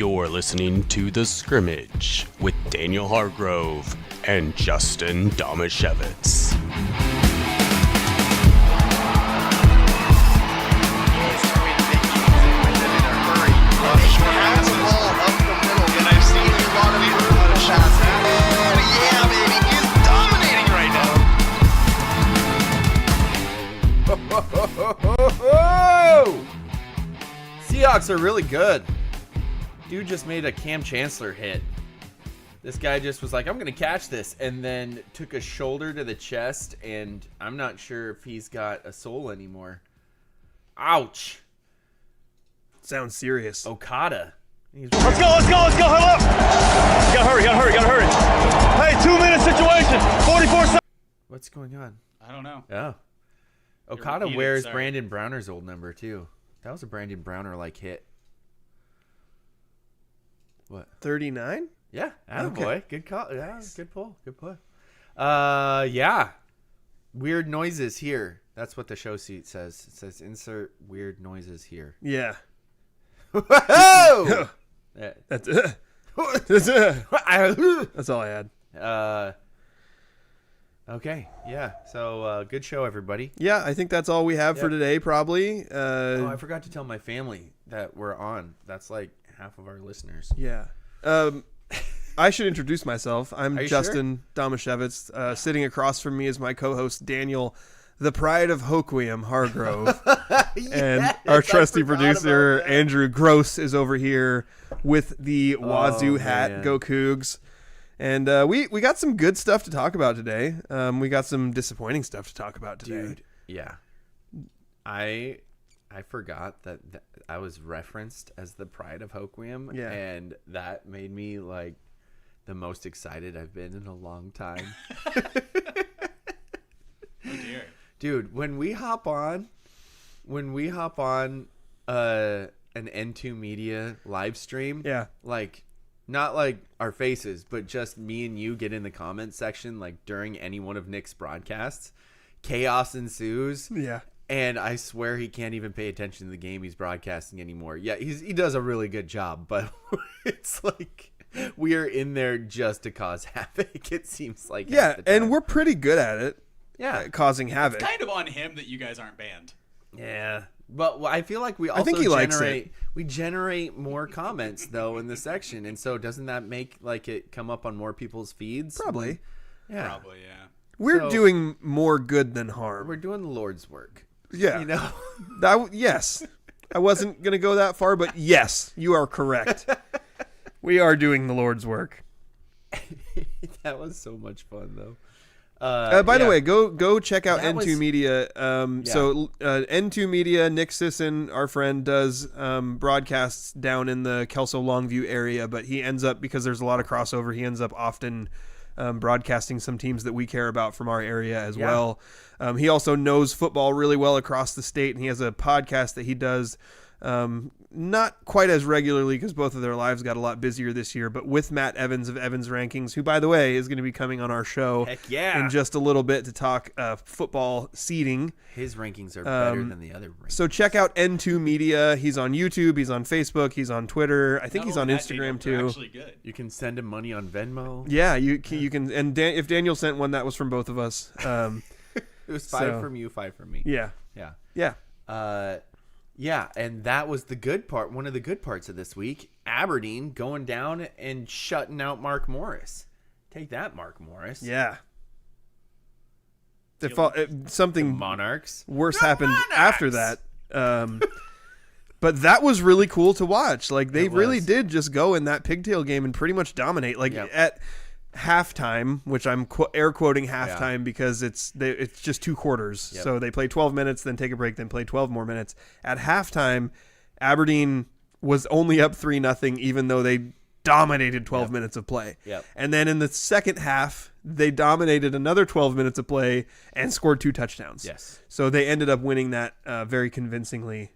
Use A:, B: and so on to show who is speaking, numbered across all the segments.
A: You're listening to The Scrimmage with Daniel Hargrove and Justin Domashevitz.
B: Seahawks are really good. Dude just made a Cam Chancellor hit. This guy just was like, I'm going to catch this, and then took a shoulder to the chest, and I'm not sure if he's got a soul anymore. Ouch.
C: Sounds serious.
B: Okada.
D: Let's go, hello! Gotta hurry. Hey, 2-minute situation, 44 seconds.
B: What's going on?
E: I don't know.
B: Oh. Okada wears Brandon Browner's old number, too. That was a Brandon Browner-like hit. What?
C: 39?
B: Yeah, attaboy.
C: Okay.
B: Good call. Yeah, good pull. Yeah. Weird noises here. That's what the show sheet says. It says insert weird noises here.
C: Yeah.
B: Whoa!
C: That's all I had.
B: Okay. Yeah. So good show, everybody.
C: Yeah, I think that's all we have for today, probably.
B: I forgot to tell my family that we're on. That's like half of our listeners.
C: Yeah. I should introduce myself. I'm Justin Domashevitz. Sitting across from me is my co-host Daniel, the pride of Hoquiam Hargrove. And our trusty producer Andrew Gross is over here with the Wazoo hat. Man. Go Cougs. And we got some good stuff to talk about today. We got some disappointing stuff to talk about today.
B: Dude, yeah. I forgot that I was referenced as the pride of Hoquiam, and that made me like the most excited I've been in a long time.
E: Oh dear.
B: Dude, when we hop on an N2 Media live stream, like not like our faces, but just me and you get in the comments section like during any one of Nick's broadcasts, chaos ensues.
C: Yeah.
B: And I swear he can't even pay attention to the game he's broadcasting anymore. Yeah, he does a really good job, but it's like we are in there just to cause havoc. It seems like
C: and we're pretty good at it.
B: Yeah,
C: causing havoc.
E: It's kind of on him that you guys aren't banned.
B: Yeah, but I feel like we also generate more comments though in the section, and so doesn't that make like it come up on more people's feeds?
C: Probably.
B: Yeah.
E: Probably, yeah.
C: We're doing more good than harm.
B: We're doing the Lord's work.
C: Yeah.
B: You know?
C: Yes. I wasn't going to go that far, but yes, you are correct. We are doing the Lord's work.
B: That was so much fun, though.
C: By the way, go check out N2 Media. So N2 Media, Nick Sisson, our friend, does broadcasts down in the Kelso Longview area, but he ends up, because there's a lot of crossover, he ends up often broadcasting some teams that we care about from our area as well. He also knows football really well across the state, and he has a podcast that he does not quite as regularly because both of their lives got a lot busier this year, but with Matt Evans of Evans Rankings, who, by the way, is going to be coming on our show in just a little bit to talk football seeding.
B: His rankings are better than the other rankings.
C: So check out N2 Media. He's on YouTube. He's on Facebook. He's on Twitter. I think he's on Instagram, too.
E: Actually good.
B: You can send him money on Venmo.
C: Yeah, you can. And if Daniel sent one, that was from both of us.
B: It was 5 from you, 5 from me.
C: Yeah.
B: Yeah, and that was the good part. One of the good parts of this week, Aberdeen going down and shutting out Mark Morris. Take that, Mark Morris.
C: Yeah. Something
B: Monarchs.
C: Worse happened after that. But that was really cool to watch. Like, they really did just go in that pigtail game and pretty much dominate. Like, at halftime, which I'm air quoting halftime because it's just 2 quarters. So they play 12 minutes, then take a break, then play 12 more minutes. At halftime, Aberdeen was only up 3-0, even though they dominated 12 minutes of play. And then in the second half, they dominated another 12 minutes of play and scored 2 touchdowns. So they ended up winning that very convincingly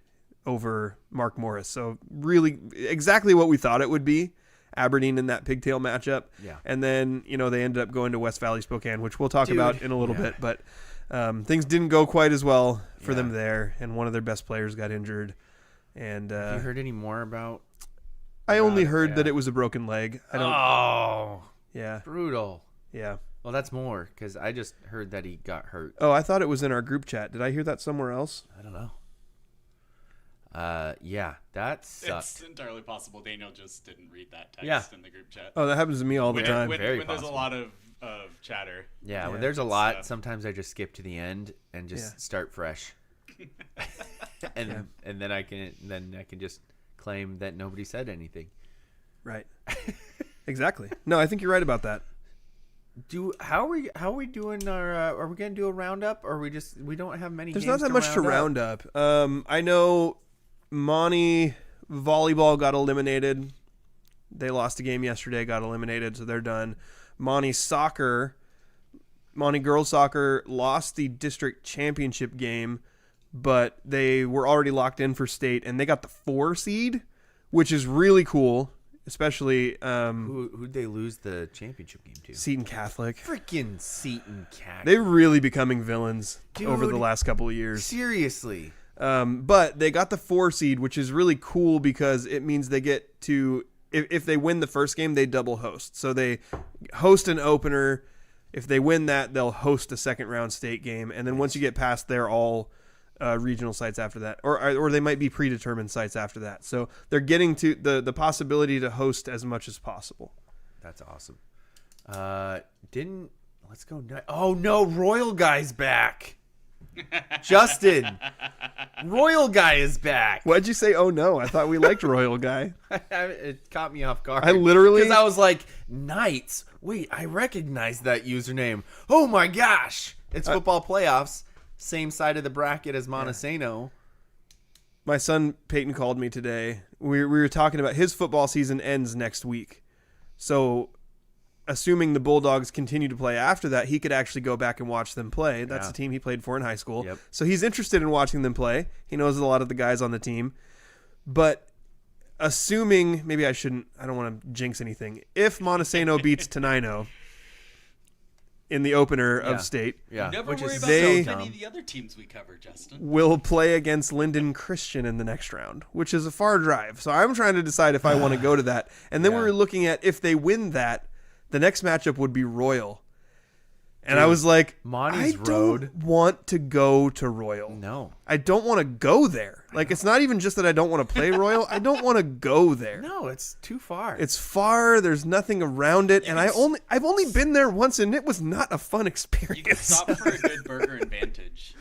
C: over Mark Morris. So really exactly what we thought it would be. Aberdeen in that pigtail matchup. And then, they ended up going to West Valley Spokane, which we'll talk about in a little bit. But things didn't go quite as well for them there, and one of their best players got injured. And
B: have you heard any more about
C: I only heard that it was a broken leg. I don't.
B: Oh,
C: yeah,
B: brutal.
C: Yeah.
B: Well, that's more because I just heard that he got hurt.
C: Oh, I thought it was in our group chat. Did I hear that somewhere else?
B: I don't know. Yeah, that sucked.
E: It's entirely possible Daniel just didn't read that text in the group chat.
C: Oh, that happens to me all the time.
E: When
B: Very
E: there's a
B: possible.
E: lot of chatter.
B: Yeah, when there's a lot, sometimes I just skip to the end and just start fresh. and then I can just claim that nobody said anything.
C: Right. Exactly. No, I think you're right about that.
B: How are we doing our are we gonna do a roundup or we don't have many
C: There's
B: games
C: not that much to round up. I know Monte volleyball got eliminated. They lost a game yesterday, got eliminated, so they're done. Monte girls soccer lost the district championship game, but they were already locked in for state and they got the 4 seed, which is really cool. Especially
B: who'd they lose the championship game to?
C: Seton Catholic.
B: Freaking Seton Catholic.
C: They're really becoming villains
B: Dude,
C: over the last couple of years.
B: Seriously.
C: But they got the 4 seed, which is really cool because it means they get to, if they win the first game, they double host. So they host an opener. If they win that, they'll host a second round state game. And then once you get past, they're all regional sites after that, or they might be predetermined sites after that. So they're getting to the possibility to host as much as possible.
B: That's awesome. Let's go. Oh no, Royal Guy's back. Justin, Royal Guy is back.
C: Why'd you say? Oh no, I thought we liked Royal Guy.
B: It caught me off guard.
C: I literally,
B: because I was like, Knights. Wait, I recognize that username. Oh my gosh, it's football playoffs. Same side of the bracket as Montesano.
C: My son Peyton called me today. We were talking about his football season ends next week. So assuming the Bulldogs continue to play after that, he could actually go back and watch them play. That's the team he played for in high school.
B: Yep.
C: So he's interested in watching them play. He knows a lot of the guys on the team. But assuming, maybe I don't want to jinx anything. If Montesano beats Tenino in the opener of state,
E: Never
B: which
E: worry
B: is
E: about
C: they
E: any of the other teams we cover, Justin.
C: will play against Linden Christian in the next round, which is a far drive. So I'm trying to decide if I want to go to that. And then we were looking at if they win that, the next matchup would be Royal. And I was like,
B: Monty's
C: I don't want to go to Royal.
B: No.
C: I don't want to go there. Like, it's not even just that I don't want to play Royal. I don't want to go there.
B: No, it's too far.
C: It's far. There's nothing around it. And I've only been there once, and it was not a fun experience.
E: You can stop for a good burger in Vantage.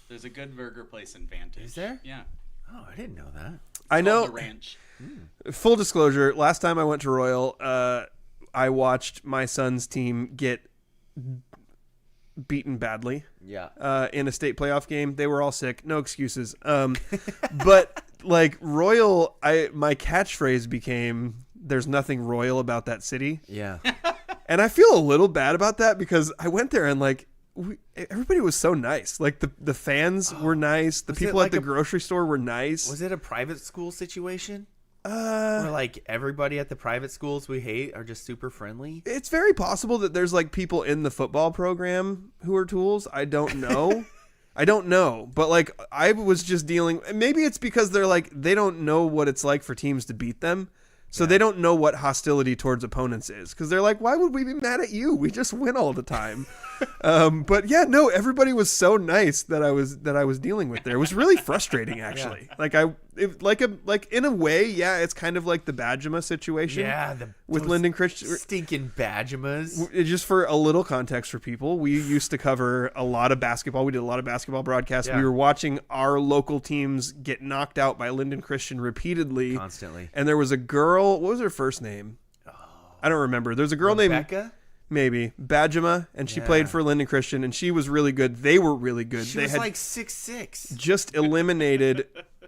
E: There's a good burger place in Vantage.
B: Is there?
E: Yeah.
B: Oh, I didn't know that.
C: I know.
E: The Ranch.
C: Full disclosure, last time I went to Royal, I watched my son's team get beaten badly.
B: Yeah.
C: In a state playoff game. They were all sick. No excuses. But like Royal, my catchphrase became, "There's nothing royal about that city."
B: Yeah.
C: And I feel a little bad about that because I went there and like everybody was so nice. Like the fans were nice. The people at the grocery store were nice.
B: Was it a private school situation? Where like everybody at the private schools we hate are just super friendly?
C: It's very possible that there's like people in the football program who are tools. I don't know. I don't know. But like I was just dealing, maybe it's because they're like, they don't know what it's like for teams to beat them. So they don't know what hostility towards opponents is, because they're like, why would we be mad at you? We just win all the time. But yeah, no, everybody was so nice that I was dealing with there. It was really frustrating, actually. Yeah. Like in a way, yeah, it's kind of like the Badgema situation.
B: Yeah,
C: with Linden Christian.
B: Stinking Badgemas.
C: Just for a little context for people, we used to cover a lot of basketball. We did a lot of basketball broadcasts. Yeah. We were watching our local teams get knocked out by Linden Christian repeatedly.
B: Constantly.
C: And there was a girl. What was her first name? I don't remember. There's a girl named
B: Rebecca?
C: Maybe Badgema, and she played for Linden Christian, and she was really good. They were really good.
B: She was like 6'6".
C: Just eliminated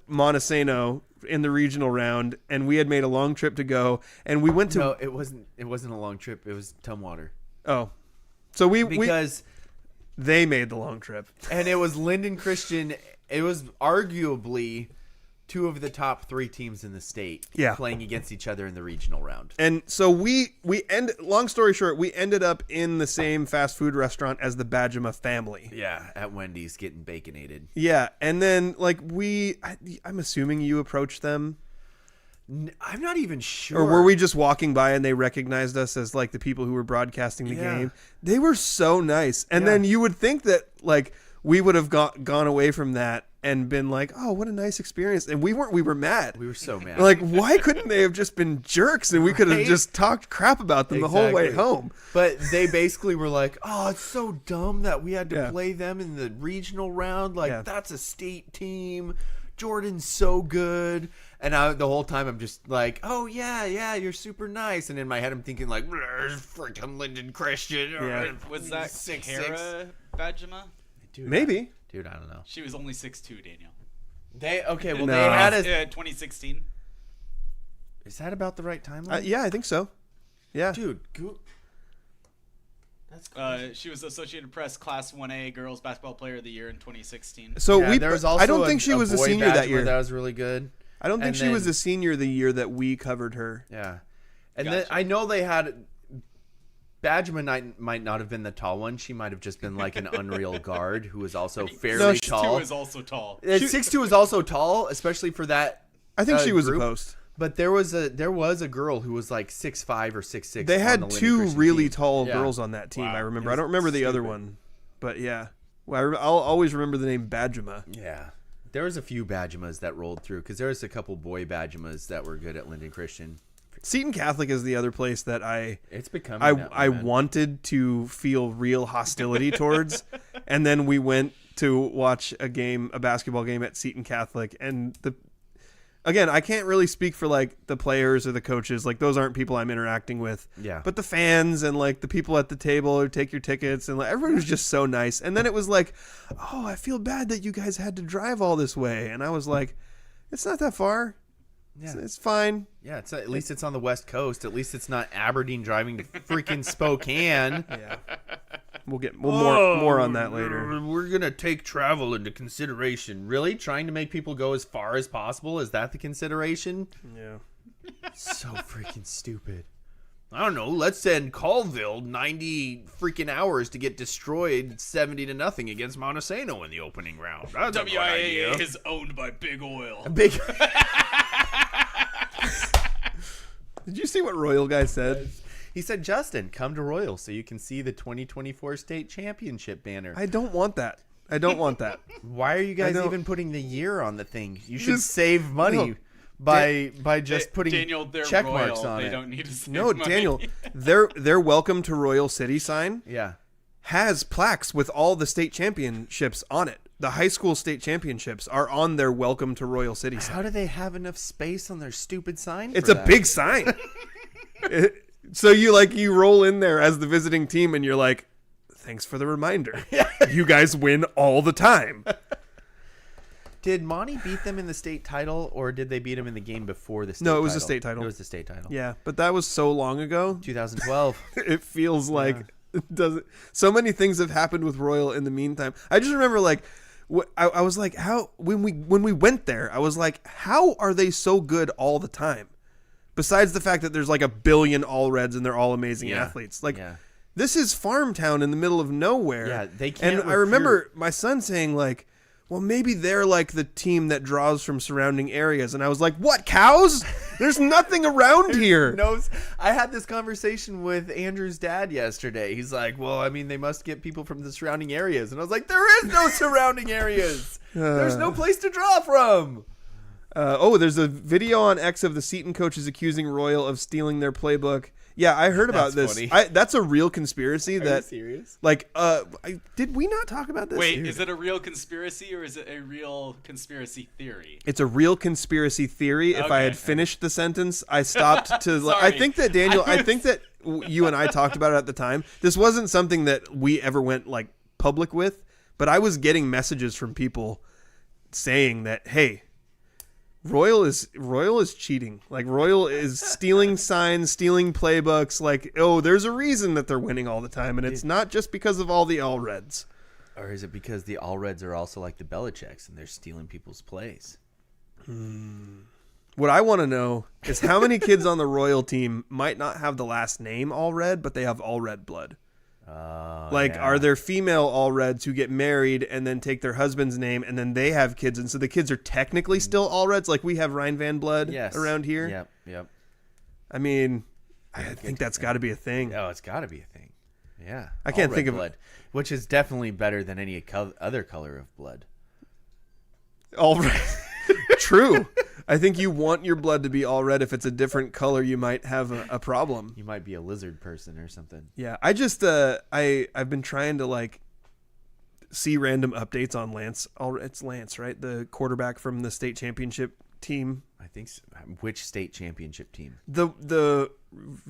C: Montesano in the regional round, and we had made a long trip to go, and we went to.
B: No, it wasn't a long trip. It was Tumwater.
C: Oh, so
B: because
C: they made the long trip,
B: and it was Linden Christian. It was arguably two of the top 3 teams in the state playing against each other in the regional round.
C: And so long story short, we ended up in the same fast food restaurant as the Badgema family.
B: Yeah, at Wendy's getting baconated.
C: Yeah, and then like I'm assuming you approached them.
B: I'm not even sure.
C: Or were we just walking by and they recognized us as like the people who were broadcasting the game? They were so nice. And then you would think that like we would have gone away from that and been like, oh, what a nice experience. And we weren't. We were mad.
B: We were so mad.
C: Like, why couldn't they have just been jerks and we could have just talked crap about them the whole way home?
B: But they basically were like, oh, it's so dumb that we had to play them in the regional round. Like, that's a state team. Jordan's so good. And the whole time I'm just like, oh, yeah, you're super nice. And in my head I'm thinking like, freaking Lyndon Christian.
E: Was that Kara Bajema?
C: Maybe.
B: Dude, I don't know.
E: She was only 6'2", Daniel.
B: They had a
E: 2016.
B: Is that about the right timeline?
C: Yeah, I think so. Yeah.
B: Dude, that's crazy.
E: She was Associated Press Class 1A Girls Basketball Player of the Year in 2016.
C: So
B: there was also
C: I don't think she was a senior that year.
B: That was really good.
C: I don't think she was a senior the year that we covered her.
B: Yeah. And then I know they had Badgman might not have been the tall one. She might have just been like an unreal guard who was also fairly tall.
E: 6'2" is also tall.
B: 6'2" is also tall, especially for that.
C: I think she was
B: group.
C: a post.
B: But there was a girl who was like 6'5" or 6'6".
C: They had two really
B: team.
C: tall girls on that team.
E: Wow.
C: I remember. I don't remember the other one, but yeah. Well, I'll always remember the name Badgema.
B: Yeah. There was a few Badgemas that rolled through because there was a couple boy Badgemas that were good at Lyndon Christian.
C: Seton Catholic is the other place that I wanted to feel real hostility towards, and then we went to watch a basketball game at Seton Catholic, and again, I can't really speak for like the players or the coaches, like those aren't people I'm interacting with.
B: Yeah.
C: But the fans and like the people at the table who take your tickets and like everybody was just so nice. And then it was like, oh, I feel bad that you guys had to drive all this way, and I was like, it's not that far. Yeah, it's fine.
B: Yeah, at least it's on the West Coast. At least it's not Aberdeen driving to freaking Spokane.
C: Yeah, we'll more on that later.
B: We're gonna take travel into consideration. Really, trying to make people go as far as possible? Is that the consideration?
C: Yeah,
B: so freaking stupid. I don't know. Let's send Colville 90 freaking hours to get destroyed 70-0 against Montesano in the opening round. That's
E: WIAA is owned by Big Oil.
B: Big.
C: Did you see what Royal guy said?
B: He said, Justin, come to Royal so you can see the 2024 state championship banner.
C: I don't want that.
B: Why are you guys even putting the year on the thing? You should save money by just putting
E: Daniel,
B: check
E: Royal.
B: marks on
E: they
B: it.
E: Don't need to save
C: no,
E: money.
C: Daniel, their Welcome to Royal City sign has plaques with all the state championships on it. The high school state championships are on their Welcome to Royal City sign.
B: How do they have enough space on their stupid sign?
C: It's a big sign. So you roll in there as the visiting team and you're like, thanks for the reminder. You guys win all the time.
B: Did Monte beat them in the state title, or did they beat them in the game before the state
C: title? No, it was
B: title?
C: the state title.
B: It was the state title.
C: Yeah, but that was so long ago.
B: 2012.
C: It feels like it doesn't. So many things have happened with Royal in the meantime. I just remember I was like, how when we went there, I was like, how are they so good all the time? Besides the fact that there's like a billion all Reds and they're all amazing athletes. This is farm town in the middle of nowhere.
B: Yeah, they can't.
C: And I remember my son saying like, well, maybe they're like the team that draws from surrounding areas. And I was like, what, cows? There's nothing around here.
B: No, I had this conversation with Andrew's dad yesterday. He's like, well, I mean, they must get people from the surrounding areas. And I was like, there is no surrounding areas. There's no place to draw from.
C: There's a video on X of the Seton coaches accusing Royal of stealing their playbook. Yeah, I heard about this. That's a real conspiracy.
B: Are you serious?
C: Did we not talk about this?
E: Wait, is it a real conspiracy or is it a real conspiracy theory?
C: It's a real conspiracy theory. If I had finished the sentence, I stopped to.
E: Sorry.
C: I think that Daniel. I think that you and I talked about it at the time. This wasn't something that we ever went public with, but I was getting messages from people saying that, hey, Royal is cheating. Royal is stealing signs, stealing playbooks. There's a reason that they're winning all the time, and it's not just because of all the All Reds.
B: Or is it because the All Reds are also like the Belichicks and they're stealing people's plays?
C: What I want to know is how many kids on the Royal team might not have the last name All Red, but they have All Red blood. Are there female all reds who get married and then take their husband's name and then they have kids, and so the kids are technically still all reds, like we have Ryan Van Blood around here?
B: Yep.
C: I mean, I think that's got to be a thing.
B: Oh, it's got to be a thing. Yeah.
C: I can't think of
B: blood, which is definitely better than any other color of blood.
C: All red. True. I think you want your blood to be all red. If it's a different color, you might have a problem.
B: You might be a lizard person or something.
C: Yeah, I just I've been trying to see random updates on Lance. It's Lance, right? The quarterback from the state championship team.
B: I think so. Which state championship team?
C: The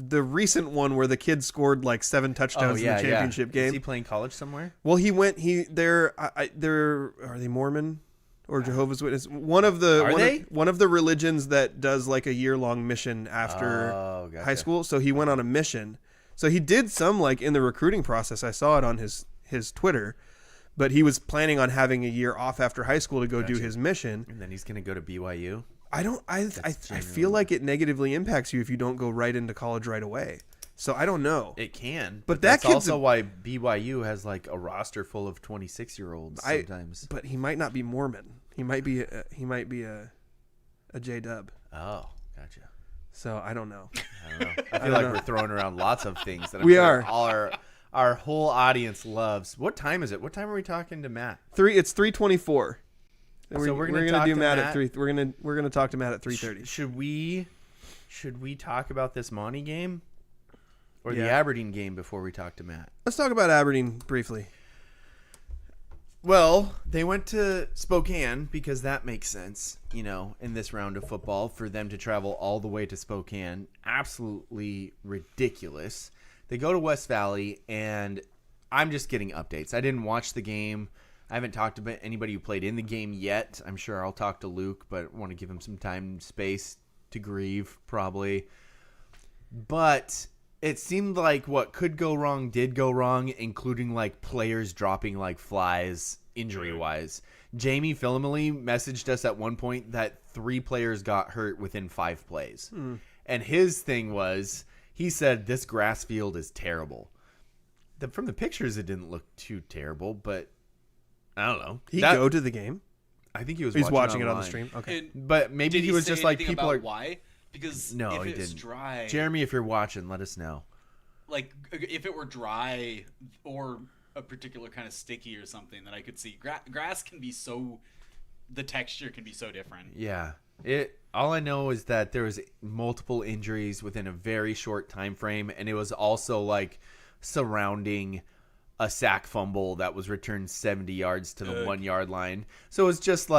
C: recent one where the kid scored 7 touchdowns in the championship game.
B: Is he playing college somewhere?
C: Well, they're are they Mormon? Or Jehovah's Witness, one of the religions that does a year-long mission after high school. So he went on a mission. So he did some in the recruiting process. I saw it on his Twitter, but he was planning on having a year off after high school to go do his mission.
B: And then he's going to go to BYU.
C: I feel like it negatively impacts you if you don't go right into college right away. So I don't know.
B: It can,
C: but
B: that's also why BYU has a roster full of 26-year-olds sometimes.
C: But he might not be Mormon. He might be a J-dub.
B: Oh, gotcha.
C: So I don't know.
B: I feel like we're throwing around lots of things that our whole audience loves. What time is it? What time are we talking to Matt?
C: It's 3:24.
B: So we're
C: gonna do Matt at 3. We're gonna talk to Matt at 3:30.
B: Should we talk about this Monte game? Or the Aberdeen game before we talk to Matt?
C: Let's talk about Aberdeen briefly.
B: Well, they went to Spokane because that makes sense, in this round of football, for them to travel all the way to Spokane. Absolutely ridiculous. They go to West Valley, and I'm just getting updates. I didn't watch the game. I haven't talked to anybody who played in the game yet. I'm sure I'll talk to Luke, but I want to give him some time and space to grieve, probably. But it seemed like what could go wrong did go wrong, including players dropping like flies injury-wise. Jamie Philomele messaged us at one point that 3 players got hurt within 5 plays. And his thing was, he said, this grass field is terrible. From the pictures, it didn't look too terrible, but I don't know.
C: He go to the game?
B: I think he was
C: watching it on the stream. Okay.
B: But maybe he was just people are...
E: Why? Because
B: no,
E: if
B: he
E: it's
B: didn't.
E: dry,
B: Jeremy, if you're watching, let us know.
E: If it were dry or a particular kind of sticky or something that I could see, grass can be the texture can be so different.
B: Yeah. All I know is that there was multiple injuries within a very short time frame, and it was also surrounding a sack fumble that was returned 70 yards to the 1 yard line. So it was just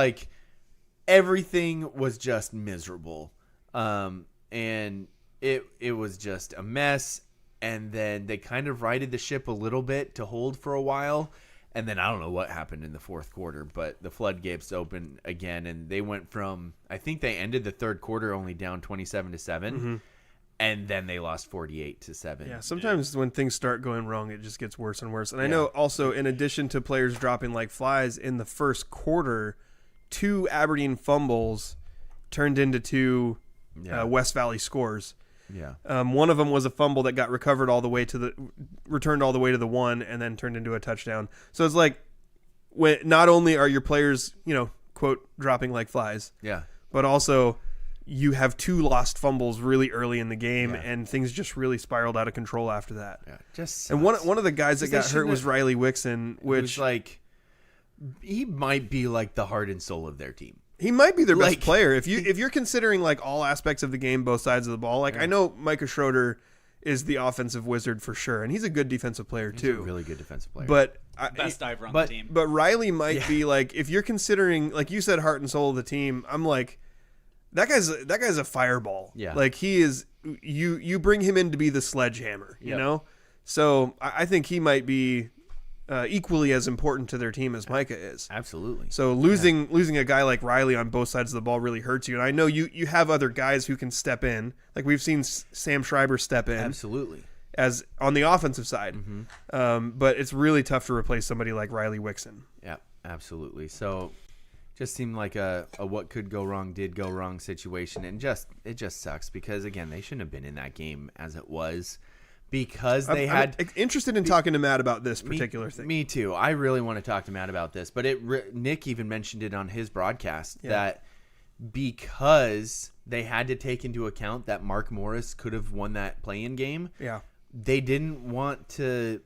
B: everything was just miserable. And it was just a mess. And then they kind of righted the ship a little bit to hold for a while. And then I don't know what happened in the fourth quarter, but the floodgates opened again. And they went from, I think they ended the third quarter only down 27-7. Mm-hmm. And then they lost 48-7.
C: Yeah, sometimes when things start going wrong, it just gets worse and worse. And I know also, in addition to players dropping like flies, in the first quarter, 2 Aberdeen fumbles turned into 2 West Valley scores.
B: Yeah.
C: One of them was a fumble that got returned all the way to the 1 and then turned into a touchdown. So it's when not only are your players, quote, dropping like flies, but also you have 2 lost fumbles really early in the game, and things just really spiraled out of control after that.
B: Yeah, just
C: and one of the guys that got hurt was Riley Wixon, which
B: he might be the heart and soul of their team.
C: He might be their best player if you're considering all aspects of the game, both sides of the ball. I know Micah Schroeder is the offensive wizard for sure, and he's a good defensive player too.
B: He's a really good defensive player.
C: But
E: best diver on the team.
C: But Riley might be if you're considering you said heart and soul of the team. I'm that guy's a fireball.
B: Yeah.
C: He is. You bring him in to be the sledgehammer. You know. So I think he might be equally as important to their team as Micah is.
B: Absolutely.
C: So losing a guy like Riley on both sides of the ball really hurts you. And I know you have other guys who can step in. We've seen Sam Schreiber step in.
B: Absolutely.
C: As on the offensive side. Mm-hmm. But it's really tough to replace somebody like Riley Wixon.
B: Yeah, absolutely. So just seemed like a what could go wrong did go wrong situation. And it just sucks because, again, they shouldn't have been in that game as it was. because they
C: I'm interested in talking to Matt about this particular thing.
B: Me too. I really want to talk to Matt about this, but Nick even mentioned it on his broadcast that because they had to take into account that Mark Morris could have won that play-in game.
C: Yeah.
B: They didn't want to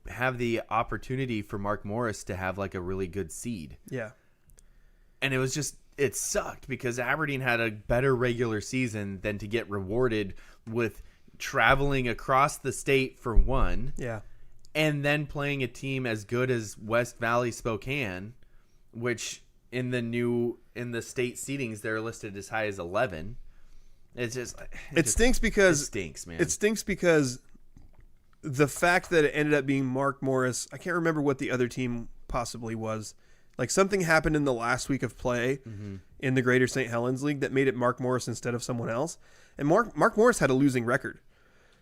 B: have the opportunity for Mark Morris to have like a really good seed.
C: Yeah.
B: And it sucked because Aberdeen had a better regular season than to get rewarded with traveling across the state for one.
C: Yeah.
B: And then playing a team as good as West Valley Spokane, which in the state seedings they're listed as high as 11. It stinks because man.
C: It stinks because the fact that it ended up being Mark Morris, I can't remember what the other team possibly was. Like something happened in the last week of play in the Greater St. Helens League that made it Mark Morris instead of someone else. And Mark Morris had a losing record.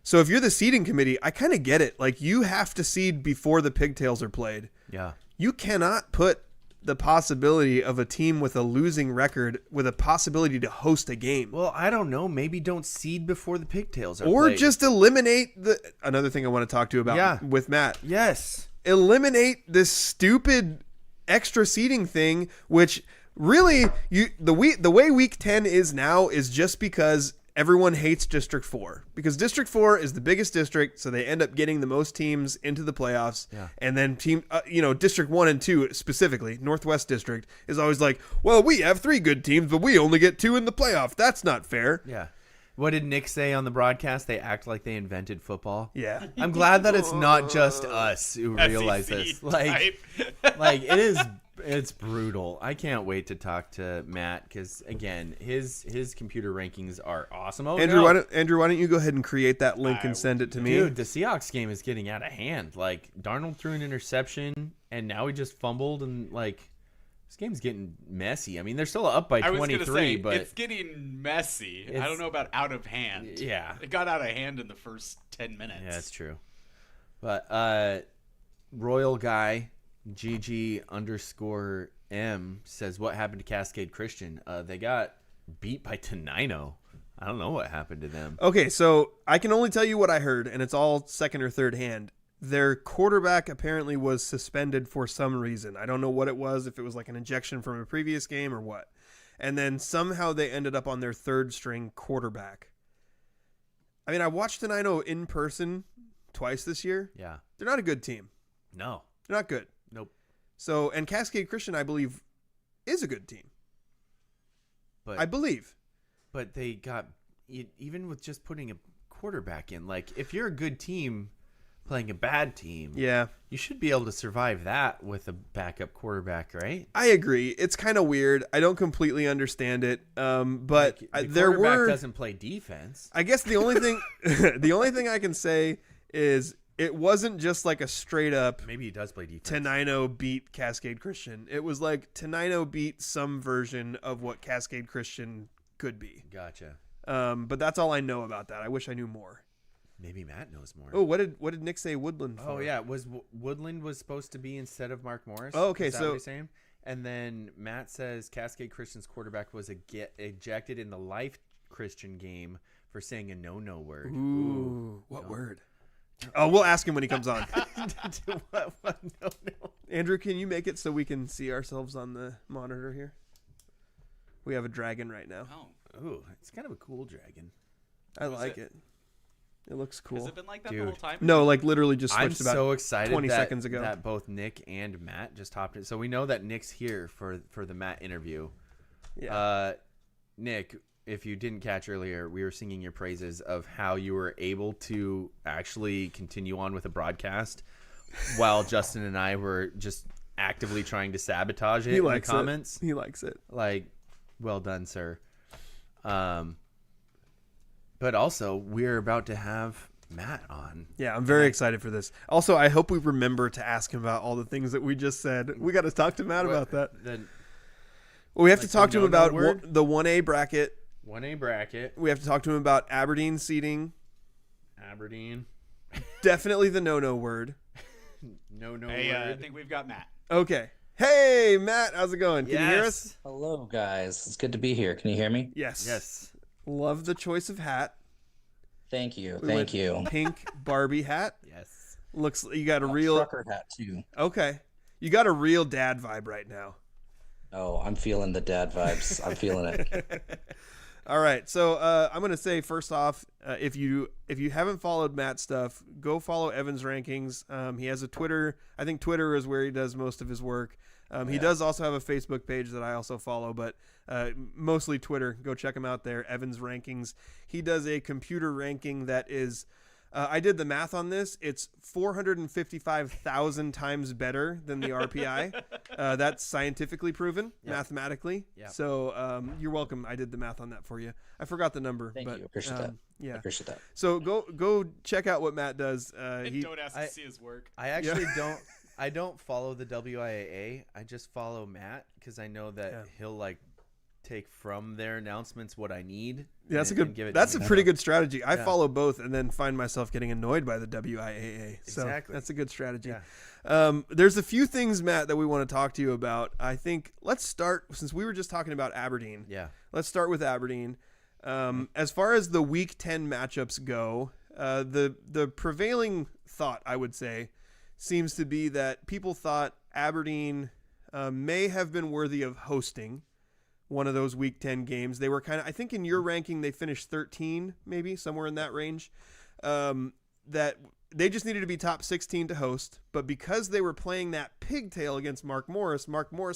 C: So if you're the seeding committee, I kind of get it. Like you have to seed before the pigtails are played.
B: Yeah.
C: You cannot put the possibility of a team with a losing record with a possibility to host a game.
B: Well, I don't know. Maybe don't seed before the pigtails are
C: or
B: played.
C: Just eliminate another thing I want to talk to you about with Matt.
B: Yes.
C: Eliminate this stupid extra seeding thing, which really the way week 10 is now is just because everyone hates District 4 because District 4 is the biggest district, so they end up getting the most teams into the playoffs.
B: Yeah.
C: And then District 1 and 2 specifically, Northwest District is always like, well, we have 3 good teams, but we only get 2 in the playoff. That's not fair.
B: Yeah. What did Nick say on the broadcast? They act like they invented football.
C: Yeah.
B: I'm glad that it's not just us who realize this. Like it's brutal. I can't wait to talk to Matt because again, his computer rankings are awesome.
C: Andrew, why don't you go ahead and create that link and send it to me?
B: Dude, the Seahawks game is getting out of hand. Like Darnold threw an interception and now he just fumbled and like this game's getting messy. I mean, they're still up by 23, but
E: it's getting messy. I don't know about out of hand.
B: Yeah.
E: It got out of hand in the first 10 minutes.
B: Yeah, that's true. But Royal Guy GG_M says, what happened to Cascade Christian? They got beat by Tenino. I don't know what happened to them.
C: Okay, so I can only tell you what I heard, and it's all second or third hand. Their quarterback apparently was suspended for some reason. I don't know what it was, if it was like an injection from a previous game or what. And then somehow they ended up on their third string quarterback. I mean, I watched Tenino in person twice this year.
B: Yeah.
C: They're not a good team.
B: No.
C: They're not good.
B: Nope.
C: So, and Cascade Christian, I believe, is a good team.
B: But
C: I believe.
B: But they got, even with just putting a quarterback in, like, if you're a good team playing a bad team, you should be able to survive that with a backup quarterback, right?
C: I agree. It's kind of weird. I don't completely understand it. But
B: the
C: there
B: quarterback doesn't play defense.
C: I guess the only thing, the only thing I can say is it wasn't just like a straight up.
B: Maybe he does play defense.
C: Tenino beat Cascade Christian. It was like Tenino beat some version of what Cascade Christian could be.
B: Gotcha.
C: But that's all I know about that. I wish I knew more.
B: Maybe Matt knows more.
C: Oh, what did Nick say Woodland for?
B: Oh yeah, Woodland was supposed to be instead of Mark Morris?
C: Oh, okay,
B: Is that
C: so
B: what you're saying? And then Matt says Cascade Christian's quarterback was ejected in the Life Christian game for saying a no word.
C: Ooh, what word? Oh, we'll ask him when he comes on.
B: what? No.
C: Andrew, can you make it so we can see ourselves on the monitor here? We have a dragon right now.
B: Oh, it's kind of a cool dragon.
C: I like it. It looks cool.
E: Has it been like that the whole time?
C: No, like literally just switched
B: I'm so excited
C: 20 seconds ago.
B: That both Nick and Matt just hopped in. So we know that Nick's here for the Matt interview.
C: Yeah.
B: Nick, if you didn't catch earlier, we were singing your praises of how you were able to actually continue on with a broadcast while Justin and I were just actively trying to sabotage it in the comments.
C: He likes it.
B: Like, well done, sir. But also, we're about to have Matt on.
C: Yeah, I'm very excited for this. Also, I hope we remember to ask him about all the things that we just said. We got to talk to Matt about that. Well, we have to talk to him about the 1A bracket.
B: 1A bracket.
C: We have to talk to him about Aberdeen seating.
B: Aberdeen.
C: Definitely the no word.
B: No word.
E: I think we've got Matt.
C: Okay. Hey, Matt. How's it going? Can you hear us?
F: Hello, guys. It's good to be here. Can you hear me?
C: Yes.
B: Yes.
C: Love the choice of hat.
F: Thank you.
C: We
F: Thank
C: went
F: you.
C: Pink Barbie hat.
B: Yes.
C: Looks you got a real
F: trucker hat too.
C: Okay. You got a real dad vibe right now.
F: Oh, I'm feeling the dad vibes. I'm feeling it.
C: All right. So I'm going to say first off, if you haven't followed Matt's stuff, go follow Evan's Rankings. He has a Twitter. I think Twitter is where he does most of his work. He does also have a Facebook page that I also follow, but mostly Twitter. Go check him out there, Evan's Rankings. He does a computer ranking that is, I did the math on this. It's 455,000 times better than the RPI. That's scientifically proven, mathematically. Yep. So you're welcome. I did the math on that for you. I forgot the number.
F: Thank
C: but,
F: you. Appreciate that.
C: Yeah.
F: I appreciate that.
C: So go check out what Matt does.
E: And don't ask to see his work.
B: I actually don't. I don't follow the WIAA. I just follow Matt because I know that he'll like take from their announcements what I need.
C: Yeah, that's a good. That's a pretty good strategy. I follow both and then find myself getting annoyed by the WIAA. So
B: exactly.
C: That's a good strategy.
B: Yeah.
C: There's a few things, Matt, that we want to talk to you about. I think let's start since we were just talking about Aberdeen.
B: Yeah.
C: Let's start with Aberdeen. As far as the Week 10 matchups go, the prevailing thought, I would say, seems to be that people thought Aberdeen may have been worthy of hosting one of those Week 10 games. They were kind of, I think in your ranking, they finished 13, maybe somewhere in that range. That they just needed to be top 16 to host. But because they were playing that pigtail against Mark Morris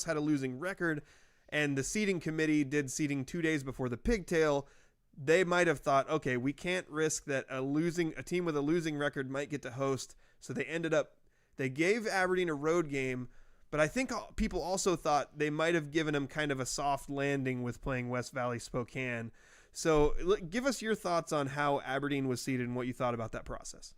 C: had a losing record, and the seating committee did seating 2 days before the pigtail. They might have thought, okay, we can't risk that a team with a losing record might get to host. So they gave Aberdeen a road game, but I think people also thought they might have given them kind of a soft landing with playing West Valley Spokane. So give us your thoughts on how Aberdeen was seeded and what you thought about that process.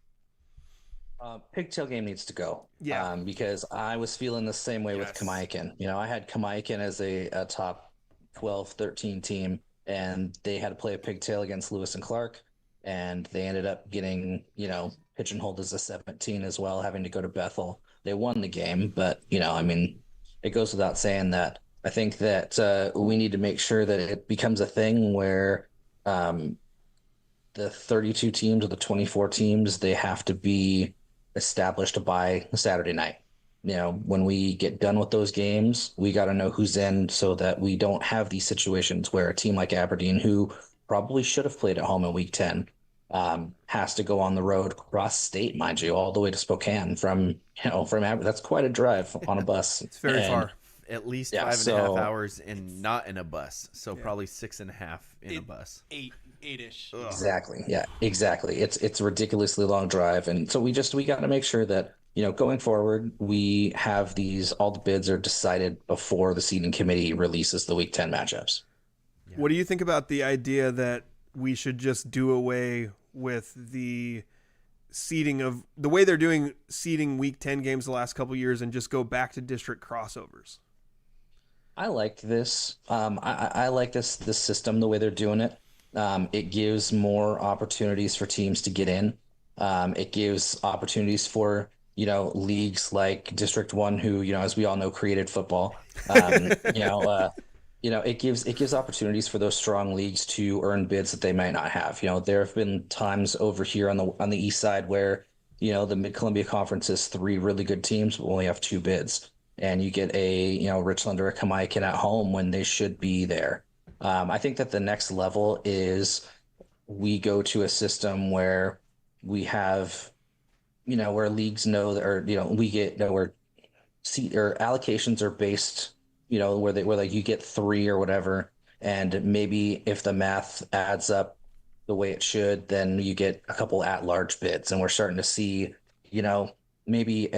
F: Pigtail game needs to go.
C: Yeah.
F: Because I was feeling the same way with Kamaikan. I had Kamaikan as a top 12, 13 team, and they had to play a pigtail against Lewis and Clark, and they ended up getting, pigeonholed as a 17 as well, having to go to Bethel. They won the game, but, it goes without saying that I think that we need to make sure that it becomes a thing where the 32 teams or the 24 teams, they have to be established by Saturday night. When we get done with those games, we got to know who's in so that we don't have these situations where a team like Aberdeen, who probably should have played at home in Week 10, has to go on the road cross state, mind you, all the way to Spokane from Aberdeen. That's quite a drive on a bus.
C: It's very far.
B: At least 5.5 hours and not in a bus. So probably 6.5 in a bus.
E: Eight-ish.
F: Exactly. Yeah, exactly. It's a ridiculously long drive. And so we got to make sure that, going forward, we have all the bids are decided before the seating committee releases the Week 10 matchups.
C: Yeah. What do you think about the idea that we should just do away with the seeding of the way they're doing seeding Week 10 games the last couple of years and just go back to district crossovers?
F: I like this. I like this system, the way they're doing it. It gives more opportunities for teams to get in. It gives opportunities for, leagues like District 1, who, as we all know, created football. It gives opportunities for those strong leagues to earn bids that they might not have. There have been times over here on the east side where, the Mid-Columbia Conference is 3 really good teams, but only have 2 bids. And you get a, Richland or a Kamaikan at home when they should be there. I think that the next level is we go to a system where we have, where leagues know that, or, we get, where seat or allocations are based, where you get 3 or whatever. And maybe if the math adds up the way it should, then you get a couple at-large bids. And we're starting to see, maybe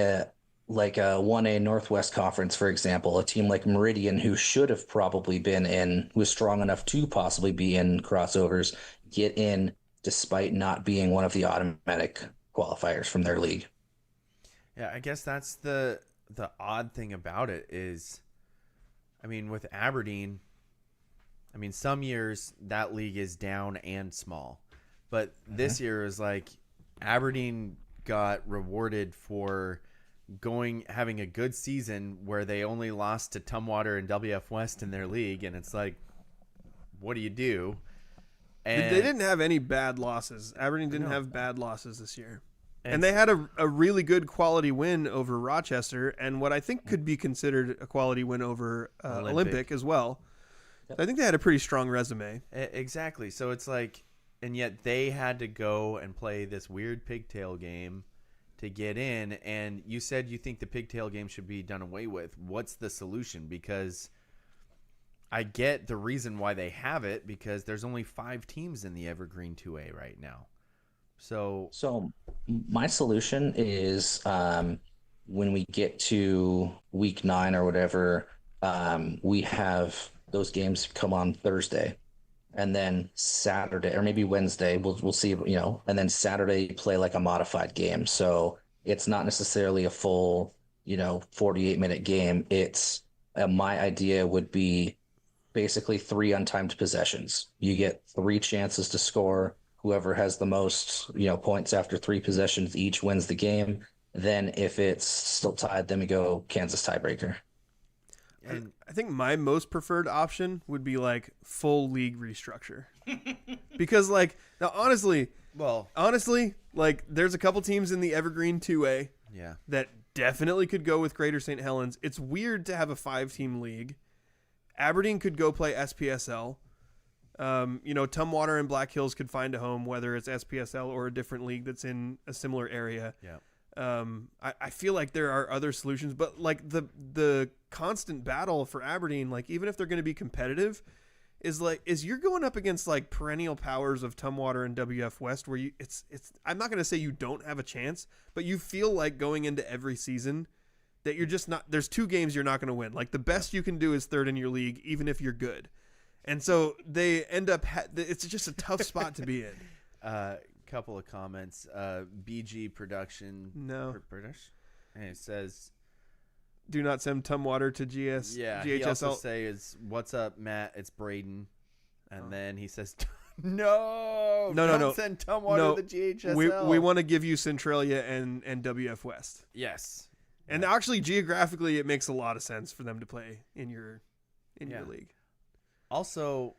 F: like a 1A Northwest Conference, for example, a team like Meridian, who should have probably been in, who was strong enough to possibly be in crossovers, get in despite not being one of the automatic qualifiers from their league.
B: Yeah, I guess that's the odd thing about it is, with Aberdeen, some years that league is down and small, but this year is like Aberdeen got rewarded for having a good season where they only lost to Tumwater and WF West in their league, and it's like, what do you do? And
C: they didn't have any bad losses. Aberdeen didn't have bad losses this year. And they had a really good quality win over Rochester, and what I think could be considered a quality win over Olympic as well. Yep. I think they had a pretty strong resume.
B: Exactly. So it's like, and yet they had to go and play this weird pigtail game to get in. And you said you think the pigtail game should be done away with. What's the solution? Because I get the reason why they have it, because there's only 5 teams in the Evergreen 2A right now. So
F: my solution is when we get to week 9 or whatever, we have those games come on Thursday, and then Saturday or maybe Wednesday we'll see, and then Saturday play like a modified game. So it's not necessarily a full 48-minute game. It's my idea would be basically 3 untimed possessions. You get 3 chances to score. Whoever has the most, points after 3 possessions each wins the game. Then if it's still tied, then we go Kansas tiebreaker.
C: And I think my most preferred option would be like full league restructure. Because honestly, like there's a couple teams in the Evergreen 2A that definitely could go with Greater St. Helens. It's weird to have a 5-team league. Aberdeen could go play SPSL. Tumwater and Black Hills could find a home, whether it's SPSL or a different league that's in a similar area. Yeah. I feel like there are other solutions, but like the constant battle for Aberdeen, like even if they're going to be competitive, is you're going up against like perennial powers of Tumwater and WF West, where it's I'm not going to say you don't have a chance, but you feel like going into every season that you're just not. There's 2 games you're not going to win. Like the best you can do is 3rd in your league, even if you're good. And so they end up. It's just a tough spot to be in.
B: Couple of comments. BG Production.
C: No.
B: And it says,
C: "Do not send Tumwater to GS."
B: Yeah.
C: GHSL.
B: He also says, "What's up, Matt? It's Braden." And then he says, "No, don't send Tumwater to the GHSL.
C: We want to give you Centralia and WF West."
B: Yes.
C: And actually, geographically, it makes a lot of sense for them to play in your league.
B: Also,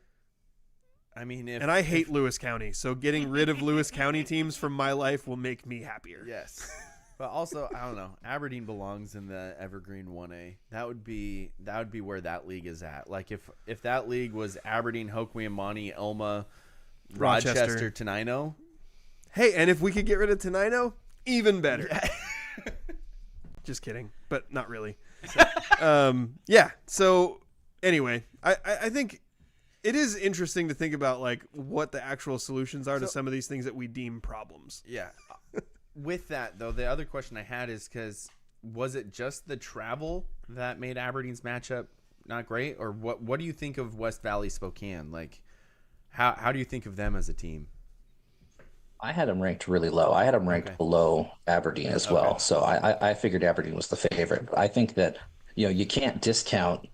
B: I mean,
C: and I hate Lewis County, so getting rid of Lewis County teams from my life will make me happier.
B: Yes. But also, I don't know. Aberdeen belongs in the Evergreen 1A. That would be where that league is at. Like if that league was Aberdeen, Hoquiamani, Elma, Rochester, Tenino.
C: Hey, and if we could get rid of Tenino, even better. Just kidding, but not really. So anyway, I think it is interesting to think about like what the actual solutions are to some of these things that we deem problems.
B: Yeah. With that though, the other question I had is was it just the travel that made Aberdeen's matchup not great, or what do you think of West Valley Spokane? Like how do you think of them as a team?
F: I had them ranked really low. I had them ranked below Aberdeen as well. So I figured Aberdeen was the favorite. I think that you can't discount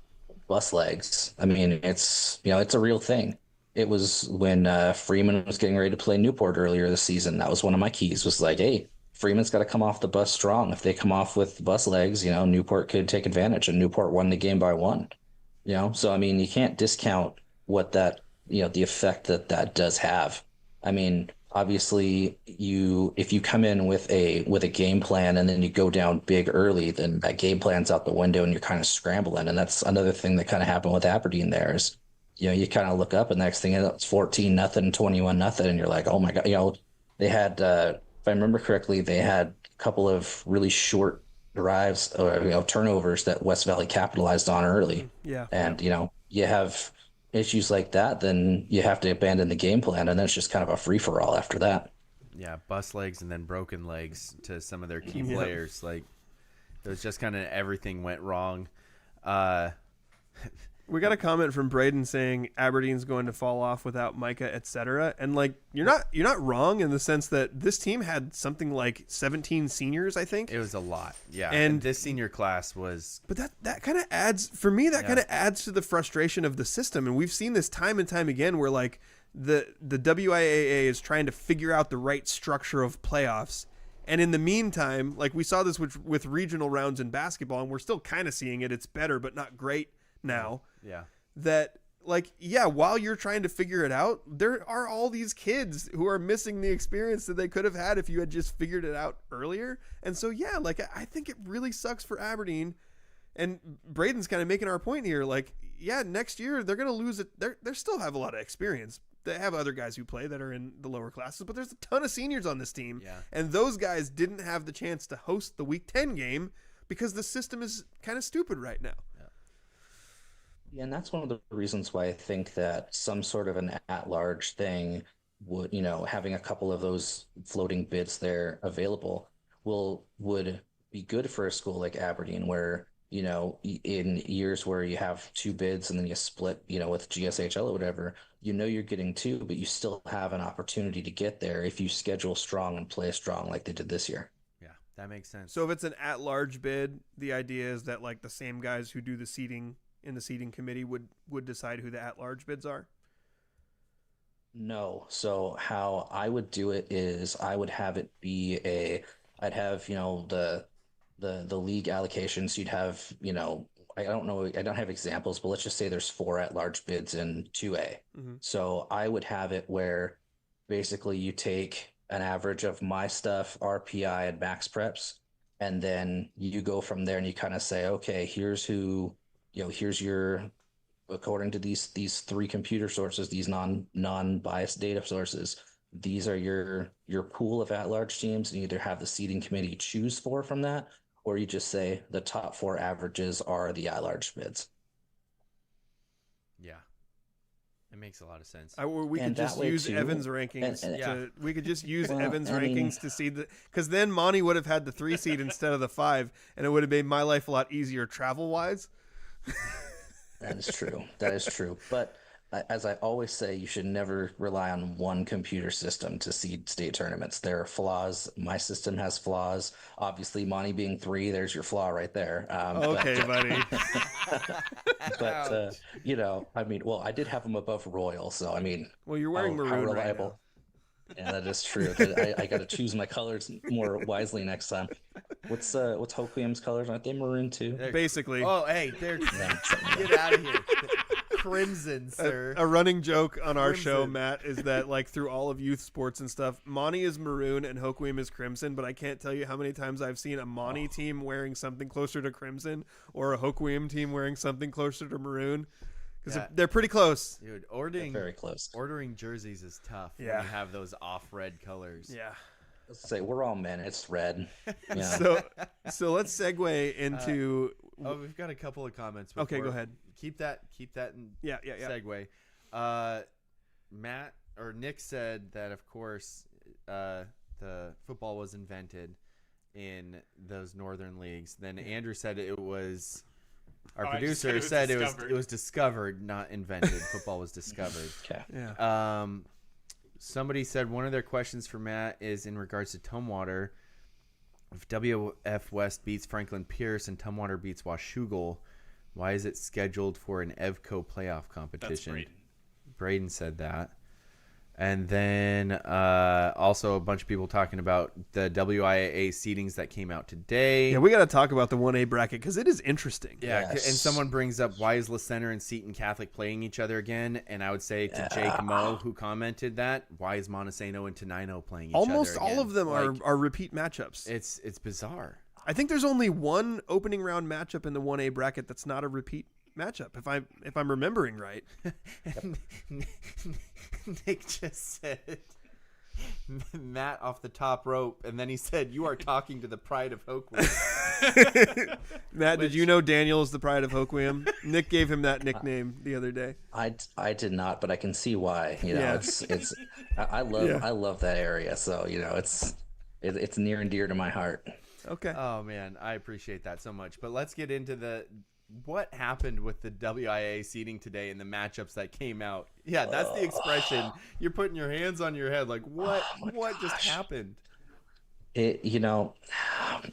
F: bus legs. I mean, it's a real thing. It was when Freeman was getting ready to play Newport earlier this season. That was one of my keys, was like, hey, Freeman's got to come off the bus strong. If they come off with bus legs, Newport could take advantage, and Newport won the game by 1. So I mean, you can't discount what that the effect that does have. I mean, obviously, if you come in with a game plan and then you go down big early, then that game plan's out the window and you're kind of scrambling. And that's another thing that kind of happened with Aberdeen there is, you kind of look up and the next thing it's 14-0, 21-0, and you're like, oh my God. They had, if I remember correctly, they had a couple of really short drives or turnovers that West Valley capitalized on early.
C: Yeah.
F: And you have issues like that, then you have to abandon the game plan, and then it's just kind of a free-for-all after that.
B: Yeah, bus legs and then broken legs to some of their key players. Like, it was just kind of everything went wrong.
C: We got a comment from Braden saying Aberdeen's going to fall off without Micah, etc. And like you're not wrong in the sense that this team had something like 17 seniors, I think.
B: It was a lot. Yeah.
C: And
B: this senior class was,
C: but that kind of adds, for me, kind of adds to the frustration of the system. And we've seen this time and time again where like the WIAA is trying to figure out the right structure of playoffs. And in the meantime, like we saw this with regional rounds in basketball, and we're still kind of seeing it. It's better, but not great now.
B: Yeah.
C: That like, yeah, while you're trying to figure it out, there are all these kids who are missing the experience that they could have had if you had just figured it out earlier. And so, yeah, like, I think it really sucks for Aberdeen. And Braden's kind of making our point here. Like, yeah, next year they're going to lose it. They still have a lot of experience. They have other guys who play that are in the lower classes, but there's a ton of seniors on this team.
B: Yeah.
C: And those guys didn't have the chance to host the Week 10 game because the system is kind of stupid right now.
F: Yeah, and that's one of the reasons why I think that some sort of an at-large thing would, having a couple of those floating bids there available would be good for a school like Aberdeen, where, in years where you have 2 bids and then you split, with GSHL or whatever, you're getting 2, but you still have an opportunity to get there if you schedule strong and play strong like they did this year.
B: Yeah, that makes sense.
C: So if it's an at-large bid, the idea is that, like, the same guys who do the seating in the seating committee would decide who the at-large bids are?
F: No. So how I would do it is I would have it be I'd have, the league allocations. You'd have, I don't know, I don't have examples, but let's just say there's 4 at-large bids in 2A.
C: Mm-hmm.
F: So I would have it where basically you take an average of my stuff, RPI, and max preps, and then you go from there and you kind of say, okay, here's who, here's your, according to these 3 computer sources, these non-biased data sources, these are your pool of at-large teams, and you either have the seating committee choose 4 from that, or you just say the top 4 averages are the at-large bids.
B: Yeah. It makes a lot of sense.
C: We could just use Evan's rankings. We could just use Evan's rankings to see because then Monte would have had the 3 seed instead of the 5, and it would have made my life a lot easier travel-wise.
F: That is true. That is true. But as I always say, you should never rely on one computer system to seed state tournaments. There are flaws. My system has flaws. Obviously, Monte being 3, there's your flaw right there.
C: Okay, buddy.
F: But, I did have them above Royal, so
C: well, you're wearing maroon
F: how reliable.
C: right now.
F: Yeah, that is true. I got to choose my colors more wisely next time. What's Hoquiam's colors? Aren't they maroon too?
C: Basically.
B: Oh, hey, they're get out of here. Crimson, sir.
C: A running joke on our show, Matt, is that, like, through all of youth sports and stuff, Monte is maroon and Hoquiam is crimson, but I can't tell you how many times I've seen a Monte team wearing something closer to crimson or a Hoquiam team wearing something closer to maroon. Because they're pretty close.
B: Dude,
F: very close.
B: Ordering jerseys is tough when you have those off-red colors.
C: Yeah.
F: Let's say we're all men. It's red. Yeah.
C: So let's segue into.
B: We've got a couple of comments.
C: Okay, go ahead.
B: Keep that in segue. Nick said that, of course, the football was invented in those northern leagues. Then Andrew said it was. Our producer said it was discovered, not invented. Football was discovered.
F: Okay.
C: Yeah.
B: Somebody said one of their questions for Matt is in regards to Tumwater. If WF West beats Franklin Pierce and Tumwater beats Washougal, why is it scheduled for an EVCO playoff competition?
E: That's
B: Braden said that. And then also a bunch of people talking about the WIAA seedings that came out today.
C: Yeah, we got to talk about the 1A bracket because it is interesting.
B: Yeah,
F: Yes.
B: and someone brings up, why is La Center and Seton Catholic playing each other again? And I would say to Jake Moe, who commented that, why is Montesano and Tenino playing each other again?
C: Almost all of them are repeat matchups.
B: It's bizarre.
C: I think there's only one opening round matchup in the 1A bracket that's not a repeat matchup, if I'm remembering right.
B: Nick just said Matt off the top rope, and then he said, "You are talking to the pride of Hoquiam."
C: Matt, did you know Daniel is the pride of Hoquiam? Nick gave him that nickname the other day.
F: I did not, but I can see why. I love that area, so it's near and dear to my heart.
C: Okay.
B: Oh man, I appreciate that so much. But let's get into what happened with the WIA seeding today and the matchups that came out. Yeah, that's the expression. You're putting your hands on your head like, what just happened?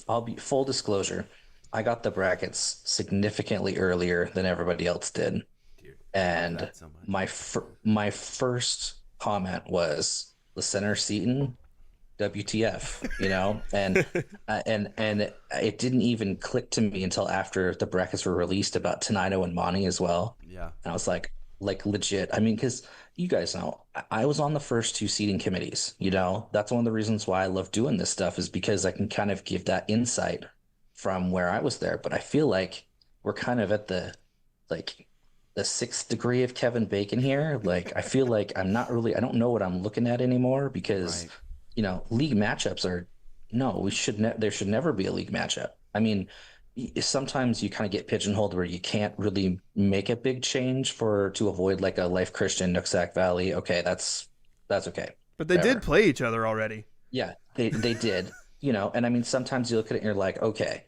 F: I'll be full disclosure. I got the brackets significantly earlier than everybody else did.
B: Dude,
F: and
B: so much.
F: my first comment was the center Seton WTF, and it didn't even click to me until after the brackets were released about Tenino and Monte as well.
B: Yeah.
F: And I was like, like legit. I mean, because you guys know, I was on the first two seating committees. That's one of the reasons why I love doing this stuff is because I can kind of give that insight from where I was there. But I feel like we're kind of at the sixth degree of Kevin Bacon here. Like, I feel like I don't know what I'm looking at anymore because, league matchups are, no, there should never be a league matchup. I mean, sometimes you kind of get pigeonholed where you can't really make a big change to avoid like a Life Christian Nooksack Valley. Okay, that's okay.
C: But they did play each other already.
F: Yeah, they did. And I mean, sometimes you look at it and you're like, okay,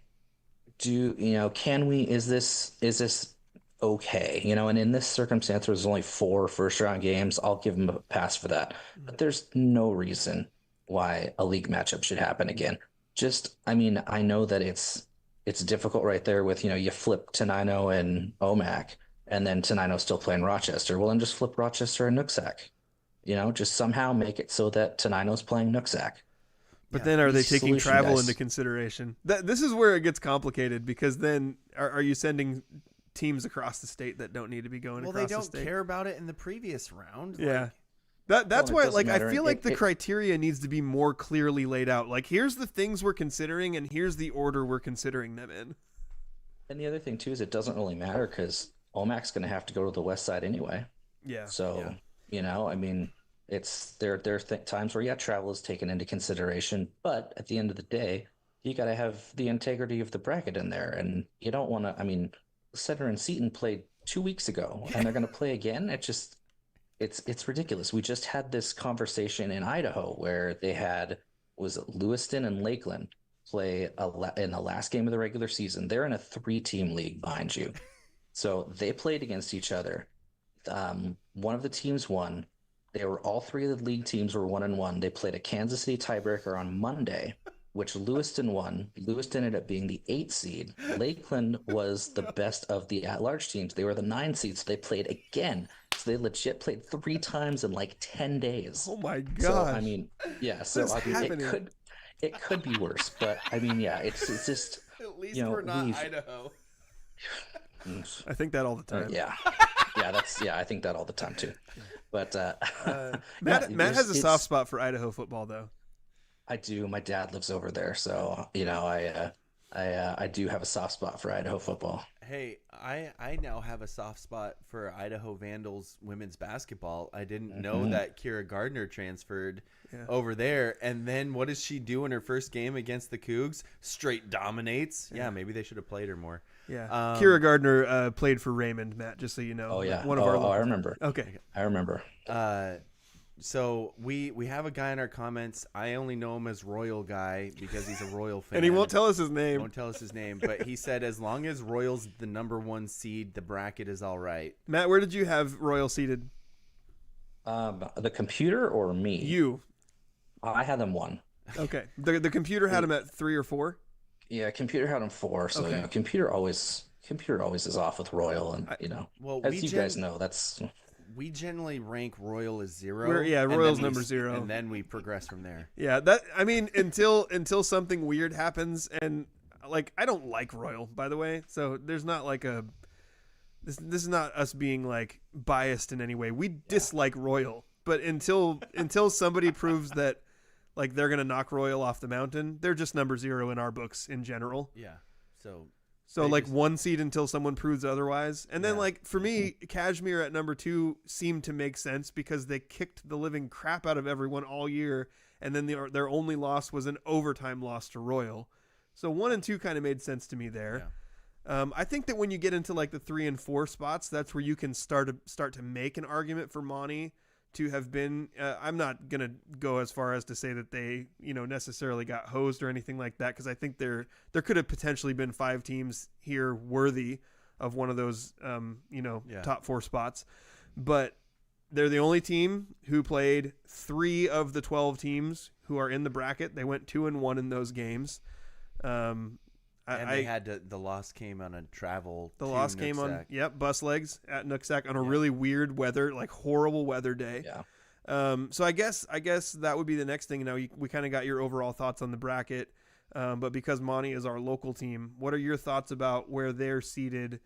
F: is this okay? And in this circumstance, there's only 4 first-round games. I'll give them a pass for that. But there's no reason why a league matchup should happen again. I mean, I know that it's difficult right there with, you flip Tenino and OMAC, and then Tenino's still playing Rochester. Well, then just flip Rochester and Nooksack. Just somehow make it so that Tenino's playing Nooksack.
C: But then are they taking travel into consideration? This is where it gets complicated because then are you sending teams across the state that don't need to be going across the state?
B: Well, they don't care about it in the previous round.
C: Yeah. That's why, like, I feel like the criteria needs to be more clearly laid out. Like, here's the things we're considering, and here's the order we're considering them in.
F: And the other thing, too, is it doesn't really matter because OMAC's going to have to go to the west side anyway.
C: Yeah.
F: So, I mean, there are times where, travel is taken into consideration. But at the end of the day, you got to have the integrity of the bracket in there. And you don't want to, I mean, Center and Seton played 2 weeks ago, and they're going to play again. It's ridiculous. We just had this conversation in Idaho where they had Lewiston and Lakeland play in the last game of the regular season. They're in a 3-team league, mind you. So they played against each other. One of the teams won. All 3 of the league teams were 1-1. They played a Kansas City tiebreaker on Monday, which Lewiston won. Lewiston ended up being the 8th seed. Lakeland was the best of the at-large teams. They were the 9 seeds. So they played again. So they legit played 3 times in like 10 days.
C: Oh my god!
F: So I mean, it could be worse, but I mean, it's just
B: at least we're not Idaho.
C: I think that all the time.
F: I think that all the time too. But
C: Matt has a soft spot for Idaho football, though.
F: I do. My dad lives over there, so I do have a soft spot for Idaho football.
B: Hey, I now have a soft spot for Idaho Vandals women's basketball. I didn't know that Kira Gardner transferred over there. And then what does she do in her first game against the Cougs? Straight dominates. Yeah, maybe they should have played her more.
C: Yeah. Kira Gardner played for Raymond, Matt, just so you know.
F: Oh, yeah.
C: One of our
F: I remember.
C: Okay.
F: I remember.
B: So we have a guy in our comments. I only know him as Royal Guy because he's a Royal fan.
C: And he won't tell us his name.
B: Won't tell us his name, but he said as long as Royal's the number 1 seed, the bracket is all right.
C: Matt, where did you have Royal seated?
F: The computer or me?
C: You.
F: I had them 1.
C: Okay. The computer had him at 3 or 4?
F: Yeah, computer had them 4. So computer always is off with Royal, and as you guys know, that's.
B: We generally rank Royal as 0.
C: Royal's number 0,
B: and then we progress from there.
C: Yeah, until something weird happens, and like I don't like Royal, by the way. So there's not like this is not us being like biased in any way. We dislike Royal, but until somebody proves that like they're gonna knock Royal off the mountain, they're just number 0 in our books in general.
B: Yeah.
C: So like 1 seed until someone proves otherwise. And then like for me, Kashmir at number 2 seemed to make sense because they kicked the living crap out of everyone all year. And then their only loss was an overtime loss to Royal. So 1 and 2 kind of made sense to me there. Yeah. I think that when you get into like the 3 and 4 spots, that's where you can start to make an argument for Monte to have been, I'm not going to go as far as to say that they, necessarily got hosed or anything like that. Cause I think there could have potentially been 5 teams here worthy of one of those, top 4 spots, but they're the only team who played 3 of the 12 teams who are in the bracket. They went 2-1 in those games.
B: The loss came on a travel.
C: The loss came on, bus legs at Nooksack on a really weird weather, like horrible weather day.
F: Yeah.
C: So I guess that would be the next thing. Now we kind of got your overall thoughts on the bracket, but because Monte is our local team, what are your thoughts about where they're seated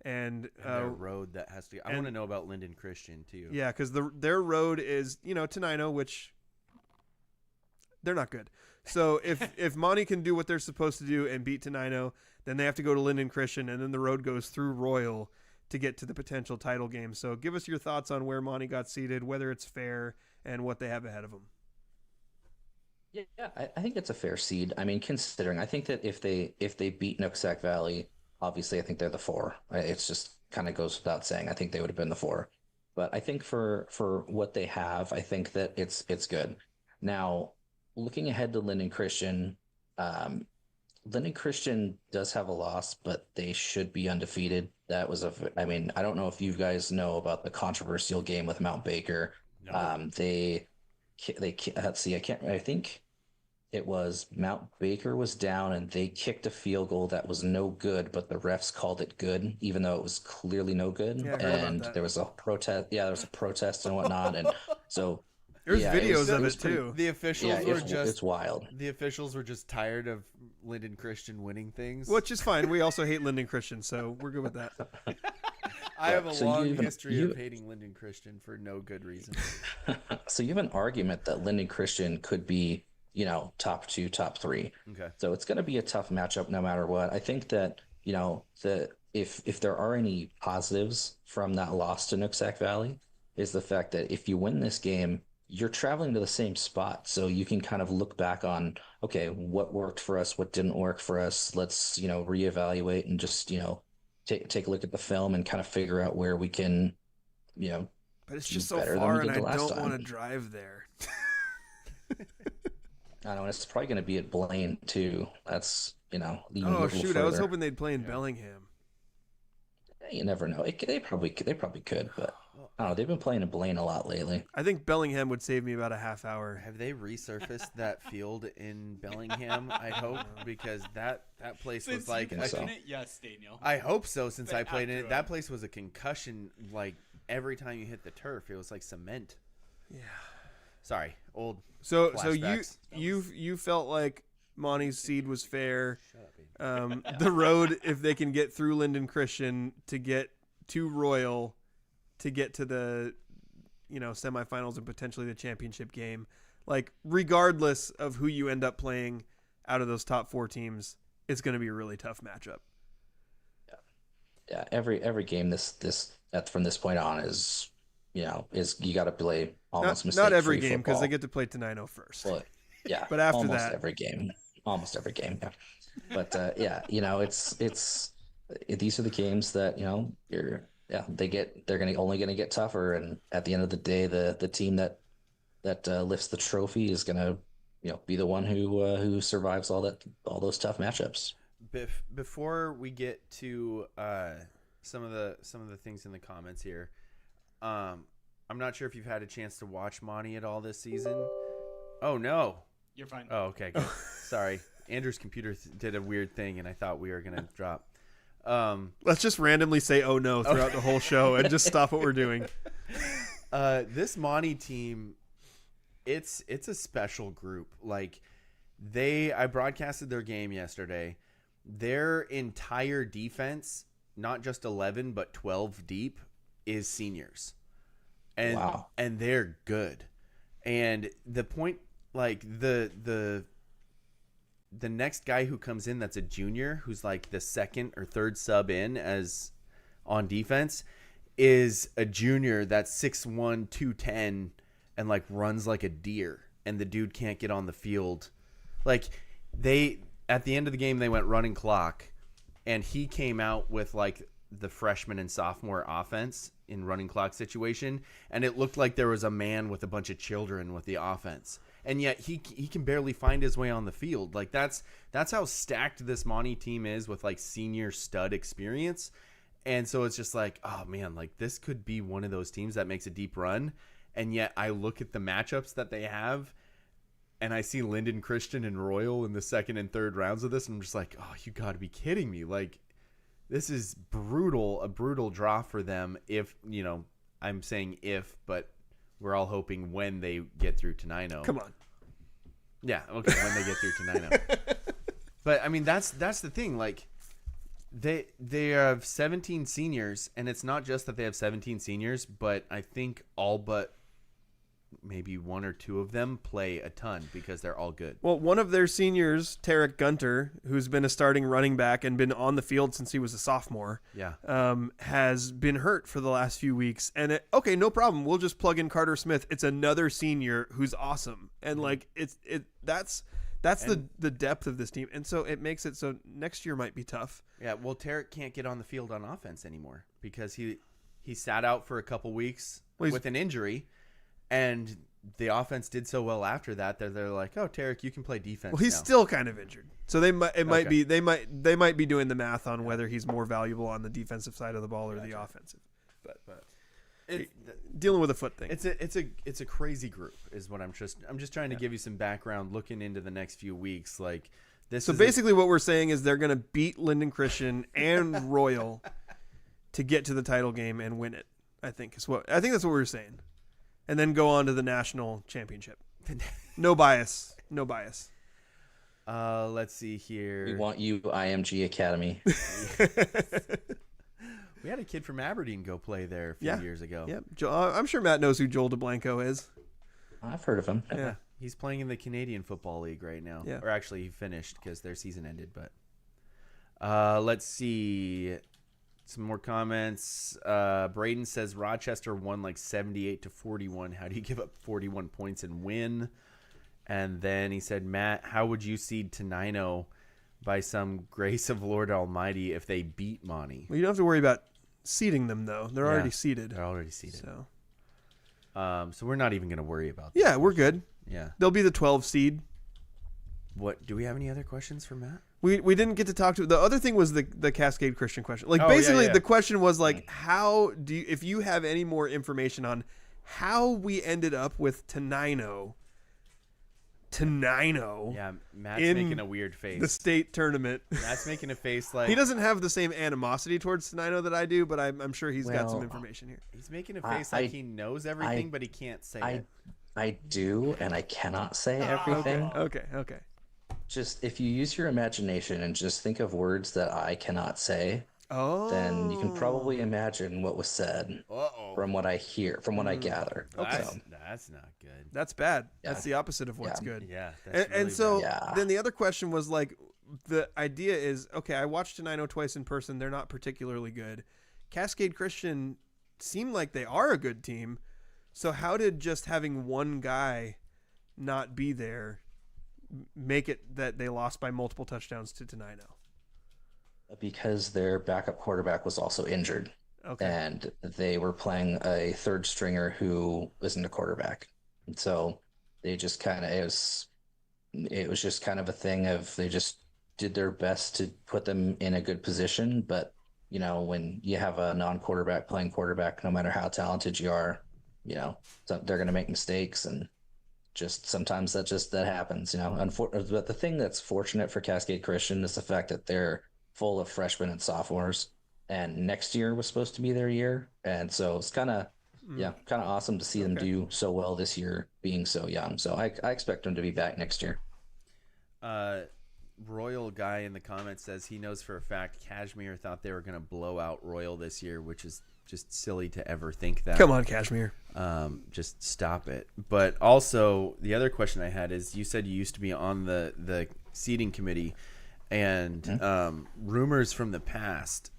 C: And
B: their road that has to. I want to know about Linden Christian too.
C: Yeah, because their road is Tenino, which they're not good. So if Monte can do what they're supposed to do and beat Tenino, then they have to go to Linden Christian, and then the road goes through Royal to get to the potential title game. So give us your thoughts on where Monte got seated, whether it's fair, and what they have ahead of them.
F: Yeah, I think it's a fair seed. I mean, considering I think that if they beat Nooksack Valley, obviously I think they're the 4. It's just kind of goes without saying. I think they would have been the 4. But I think for what they have, I think that it's good. Now, looking ahead to Linden Christian, Linden Christian does have a loss, but they should be undefeated. That was I don't know if you guys know about the controversial game with Mount Baker. No. Let's see, I think it was Mount Baker was down and they kicked a field goal that was no good, but the refs called it good, even though it was clearly no good.
C: Yeah,
F: and there was a protest. Yeah, there was a protest and whatnot. And so
C: there's videos of it too.
B: The officials were
F: it's wild.
B: The officials were just tired of Linden Christian winning things,
C: which is fine. We also hate Linden Christian, so we're good with that.
B: I have a long history of hating Linden Christian for no good reason.
F: So you have an argument that Linden Christian could be, top 2, top 3.
B: Okay.
F: So it's going to be a tough matchup no matter what. I think that, if there are any positives from that loss to Nooksack Valley is the fact that if you win this game, you're traveling to the same spot. So you can kind of look back on, okay, what worked for us, what didn't work for us. Let's, reevaluate and just, take a look at the film and kind of figure out where we can,
C: But it's just so far, and I don't want to drive there.
F: I know, and it's probably going to be at Blaine too. That's
C: Oh shoot!
F: Further.
C: I was hoping they'd play in Bellingham.
F: You never know. They probably could, but I don't know. They've been playing in Blaine a lot lately.
C: I think Bellingham would save me about a half hour.
B: Have they resurfaced that field in Bellingham? I hope, because that place was like
E: yes, Daniel.
B: I hope so. Since I played in it, that place was a concussion. Like every time you hit the turf, it was like cement.
C: Yeah.
B: Sorry, old.
C: So you felt like Monte's seed was fair.
B: Shut up, baby.
C: The road, if they can get through Linden Christian to get to Royal, to get to the semifinals and potentially the championship game, like regardless of who you end up playing out of those top 4 teams, it's going to be a really tough matchup.
F: Yeah. Every game from this point on is you got to play almost
C: not every game, because they get to play Tenino first.
F: Well, yeah,
C: but after
F: almost
C: that,
F: almost every game. Yeah. But it's these are the games that they're only gonna get tougher, and at the end of the day, the team that lifts the trophy is gonna be the one who survives all those tough matchups.
B: Before we get to some of the things in the comments here, I'm not sure if you've had a chance to watch Monte at all this season. Oh no,
E: you're fine.
B: Oh, okay, good. Sorry, Andrew's computer did a weird thing, and I thought we were gonna drop.
C: Let's just randomly say "oh no" throughout the whole show and just stop what we're doing.
B: This Monte team, it's a special group. Like I broadcasted their game yesterday. Their entire defense, not just 11 but 12 deep, is seniors, and
F: wow.
B: And they're good. And the point, like the next guy who comes in that's a junior, who's like the second or third sub in as on defense, is a junior that's 6'1", 210, and like runs like a deer, and the dude can't get on the field. Like at the end of the game, they went running clock, and he came out with like the freshman and sophomore offense in running clock situation, and it looked like there was a man with a bunch of children with the offense, and yet he can barely find his way on the field. Like that's how stacked this Monte team is with like senior stud experience. And so it's just like, oh man, like this could be one of those teams that makes a deep run. And yet I look at the matchups that they have, and I see Linden Christian and Royal in the second and third rounds of this, and I'm just like, oh, you got to be kidding me. Like, this is a brutal draw for them if, I'm saying if, but we're all hoping when they get through Tenino.
C: Come on.
B: Yeah, okay, when they get through Tenino. But, I mean, that's the thing. Like, They have 17 seniors, and it's not just that they have 17 seniors, but I think all but maybe one or two of them play a ton because they're all good.
C: Well, one of their seniors, Tarek Gunter, who's been a starting running back and been on the field since he was a sophomore, has been hurt for the last few weeks. And no problem. We'll just plug in Carter Smith. It's another senior who's awesome, and like that's the depth of this team, and so it makes it so next year might be tough.
B: Yeah, well, Tarek can't get on the field on offense anymore because he sat out for a couple weeks with an injury. And the offense did so well after that they're like, "Oh, Tarek, you can play defense."
C: Well, he's still kind of injured, so they might be doing the math on whether he's more valuable on the defensive side of the ball or the offensive. But dealing with a foot thing.
B: It's a crazy group, is what I'm just trying to give you some background looking into the next few weeks. Like this. So
C: basically, what we're saying is they're going to beat Linden Christian and Royal to get to the title game and win it. I think that's what we're saying. And then go on to the national championship. No bias.
B: Let's see here.
F: We want you, IMG Academy.
B: We had a kid from Aberdeen go play there a few years ago.
C: Yep. I'm sure Matt knows who Joel DeBlanco is.
F: I've heard of him.
B: Yeah. He's playing in the Canadian Football League right now.
C: Yeah.
B: Or actually, he finished because their season ended. But let's see. Some more comments. Braden says Rochester won like 78-41. How do you give up 41 points and win? And then he said, Matt, how would you seed Tenino by some grace of Lord Almighty if they beat Monte?
C: Well, you don't have to worry about seeding them, though. They're already seeded.
B: They're already seeded. So we're not even going to worry about that.
C: Yeah, we're good.
B: Yeah.
C: They'll be the 12 seed.
B: What? Do we have any other questions for Matt?
C: We didn't get to talk to the other thing was the Cascade Christian question. Like basically the question was like, how do you, if you have any more information on how we ended up with Tenino.
B: Yeah, Matt's making a weird face.
C: The state tournament.
B: Matt's making a face like
C: he doesn't have the same animosity towards Tenino that I do, but I'm sure he's got some information here.
B: He's making a face like he knows everything, but he can't say it.
F: I do, and I cannot say everything.
C: Okay.
F: Just if you use your imagination and just think of words that I cannot say, then you can probably imagine what was said from what I hear, from what I gather.
B: That's not good.
C: That's bad. Yeah. That's the opposite of what's good.
B: Yeah.
C: And so then the other question was like, the idea is, okay, I watched Tenino twice in person. They're not particularly good. Cascade Christian seemed like they are a good team. So how did just having one guy not be there make it that they lost by multiple touchdowns to Tenino?
F: Because their backup quarterback was also injured. Okay. And they were playing a third stringer who isn't a quarterback. And so they just kind of, it was just kind of a thing of they just did their best to put them in a good position. But, you know, when you have a non-quarterback playing quarterback, no matter how talented you are, you know, they're going to make mistakes, and just sometimes that happens, you know. But the thing that's fortunate for Cascade Christian is the fact that they're full of freshmen and sophomores, and next year was supposed to be their year, and so it's kind of awesome to see them do so well this year, being so young. So I expect them to be back next year.
B: Royal guy in the comments says he knows for a fact Kashmir thought they were going to blow out Royal this year, which is just silly to ever think that.
C: Come on, Kashmir.
B: Just stop it. But also, the other question I had is, you said you used to be on the seating committee, and rumors from the past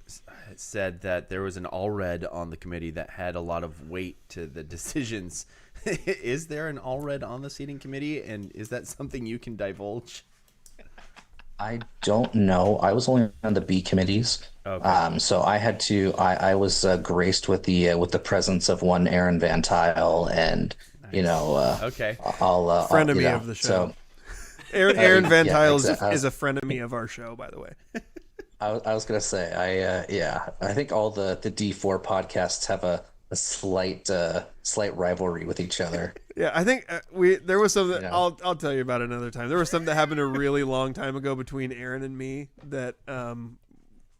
B: said that there was an all-red on the committee that had a lot of weight to the decisions. Is there an all-red on the seating committee, and is that something you can divulge?
F: I don't know. I was only on the B committees. Okay. So I had to. I was graced with the presence of one Aaron Van Tile, and nice. You know, I'll
C: frenemy of the show. So, Aaron Van Tile is a frenemy of our show, by the way.
F: I was gonna say, I think all the D4 podcasts have a slight rivalry with each other.
C: Yeah, I think there was something. You know. I'll tell you about it another time. There was something that happened a really long time ago between Aaron and me that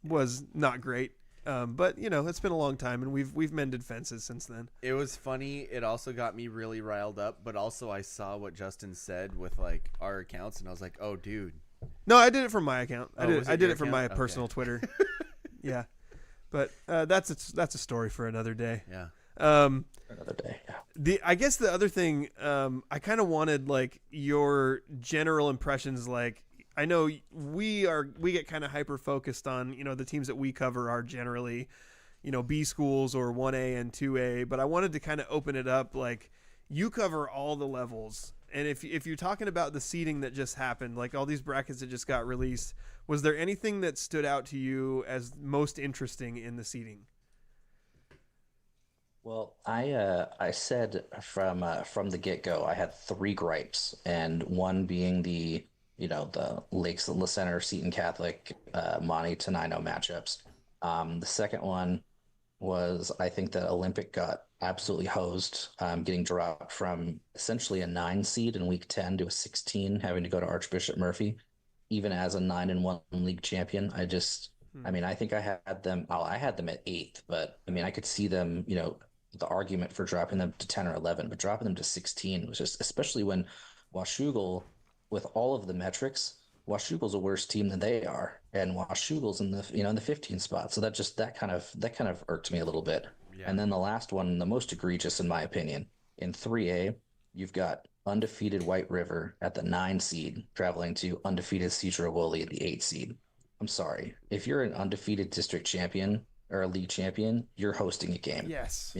C: was not great. But you know, it's been a long time, and we've mended fences since then.
B: It was funny. It also got me really riled up. But also, I saw what Justin said with like our accounts, and I was like, "Oh, dude."
C: No, I did it from my account. I did it from my personal Twitter. Yeah, but that's a story for another day.
B: Yeah.
F: Another day. Yeah.
C: I guess the other thing, I kind of wanted like your general impressions. Like, I know we get kind of hyper focused on, the teams that we cover are generally, B schools or 1A and 2A, but I wanted to kind of open it up. Like, you cover all the levels. And if you're talking about the seeding that just happened, like all these brackets that just got released, was there anything that stood out to you as most interesting in the seeding?
F: Well, I said from the get-go, I had three gripes, and one being the Lakes Center Seton Catholic Monte Tenino matchups. The second one was I think that Olympic got absolutely hosed, getting dropped from essentially a 9 seed in week 10 to a 16, having to go to Archbishop Murphy, even as a 9-1 league champion. I think I had them. Oh, I had them at 8th, but I could see them. The argument for dropping them to 10 or 11, but dropping them to 16 was just, especially when Washougal, with all of the metrics, Washougal's a worse team than they are, and Washougal's in the 15 spot. So that kind of irked me a little bit. Yeah. And then the last one, the most egregious in my opinion, in 3A, you've got undefeated White River at the 9 seed traveling to undefeated Cedro Woolley at the 8 seed. I'm sorry, if you're an undefeated district champion or a league champion, you're hosting a game.
C: Yes.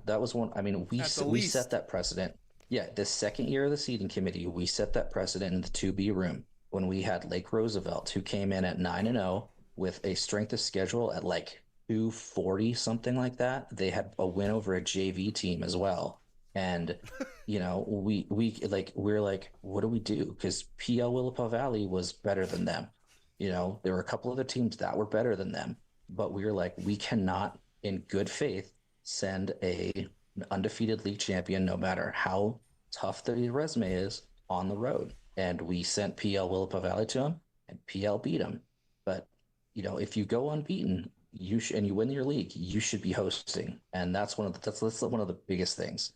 F: That was one. We set that precedent. Yeah, the second year of the seeding committee, we set that precedent in the 2B room when we had Lake Roosevelt, who came in at 9-0 with a strength of schedule at like 240, something like that. They had a win over a JV team as well. And, we're like, what do we do? Because PL Willapa Valley was better than them. There were a couple other teams that were better than them. But we were like, we cannot, in good faith, send an undefeated league champion, no matter how tough the resume is, on the road. And we sent PL Willapa Valley to him, and PL beat him. But, if you go unbeaten, and you win your league, you should be hosting. And that's one of the biggest things.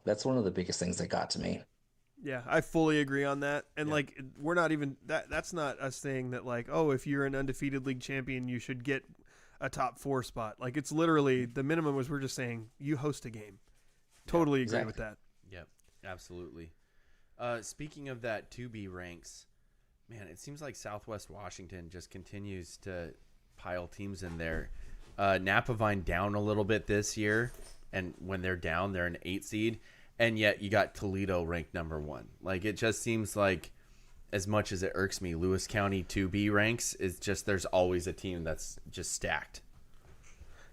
F: That's one of the biggest things that got to me.
C: Yeah, I fully agree on that. And we're not even that's not us saying that like, oh, if you're an undefeated league champion, you should get a top 4 spot. Like, it's literally the minimum was we're just saying you host a game. Totally agree with that.
B: Yep, absolutely. Speaking of that 2B ranks, man, it seems like Southwest Washington just continues to pile teams in there. Napavine down a little bit this year, and when they're down, they're an 8 seed. And yet you got Toledo ranked number 1. Like, it just seems like, as much as it irks me, Lewis County 2B ranks is just, there's always a team that's just stacked.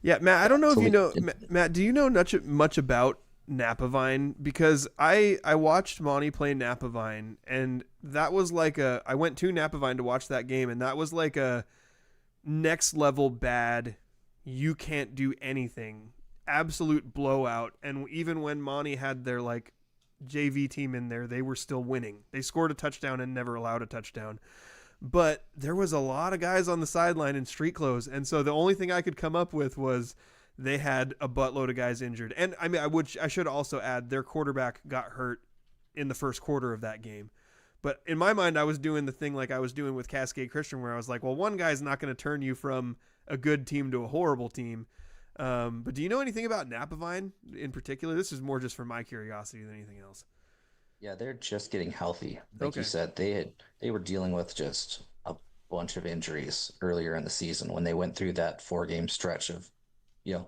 C: Yeah, Matt, I don't know if you know, Matt, do you know much about Napavine? Because I watched Monte play Napavine, and that was like I went to Napavine to watch that game, and that was like a next level bad, you can't do anything, absolute blowout. And even when Monte had their like JV team in there, they were still winning. They scored a touchdown and never allowed a touchdown. But there was a lot of guys on the sideline in street clothes, and so the only thing I could come up with was they had a buttload of guys injured. And I should also add their quarterback got hurt in the first quarter of that game. But in my mind, I was doing the thing like I was doing with Cascade Christian, where I was like, well, one guy's not going to turn you from a good team to a horrible team. But do you know anything about Napavine in particular? This is more just for my curiosity than anything else.
F: Yeah, they're just getting healthy. Like you said, they were dealing with just a bunch of injuries earlier in the season when they went through that 4-game stretch of,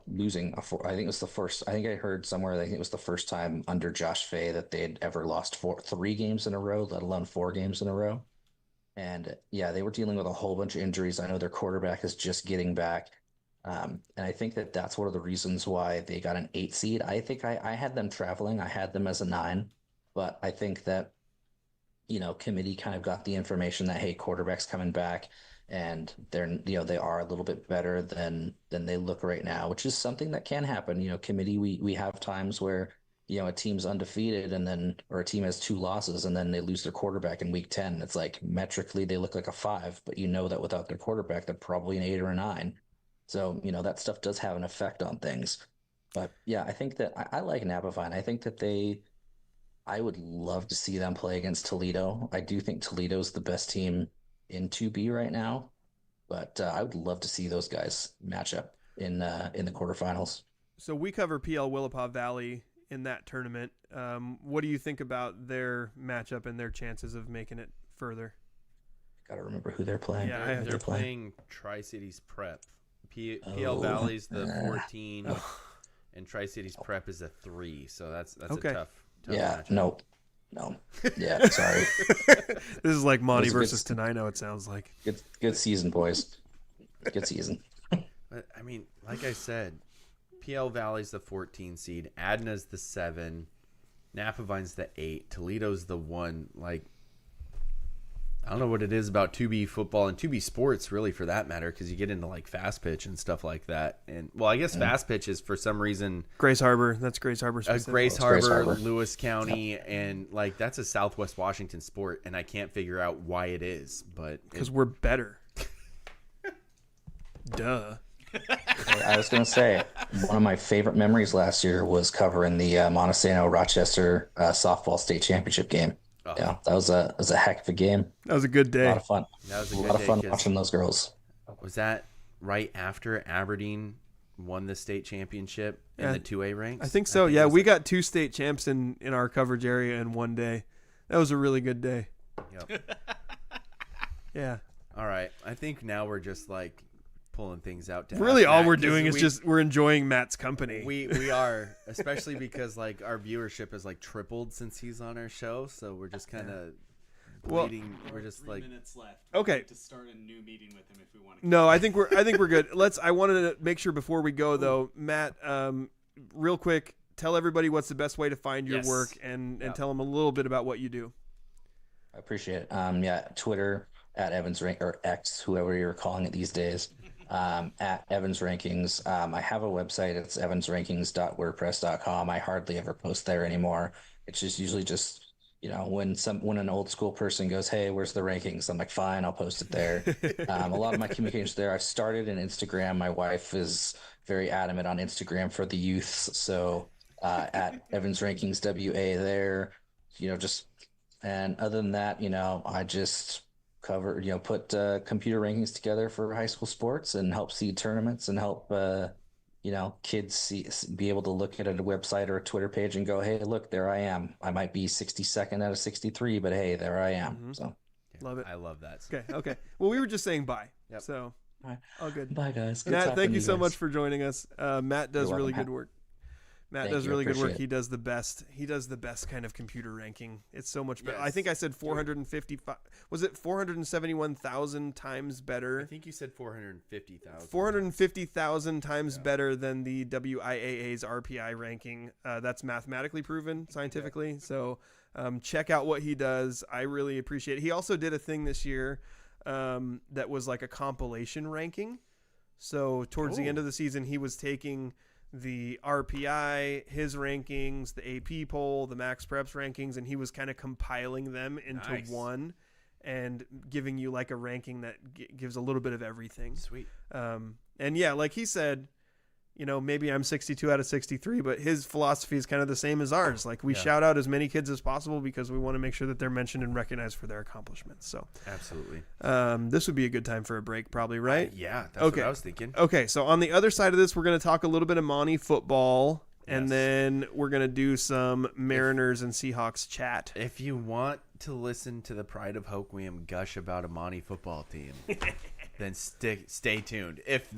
F: losing I think it was the first. I think I heard somewhere. I think it was the first time under Josh Fay that they had ever lost 3 games in a row, let alone 4 games in a row. And yeah, they were dealing with a whole bunch of injuries. I know their quarterback is just getting back. And I think that that's one of the reasons why they got an 8 seed. I think I had them traveling. I had them as a 9. But I think that, committee kind of got the information that, hey, quarterback's coming back, and they are a little bit better than they look right now, which is something that can happen. Committee, we have times where, a team's undefeated or a team has 2 losses and then they lose their quarterback in week 10. It's like metrically they look like a 5, but that without their quarterback, they're probably an 8 or a 9. So, that stuff does have an effect on things. But yeah, I think that I like Napavine. I think that I would love to see them play against Toledo. I do think Toledo's the best team in 2B right now. But I would love to see those guys match up in the quarterfinals.
C: So we cover PL Willapa Valley in that tournament. What do you think about their matchup and their chances of making it further?
F: Gotta remember who they're playing.
C: Yeah,
B: they're playing Tri-Cities Prep. PL Valley's the 14, and Tri-Cities Prep is a 3. So that's
C: okay.
B: a tough
F: Yeah,
B: matchup.
F: no. Yeah, sorry.
C: This is like Monte versus Tenino, it sounds like.
F: Good season, boys. Good season.
B: But, I mean, like I said, PL Valley's the 14 seed, Adna's the 7, Napavine's the 8, Toledo's the 1. Like, I don't know what it is about 2B football and 2B sports, really, for that matter, because you get into like fast pitch and stuff like that. And well, I guess fast pitch is for some reason
C: Grace Harbor. That's Grace Harbor.
B: Grace Harbor, Lewis County, and like that's a Southwest Washington sport, and I can't figure out why it is, but
C: because we're better. Duh.
F: I was going to say, one of my favorite memories last year was covering the Montesano Rochester softball state championship game. Oh. Yeah, that was a heck of a game.
C: That was a good day.
F: A lot of fun.
B: That was
F: a lot of fun watching those girls.
B: Was that right after Aberdeen won the state championship in the 2A ranks?
C: I think so. Yeah, we got 2 state champs in our coverage area in one day. That was a really good day.
B: Yep.
C: Yeah.
B: All right. I think now we're just like pulling things out.
C: Really, all we're doing is just we're enjoying Matt's company.
B: We are, especially because like our viewership has like tripled since he's on our show, so we're just kind of bleeding. We're just
E: 3
B: like
E: minutes left.
C: Okay.
E: We'd like to start a new meeting with him if we want to.
C: No, I think we're good. I wanted to make sure before we go though, Matt, real quick, tell everybody what's the best way to find your work and tell them a little bit about what you do.
F: I appreciate it. Twitter at Evans Rank or X, whoever you're calling it these days. At Evans Rankings. I have a website. It's evansrankings.wordpress.com. I hardly ever post there anymore. It's just usually just, when an old school person goes, hey, where's the rankings? I'm like, fine, I'll post it there. A lot of my communications there. I started in Instagram. My wife is very adamant on Instagram for the youths. So at Evans Rankings WA there, and other than that, I just cover, put computer rankings together for high school sports and help seed tournaments and help, kids be able to look at a website or a Twitter page and go, hey, look, there I am. I might be 62nd out of 63, but hey, there I am. Mm-hmm. So
C: love it.
B: I love that.
C: Okay. Well, we were just saying bye.
B: Yep.
C: So all good.
F: Bye, guys. Good
C: Matt, thank you so
F: guys.
C: much for joining us. Matt does really good work. Matt does really good work.
F: It.
C: He does the best. He does the best kind of computer ranking. It's so much better.
B: Yes.
C: I think I said 455. Was it 471,000 times better?
B: I think you said 450,000.
C: 450,000 times better than the WIAA's RPI ranking. That's mathematically proven scientifically. So check out what he does. I really appreciate it. He also did a thing this year that was like a compilation ranking. So towards the end of the season, he was taking the RPI, his rankings, the AP poll, the Max Preps rankings, and he was kind of compiling them into one and giving you like a ranking that gives a little bit of everything.
B: Sweet.
C: And yeah, like he said, maybe I'm 62 out of 63, but his philosophy is kind of the same as ours. Like we shout out as many kids as possible because we want to make sure that they're mentioned and recognized for their accomplishments. So
B: absolutely.
C: This would be a good time for a break probably, right?
B: Yeah, that's what I was thinking.
C: Okay, so on the other side of this, we're going to talk a little bit of Monte football, and then we're going to do some Mariners and Seahawks chat.
B: If you want to listen to the Pride of Hoquiam gush about a Monte football team, then stay tuned. If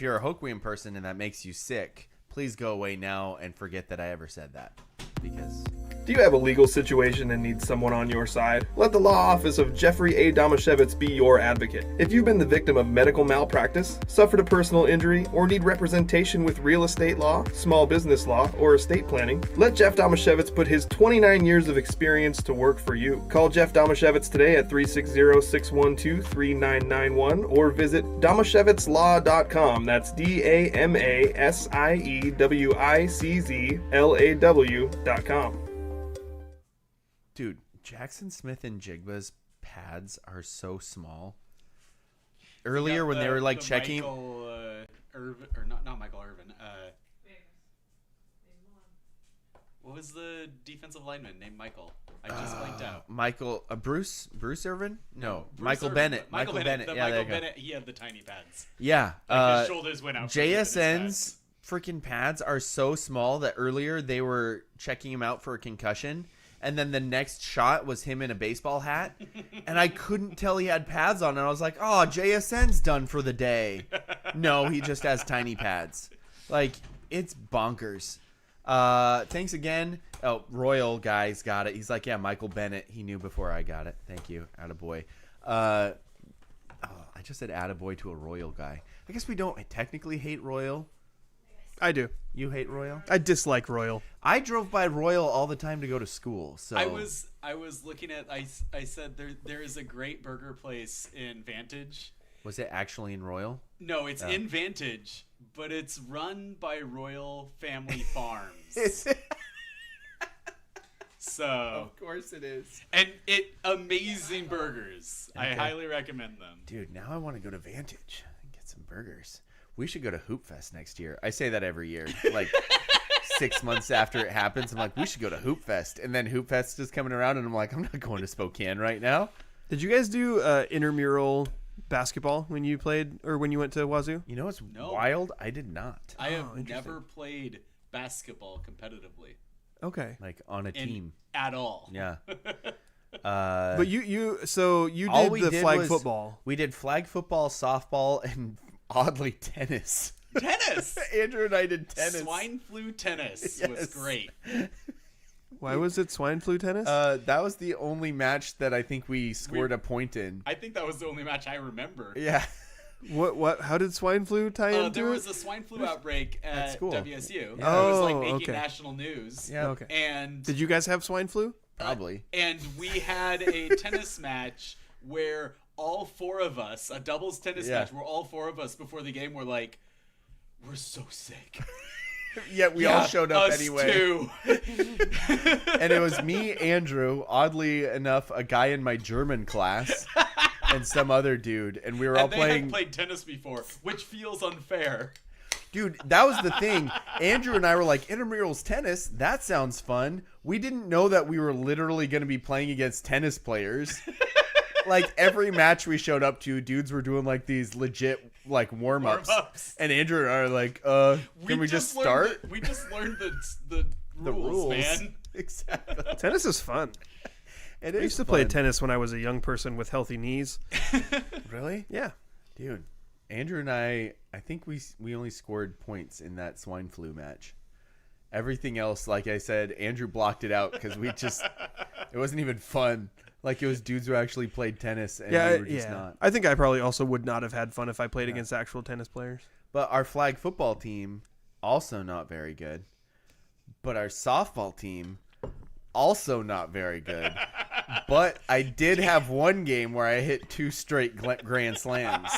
B: you're a Hoquiam person and that makes you sick, please go away now and forget that I ever said that. Because
G: do you have a legal situation and need someone on your side? Let the law office of Jeffrey A. Domashevitz be your advocate. If you've been the victim of medical malpractice, suffered a personal injury, or need representation with real estate law, small business law, or estate planning, let Jeff Domashevitz put his 29 years of experience to work for you. Call Jeff Domashevitz today at 360-612-3991 or visit domashevitzlaw.com. That's DAMASIEWICZLAW.com.
B: Dude, Jackson Smith and Jigba's pads are so small. Earlier when they were like checking
E: Michael Irvin, or not Michael Irvin. What was the defensive lineman named Michael? I just blanked out.
B: Michael Bruce Irvin? No,
E: Bruce
B: Michael
E: Irvin.
B: Bennett.
E: Michael Bennett.
B: Yeah,
E: Michael Bennett. He had the tiny pads.
B: Yeah,
E: His shoulders went out.
B: JSN's freaking pads are so small that earlier they were checking him out for a concussion, and then the next shot was him in a baseball hat, and I couldn't tell he had pads on, and I was like, "Oh, JSN's done for the day." No, he just has tiny pads. Like, it's bonkers. Thanks again. Oh, Royal guys got it. He's like, yeah, Michael Bennett. He knew before I got it. Thank you. Attaboy. I just said attaboy to a Royal guy. I guess we don't technically hate Royal.
C: I do.
B: You hate Royal?
C: I dislike Royal.
B: I drove by Royal all the time to go to school. So
E: I was looking at. I said there is a great burger place in Vantage.
B: Was it actually in Royal?
E: No, it's in Vantage, but it's run by Royal Family Farms.
B: Is it?
E: So
B: Of course it is.
E: And amazing burgers. Okay. I highly recommend them.
B: Dude, now I want to go to Vantage and get some burgers. We should go to Hoop Fest next year. I say that every year. Like 6 months after it happens, I'm like, we should go to Hoop Fest. And then Hoop Fest is coming around, and I'm like, I'm not going to Spokane right now.
C: Did you guys do intramural basketball when you played or when you went to Wazoo?
B: You know what's wild? I did not.
E: I have never played basketball competitively.
C: Okay.
B: Like on a team.
E: At all.
B: Yeah.
C: But you did the flag football.
B: We did flag football, softball, and oddly tennis.
E: Tennis.
B: Andrew and I did tennis.
E: Swine flu tennis was great.
C: Why was it swine flu tennis?
B: That was the only match that I think we scored a point in.
E: I think that was the only match I remember.
B: Yeah.
C: What? How did swine flu tie into
E: There was a swine flu outbreak at WSU.
B: Yeah.
E: It was like making national news.
B: Yeah.
C: Okay.
E: And
C: did you guys have swine flu?
B: Probably.
E: And we had a tennis match where all four of us, a doubles tennis match, where all four of us before the game were like, we're so sick.
B: Yet we all showed up
E: us
B: anyway.
E: Too.
B: And it was me, Andrew, oddly enough, a guy in my German class, and some other dude, and we were all playing.
E: They had played tennis before, which feels unfair.
B: Dude, that was the thing. Andrew and I were like, intramurals tennis, that sounds fun. We didn't know that we were literally going to be playing against tennis players. Like every match we showed up to, dudes were doing like these legit like warm-ups. And Andrew and I are like, can we just start?
E: We just learned the rules, man.
B: Exactly.
C: Tennis is fun. I used to play tennis when I was a young person with healthy knees.
B: Really?
C: Yeah.
B: Dude, Andrew and I think we only scored points in that swine flu match. Everything else, like I said, Andrew blocked it out because it wasn't even fun. Like it was dudes who actually played tennis and we were just not.
C: I think I probably also would not have had fun if I played against actual tennis players.
B: But our flag football team, also not very good. But our softball team, also not very good. But I did have one game where I hit 2 straight grand slams.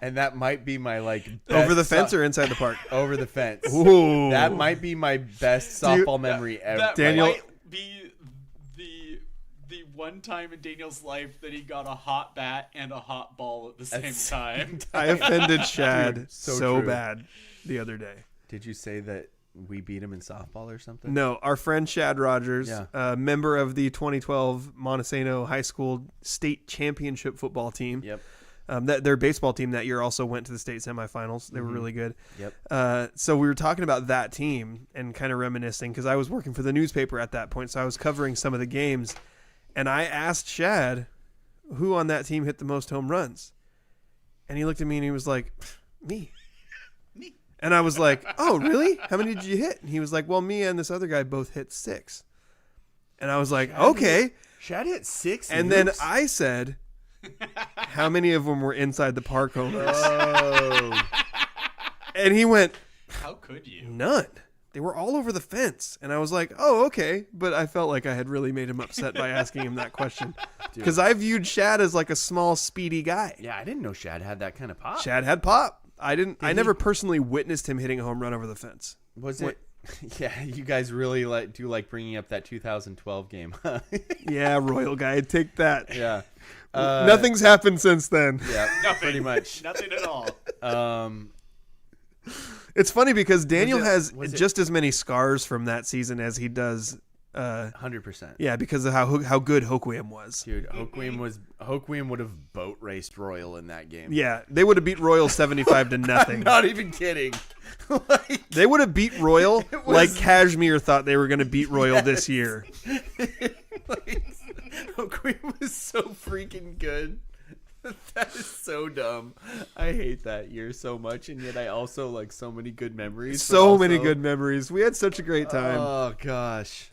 B: And that might be my best
C: over the fence or inside the park?
B: Over the fence.
C: Ooh.
B: That might be my best softball memory ever.
E: That
C: Daniel
E: might be the one time in Daniel's life that he got a hot bat and a hot ball at the same time.
C: I offended Shad
B: Dude,
C: so
B: true.
C: bad the other day.
B: Did you say that we beat him in softball or something?
C: No, our friend Shad Rogers, member of the 2012 Montesano High School State Championship football team.
B: Yep.
C: Their baseball team that year also went to the state semifinals. They were really good.
B: Yep.
C: So we were talking about that team and kind of reminiscing because I was working for the newspaper at that point, so I was covering some of the games. And I asked Shad who on that team hit the most home runs. And he looked at me and he was like, me. And I was like, oh, really? How many did you hit? And he was like, well, me and this other guy both hit 6. And I was like, okay.
B: Shad hit 6?
C: And then I said, how many of them were inside the park homers?
B: Oh.
C: And he went,
E: how could you?
C: None. They were all over the fence. And I was like, oh, okay. But I felt like I had really made him upset by asking him that question. Because I viewed Shad as like a small, speedy guy.
B: Yeah, I didn't know Shad had that kind of pop.
C: Shad had pop. I never personally witnessed him hitting a home run over the fence.
B: Was it? Yeah, you guys really do like bringing up that 2012 game, huh?
C: Yeah, Royal guy, take that.
B: Yeah.
C: Nothing's happened since then.
B: Yeah,
E: Nothing.
B: pretty much.
E: Nothing at all.
C: It's funny because Daniel has just as many scars from that season as he does.
B: 100%.
C: Yeah, because of how good Hoquiam was.
B: Dude, Hoquiam would have boat raced Royal in that game.
C: Yeah, they would have beat Royal 75 to nothing.
B: I'm not even kidding.
C: They would have beat Royal like Kashmir thought they were going to beat Royal this year.
B: Hoquiam was so freaking good. That is so dumb. I hate that year so much, and yet I also like so many good memories.
C: So many good memories. We had such a great time.
B: Oh gosh,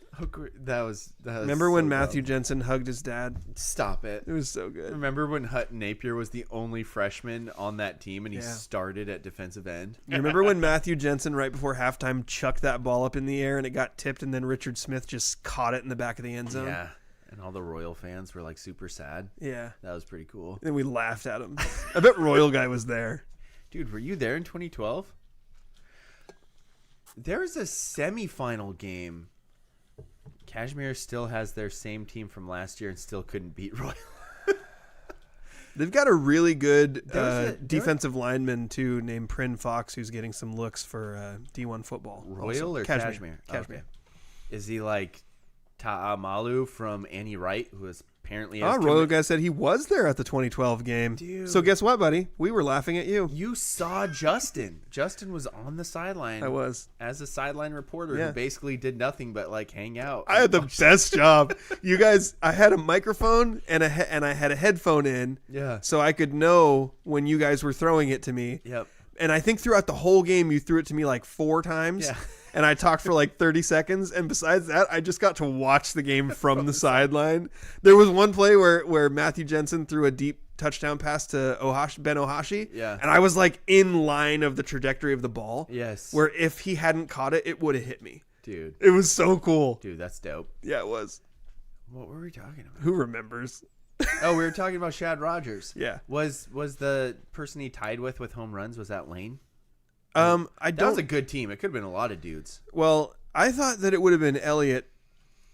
B: that was
C: Remember when Matthew Jensen hugged his dad?
B: Stop it.
C: It was so good.
B: Remember when Hutton Napier was the only freshman on that team and he started at defensive end?
C: You remember when Matthew Jensen right before halftime chucked that ball up in the air and it got tipped and then Richard Smith just caught it in the back of the end zone?
B: Yeah. And all the Royal fans were like super sad.
C: Yeah.
B: That was pretty cool.
C: And we laughed at him. I bet Royal guy was there.
B: Dude, were you there in 2012? There was a semifinal game. Kashmir still has their same team from last year and still couldn't beat Royal.
C: They've got a really good defensive lineman, too, named Prin Fox, who's getting some looks for D1 football.
B: Royal
C: also.
B: or Kashmir?
C: Kashmir.
B: Okay. Is he like Ta'amalu from Annie Wright, who is apparently...
C: Royal guy said he was there at the 2012 game.
B: Dude.
C: So guess what, buddy? We were laughing at you.
B: You saw Justin. Justin was on the sideline.
C: I was.
B: As a sideline reporter who basically did nothing but like hang out.
C: I had the best job. You guys, I had a microphone and I had a headphone in.
B: Yeah.
C: So I could know when you guys were throwing it to me.
B: Yep.
C: And I think throughout the whole game, you threw it to me like 4 times.
B: Yeah.
C: And I talked for like 30 seconds. And besides that, I just got to watch the game from the sideline. There was one play where Matthew Jensen threw a deep touchdown pass to Ben Ohashi.
B: Yeah.
C: And I was like in line of the trajectory of the ball.
B: Yes.
C: Where if he hadn't caught it, it would have hit me.
B: Dude.
C: It was so cool.
B: Dude, that's dope.
C: Yeah, it was.
B: What were we talking about?
C: Who remembers?
B: Oh, we were talking about Shad Rogers.
C: Yeah.
B: Was the person he tied with home runs, was that Lane?
C: That
B: was a good team. It could have been a lot of dudes.
C: Well, I thought that it would have been Elliot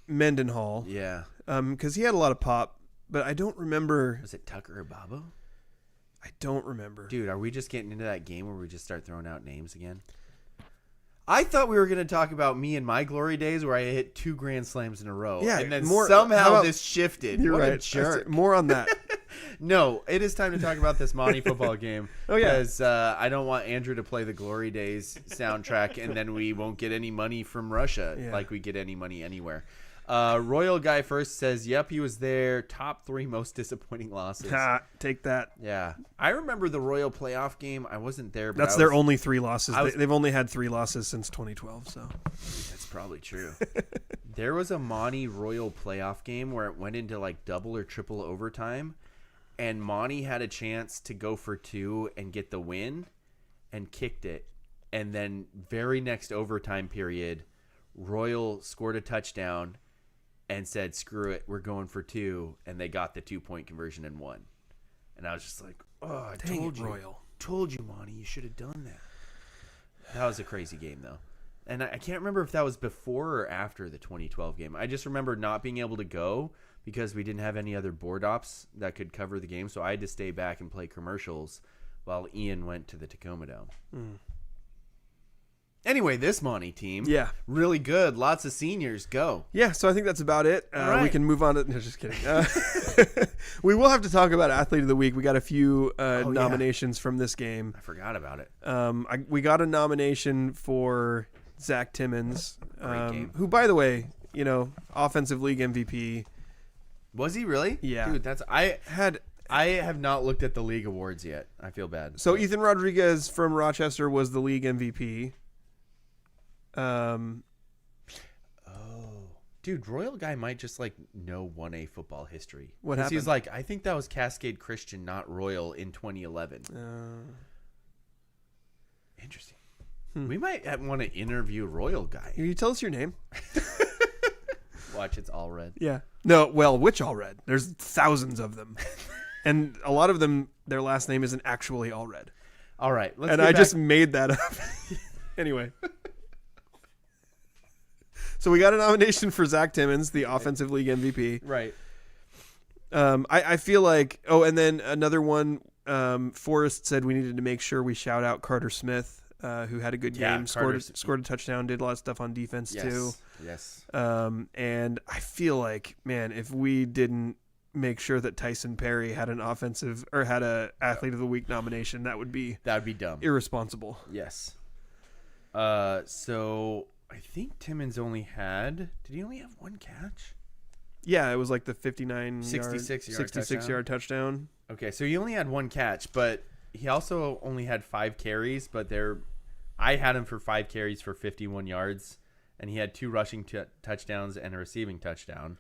C: Mendenhall.
B: Yeah.
C: Because he had a lot of pop, but I don't remember.
B: Was it Tucker or Babo?
C: I don't remember.
B: Dude, are we just getting into that game where we just start throwing out names again? I thought we were going to talk about me and my glory days where I hit 2 grand slams in a row.
C: Yeah,
B: and then
C: how
B: somehow
C: about,
B: this shifted.
C: You're
B: what
C: right.
B: a jerk.
C: More on that.
B: No, it is time to talk about this Monte football game.
C: Oh, yeah.
B: Because I don't want Andrew to play the Glory Days soundtrack and then we won't get any money from Russia like we get any money anywhere. Royal guy first says, yep, he was there. Top 3 most disappointing losses.
C: Take that.
B: Yeah. I remember the Royal playoff game. I wasn't there. But
C: That's their only 3 losses. They've only had 3 losses since 2012. So
B: that's probably true. There was a Monte Royal playoff game where it went into like double or triple overtime. And Monte had a chance to go for 2 and get the win and kicked it. And then very next overtime period, Royal scored a touchdown and said, screw it, we're going for 2. And they got the 2-point conversion and won. And I was just like, oh, I told you.
C: Royal.
B: Told you, Monte, you should have done that. That was a crazy game, though. And I can't remember if that was before or after the 2012 game. I just remember not being able to go because we didn't have any other board ops that could cover the game. So I had to stay back and play commercials while Ian went to the Tacoma Dome. Anyway, this Monte team, really good. Lots of seniors. Go.
C: Yeah, so I think that's about it.
B: Right.
C: We can move on to... No, just kidding. We will have to talk about Athlete of the Week. We got a few nominations from this game.
B: I forgot about it.
C: We got a nomination for Zach Timmons,
B: Great game.
C: who, by the way, offensive league MVP.
B: Was he really?
C: Yeah.
B: Dude, I have not looked at the league awards yet. I feel bad.
C: So Ethan Rodriguez from Rochester was the league MVP.
B: Dude, Royal guy might just like know 1A football history.
C: What
B: 'Cause
C: happened?
B: He's like, I think that was Cascade Christian, not Royal, in 2011. Interesting. We might want to interview Royal guy.
C: Can you tell us your name?
B: Watch, it's all red.
C: Yeah. No, well, which all red? There's thousands of them. And a lot of them, their last name isn't actually all red.
B: All right. Let's
C: and I just made that up. Anyway. So we got a nomination for Zach Timmons, the offensive league MVP.
B: Right.
C: I feel like, and then another one, Forrest said we needed to make sure we shout out Carter Smith, who had a good game, scored a touchdown, did a lot of stuff on defense too.
B: Yes.
C: And I feel like, man, if we didn't make sure that Tyson Perry had an offensive or had a athlete of the week nomination, that would be
B: dumb,
C: irresponsible.
B: Yes. So I think Timmons did he only have one catch?
C: Yeah, it was like the
B: 66
C: yard touchdown.
B: Okay, so he only had one catch, but he also only had 5 carries, but I had him for 5 carries for 51 yards, and he had 2 rushing touchdowns and a receiving touchdown.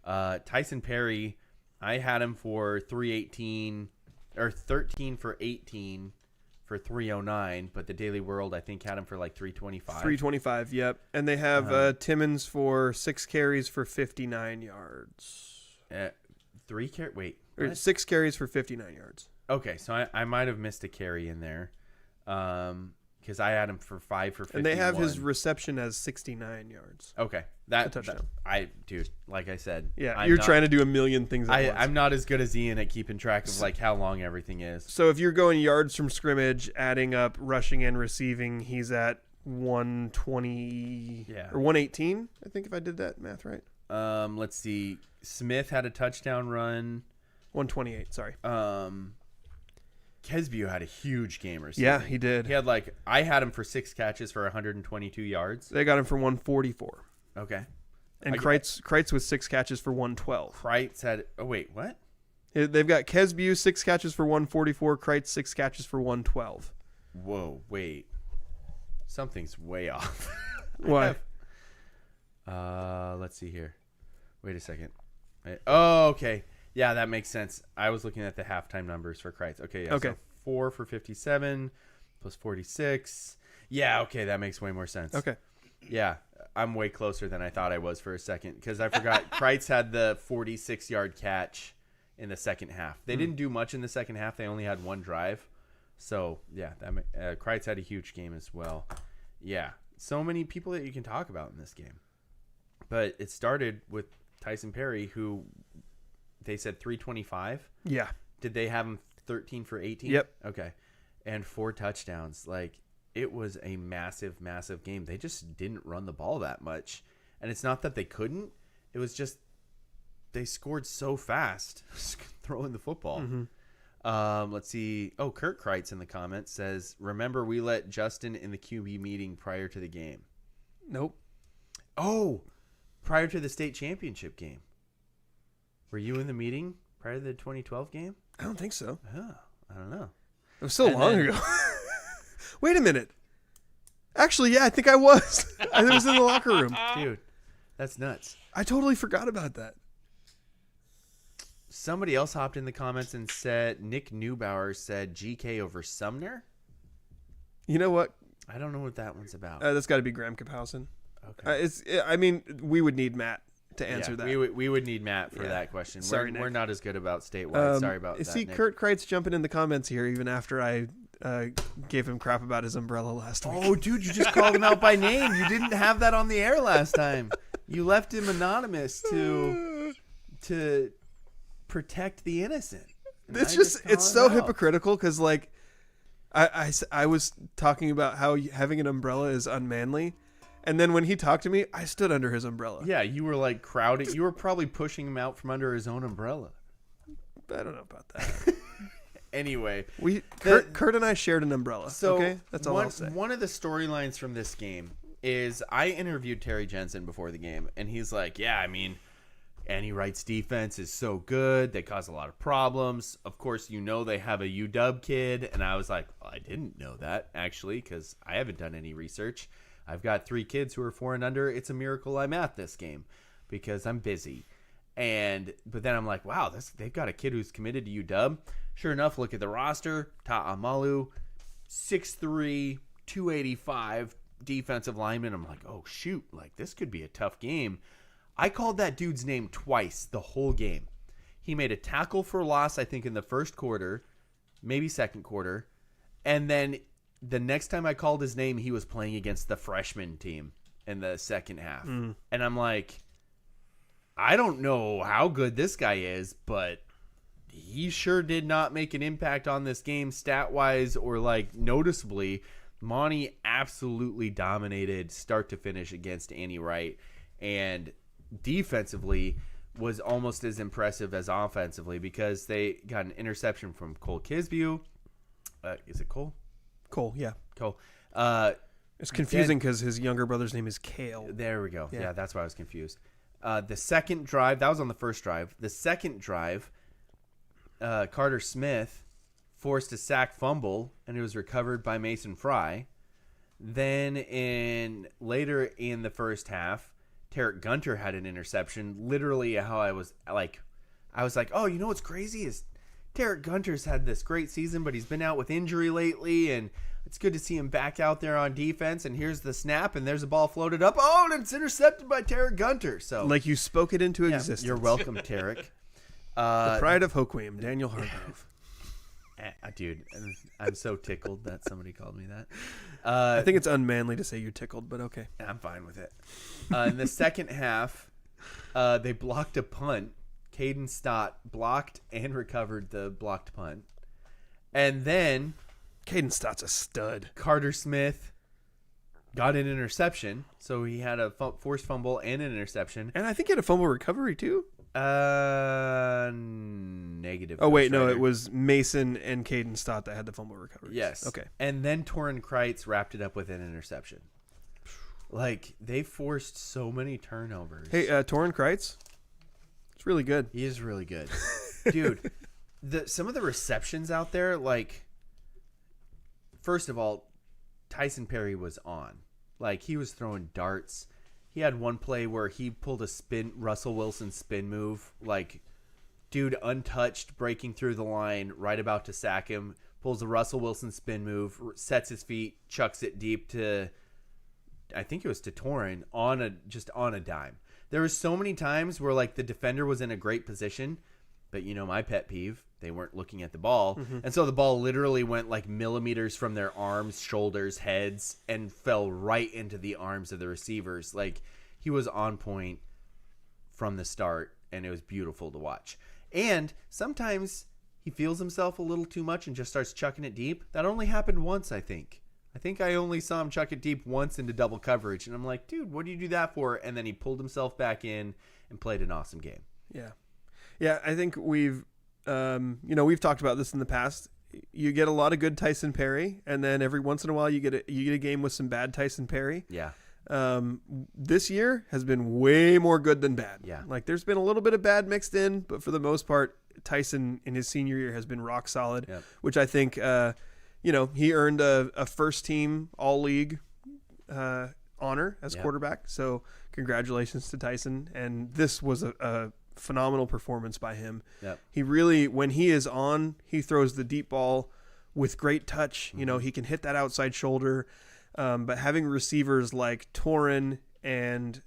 B: Tyson Perry, I had him for 13 for 18 for 309, but the Daily World I think had him for like 325.
C: 325, yep. And they have Timmons for 6 carries for 59 yards. 6 carries for 59 yards.
B: Okay, so I might have missed a carry in there, because I had him for 5 for 51.
C: And they have his reception as 69 yards.
B: Okay,
C: a touchdown.
B: Dude, like I said,
C: yeah, you're trying to do a million things at once.
B: I'm not as good as Ian at keeping track of like how long everything is.
C: So if you're going yards from scrimmage, adding up rushing and receiving, he's at 120 or 118. I think if I did that math right.
B: Let's see. Smith had a touchdown run.
C: 128. Sorry.
B: Kesview had a huge game receiving.
C: Yeah, he did.
B: He had I had him for 6 catches for 122 yards.
C: They got him for 144.
B: Okay.
C: And Kreitz with 6 catches for 112.
B: Kreitz had. Oh wait, what?
C: They've got Kesview 6 catches for 144. Kreitz 6 catches for 112.
B: Whoa, wait. Something's way off.
C: Why?
B: Let's see here. Wait a second. Oh, okay. Yeah, that makes sense. I was looking at the halftime numbers for Kreitz. Okay, yeah.
C: Okay.
B: So 4 for 57 plus 46. Yeah, okay, that makes way more sense.
C: Okay.
B: Yeah, I'm way closer than I thought I was for a second because I forgot Kreitz had the 46-yard catch in the second half. They didn't do much in the second half. They only had one drive. So, yeah, Kreitz had a huge game as well. Yeah, so many people that you can talk about in this game. But it started with Tyson Perry, who they said 325.
C: Yeah.
B: Did they have him 13 for 18?
C: Yep.
B: Okay. And 4 touchdowns. It was a massive, massive game. They just didn't run the ball that much. And it's not that they couldn't. It was just they scored so fast throwing the football. Mm-hmm. Let's see. Oh, Kurt Kreitz in the comments says, remember we let Justin in the QB meeting prior to the game.
C: Nope.
B: Oh, prior to the state championship game. Were you in the meeting prior to the 2012 game?
C: I don't think so.
B: Oh, I don't know.
C: It was so long ago. Wait a minute. Actually, yeah, I think I was. I was in the locker room.
B: Dude, that's nuts.
C: I totally forgot about that.
B: Somebody else hopped in the comments and said, Nick Neubauer said GK over Sumner.
C: You know what?
B: I don't know what that one's about.
C: That's got to be Graham Kaphausen.
B: Okay.
C: We would need Matt to answer that.
B: We would need Matt for that question.
C: Sorry,
B: we're not as good about statewide. Sorry about that.
C: See,
B: Nick.
C: Kurt Kreitz jumping in the comments here even after I gave him crap about his umbrella last week.
B: Oh, dude, you just called him out by name. You didn't have that on the air last time. You left him anonymous to protect the innocent. And
C: it's so hypocritical because I was talking about how having an umbrella is unmanly. And then when he talked to me, I stood under his umbrella.
B: Yeah, you were crowding. You were probably pushing him out from under his own umbrella.
C: I don't know about that.
B: Anyway,
C: Kurt and I shared an umbrah.
B: So
C: okay, that's all I'll say.
B: One of the storylines from this game is I interviewed Terry Jensen before the game, and he's like, "Yeah, I mean, Annie Wright's defense is so good. They cause a lot of problems. Of course, they have a UW kid." And I was like, well, "I didn't know that actually, because I haven't done any research. I've got 3 kids who are 4 and under. It's a miracle I'm at this game because I'm busy." But then I'm like, wow, they've got a kid who's committed to UW. Sure enough, look at the roster. Ta'amalu, 6'3", 285 defensive lineman. I'm like, oh shoot, this could be a tough game. I called that dude's name twice the whole game. He made a tackle for loss, I think, in the first quarter, maybe second quarter, and then the next time I called his name, he was playing against the freshman team in the second half. And I'm like, I don't know how good this guy is, but he sure did not make an impact on this game stat-wise or noticeably. Monte absolutely dominated start to finish against Annie Wright, and defensively was almost as impressive as offensively because they got an interception from Cole Kisview. Is it Cole?
C: Cole, yeah.
B: Cole.
C: It's confusing because his younger brother's name is Kale.
B: There we go. Yeah, that's why I was confused. The second drive, that was on the first drive. The second drive, Carter Smith forced a sack fumble, and it was recovered by Mason Fry. Then later in the first half, Tarek Gunter had an interception. Literally, how I was like, oh, you know what's crazy is Tarek Gunter's had this great season, but he's been out with injury lately, and it's good to see him back out there on defense. And here's the snap, and there's a ball floated up. Oh, and it's intercepted by Tarek Gunter. So,
C: like you spoke it into existence.
B: You're welcome, Tarek.
C: The pride of Hoquiam, Daniel Hargrove.
B: Dude, I'm so tickled that somebody called me that.
C: I think it's unmanly to say you're tickled, but okay.
B: I'm fine with it. In the second half, they blocked a punt. Caden Stott blocked and recovered the blocked punt. And then
C: Caden Stott's a stud.
B: Carter Smith got an interception. So he had a forced fumble and an interception.
C: And I think he had a fumble recovery too.
B: Negative.
C: Oh wait, no, it was Mason and Caden Stott that had the fumble recovery.
B: Yes.
C: Okay.
B: And then Torrin Kreitz wrapped it up with an interception. Like, they forced so many turnovers.
C: Hey, Torrin Kreitz, it's really good.
B: He is really good. Dude, some of the receptions out there, like, first of all, Tyson Perry was on. Like, he was throwing darts. He had one play where he pulled a Russell Wilson spin move. Like, dude, untouched, breaking through the line, right about to sack him, pulls a Russell Wilson spin move, sets his feet, chucks it deep to, I think it was to Torrin, just on a dime. There were so many times where, like, the defender was in a great position, but, you know, my pet peeve, they weren't looking at the ball. Mm-hmm. And so the ball literally went, like, millimeters from their arms, shoulders, heads, and fell right into the arms of the receivers. Like, he was on point from the start, and it was beautiful to watch. And sometimes he feels himself a little too much and just starts chucking it deep. That only happened once, I think. I think I only saw him chuck it deep once into double coverage. And I'm like, dude, what do you do that for? And then he pulled himself back in and played an awesome game.
C: Yeah. Yeah, I think we've talked about this in the past. You get a lot of good Tyson Perry, and then every once in a while you get a game with some bad Tyson Perry.
B: Yeah.
C: This year has been way more good than bad.
B: Yeah.
C: Like, there's been a little bit of bad mixed in, but for the most part, Tyson in his senior year has been rock solid, which I think, he earned a first team all league honor as quarterback. So congratulations to Tyson. And this was a phenomenal performance by him.
B: Yep.
C: He really, when he is on, he throws the deep ball with great touch. Mm-hmm. You know, he can hit that outside shoulder. But having receivers like Torrin and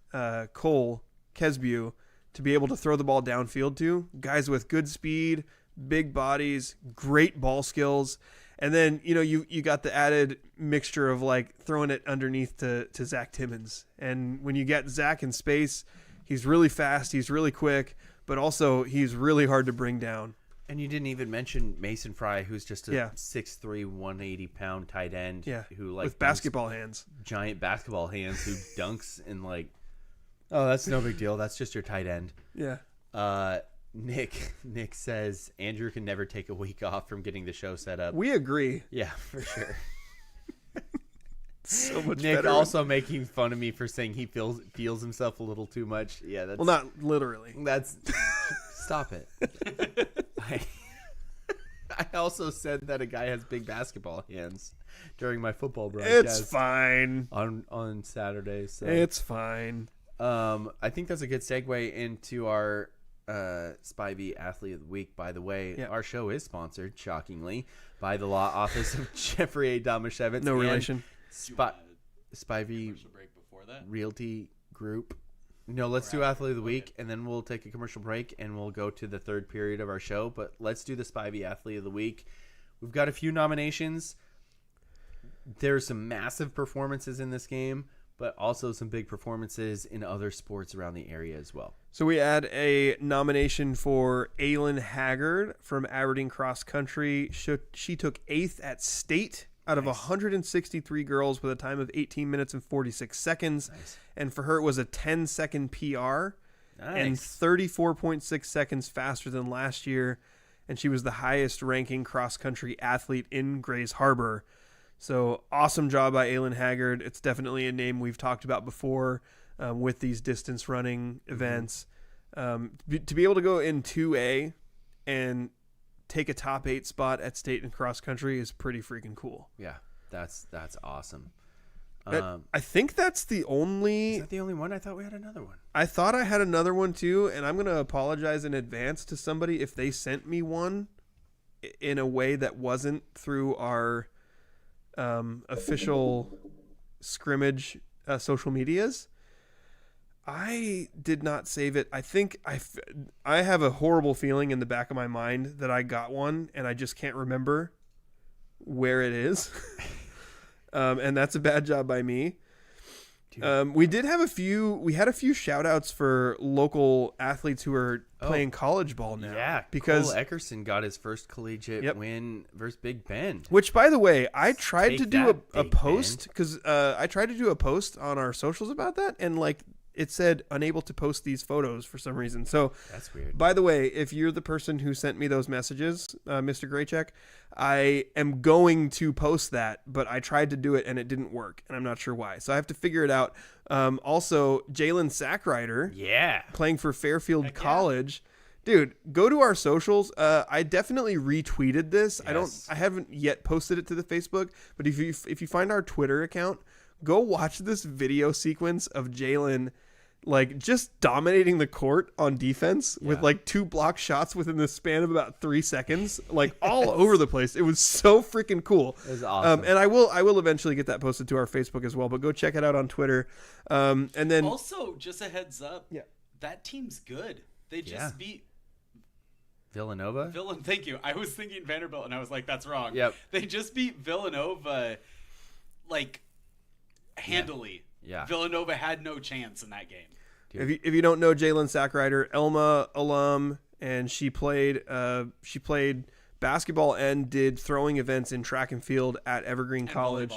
C: Cole Kesbew to be able to throw the ball downfield to, guys with good speed, big bodies, great ball skills. And then, you got the added mixture of, like, throwing it underneath to Zach Timmons. And when you get Zach in space, he's really fast, he's really quick, but also he's really hard to bring down.
B: And you didn't even mention Mason Fry, who's just a 6'3", 180-pound tight end.
C: Yeah,
B: who, like,
C: with basketball hands.
B: Giant basketball hands who dunks and, like, oh, that's no big deal. That's just your tight end.
C: Yeah.
B: Nick says Andrew can never take a week off from getting the show set up.
C: We agree.
B: Yeah, for sure.
C: So much
B: Nick
C: better.
B: also making fun of me for saying he feels himself a little too much. Yeah, that's
C: well, not literally.
B: That's stop it. I also said that a guy has big basketball hands during my football broadcast.
C: It's fine
B: on Saturdays. So.
C: It's fine.
B: I think that's a good segue into our Spivey Athlete of the Week. By the way, our show is sponsored, shockingly, by the law office of Jeffrey A. Domashevitz.
C: No relation.
B: Spivey
E: break before that?
B: Realty Group. No, let's do Athlete of the Week, and then we'll take a commercial break, and we'll go to the third period of our show. But let's do the Spivey Athlete of the Week. We've got a few nominations. There's some massive performances in this game, but also some big performances in other sports around the area as well.
C: So we add a nomination for Aylin Haggard from Aberdeen Cross Country. She took 8th at state out of 163 girls with a time of 18 minutes and 46 seconds.
B: Nice.
C: And for her, it was a 10-second PR and 34.6 seconds faster than last year. And she was the highest ranking cross-country athlete in Grays Harbor. So awesome job by Aylin Haggard. It's definitely a name we've talked about before with these distance running events. To be able to go in 2A and take a top 8 spot at state and cross country is pretty freaking cool.
B: Yeah, that's awesome.
C: I think that's the only...
B: Is that the only one? I thought we had another one.
C: I thought I had another one too, and I'm going to apologize in advance to somebody if they sent me one in a way that wasn't through our official Scrimmage social medias. I did not save it. I think I have a horrible feeling in the back of my mind that I got one, and I just can't remember where it is. And that's a bad job by me. We had a few shout outs for local athletes who are playing college ball now.
B: Yeah,
C: because
B: Cole Eckerson got his first collegiate win versus Big Bend.
C: Which, by the way, I tried to do a post because I tried to do a post on our socials about that, and like it said unable to post these photos for some reason. So
B: that's weird.
C: By the way, if you're the person who sent me those messages, Mr. Graycheck, I am going to post that, but I tried to do it and it didn't work, and I'm not sure why. So I have to figure it out. Also, Jalen Sackrider, playing for Fairfield College. Dude, go to our socials. I definitely retweeted this.
B: Yes.
C: I haven't yet posted it to the Facebook, but if you find our Twitter account, go watch this video sequence of Jalen like just dominating the court on defense with like 2 block shots within the span of about 3 seconds, like all over the place. It was so freaking cool.
B: It was awesome.
C: And I will eventually get that posted to our Facebook as well, but go check it out on Twitter. And then
E: also just a heads up. Yeah. That team's good. They just beat
B: Villanova?
E: Thank you. I was thinking Vanderbilt and I was like, that's wrong.
B: Yep.
E: They just beat Villanova like handily.
B: Yeah.
E: Villanova had no chance in that game.
C: If you don't know Jalen Sackrider, Elma alum, and she played basketball and did throwing events in track and field at Evergreen College.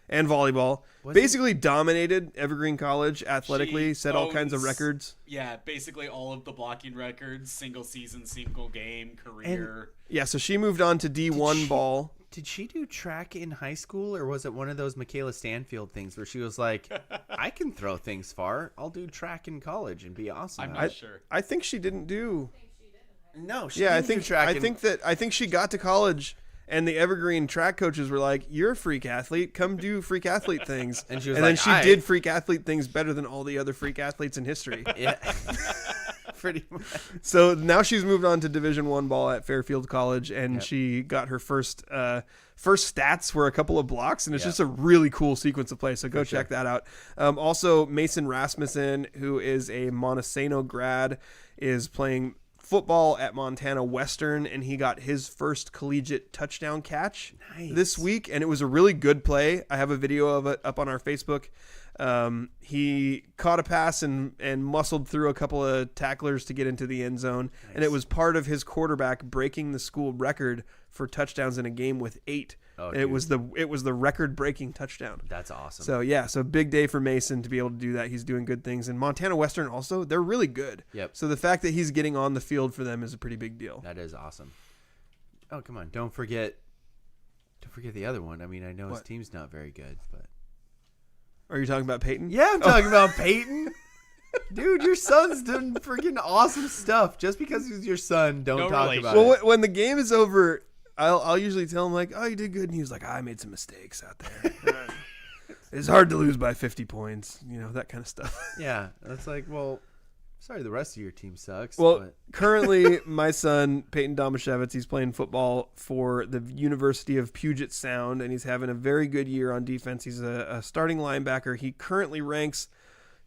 C: And volleyball. Basically dominated Evergreen College athletically, set all kinds of records.
E: Yeah, basically all of the blocking records, single season, single game, career.
C: So she moved on to D1 ball.
B: Did she do track in high school, or was it one of those Michaela Stanfield things where she was like, I can throw things far. I'll do track in college and be awesome.
E: I'm not sure.
C: I think she didn't do.
B: No, she didn't do track.
C: I think she got to college and the Evergreen track coaches were like, "You're a freak athlete. Come do freak athlete things."
B: And she was
C: then she did freak athlete things better than all the other freak athletes in history.
B: Yeah. Pretty much.
C: So now she's moved on to Division I ball at Fairfield College, and she got her first stats were a couple of blocks, and it's just a really cool sequence of play. So go check that out. Also, Mason Rasmussen, who is a Montesano grad, is playing football at Montana Western, and he got his first collegiate touchdown catch this week, and it was a really good play. I have a video of it up on our Facebook. He caught a pass and muscled through a couple of tacklers to get into the end zone. And it was part of his quarterback breaking the school record for touchdowns in a game with 8. And it was the record breaking touchdown.
B: That's awesome.
C: So big day for Mason to be able to do that. He's doing good things. And Montana Western also, they're really good.
B: Yep.
C: So the fact that he's getting on the field for them is a pretty big deal.
B: That is awesome. Oh, come on. Don't forget the other one. I mean, I know his team's not very good, but
C: are you talking about Peyton?
B: Yeah, I'm talking about Peyton. Dude, your son's doing freaking awesome stuff. Just because he's your son, don't talk about it.
C: Well, when the game is over, I'll usually tell him, like, "Oh, you did good," and he was like, "I made some mistakes out there. It's hard to lose by 50 points, that kind of stuff."
B: Yeah, that's like, well, sorry, the rest of your team sucks.
C: Well, currently, my son, Peyton Domashevitz, he's playing football for the University of Puget Sound, and he's having a very good year on defense. He's a starting linebacker. He currently ranks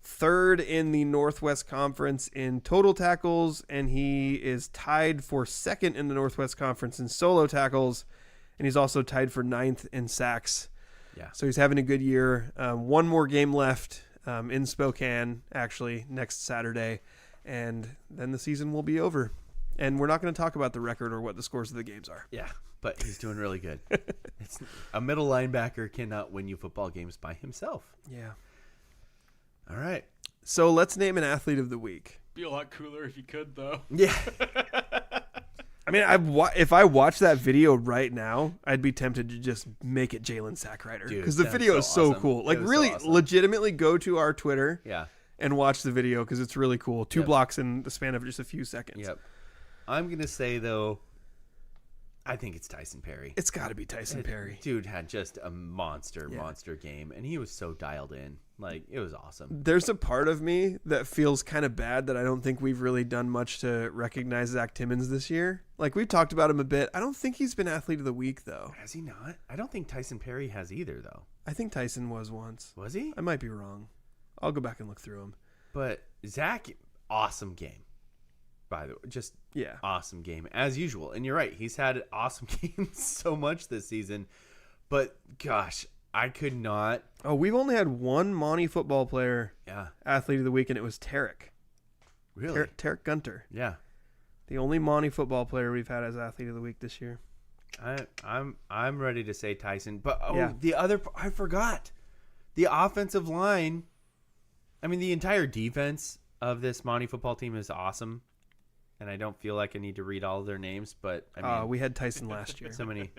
C: 3rd in the Northwest Conference in total tackles, and he is tied for 2nd in the Northwest Conference in solo tackles, and he's also tied for 9th in sacks.
B: Yeah.
C: So he's having a good year. One more game left in Spokane, actually, next Saturday, and then the season will be over. And we're not going to talk about the record or what the scores of the games are.
B: Yeah, but he's doing really good. It's a middle linebacker cannot win you football games by himself.
C: Yeah.
B: All right.
C: So let's name an athlete of the week.
E: Be a lot cooler if you could, though.
B: Yeah.
C: I mean, if I watch that video right now, I'd be tempted to just make it Jalen Sackrider because the video is so
B: awesome.
C: cool. Like,
B: It was
C: really,
B: so awesome.
C: legitimately go to our Twitter
B: and
C: watch the video because it's really cool. 2 blocks in the span of just a few seconds.
B: Yep. I'm going to say, though, I think it's Tyson Perry.
C: It's got to be Tyson Perry.
B: Dude had just a monster game, and he was so dialed in. Like, it was awesome.
C: There's a part of me that feels kind of bad that I don't think we've really done much to recognize Zach Timmons this year. Like, we've talked about him a bit. I don't think he's been Athlete of the Week, though.
B: Has he not? I don't think Tyson Perry has either, though.
C: I think Tyson was once.
B: Was he?
C: I might be wrong. I'll go back and look through him.
B: But Zach, awesome game. By the way, just awesome game as usual. And you're right, he's had awesome games so much this season. But gosh, I could not.
C: Oh, we've only had one Monte football player, Athlete of the Week, and it was Tarek.
B: Really,
C: Tarek Gunter.
B: Yeah,
C: the only Monte football player we've had as Athlete of the Week this year.
B: I'm ready to say Tyson, but the other I forgot the offensive line. I mean, the entire defense of this Monte football team is awesome. And I don't feel like I need to read all of their names, but I mean,
C: we had Tyson last year.
B: So many.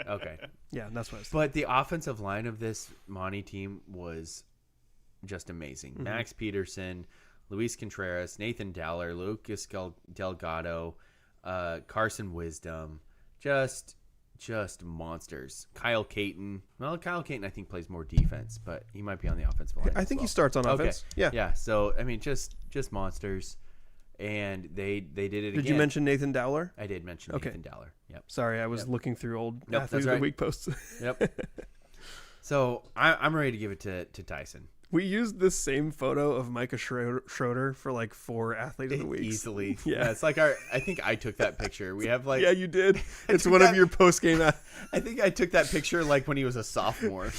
B: Okay.
C: Yeah, that's what I was thinking.
B: But the offensive line of this Monte team was just amazing.
C: Mm-hmm.
B: Max Peterson, Luis Contreras, Nathan Dowler, Lucas Delgado, Carson Wisdom, just monsters. Kyle Caton. Well, Kyle Caton I think plays more defense, but he might be on the offensive line.
C: I think he starts on offense.
B: Okay. Yeah. So I mean, just monsters. And they did it again.
C: Did you mention Nathan Dowler?
B: I did mention Nathan Dowler. Yep.
C: Sorry, I was looking through old Athlete of the Week posts.
B: Yep. So I'm ready to give it to Tyson.
C: We used this same photo of Micah Schroeder for like 4 Athlete of the Week.
B: Easily. Yeah. It's like I think I took that picture. We have like.
C: Yeah, you did. It's one of your post game.
B: I think I took that picture like when he was a sophomore.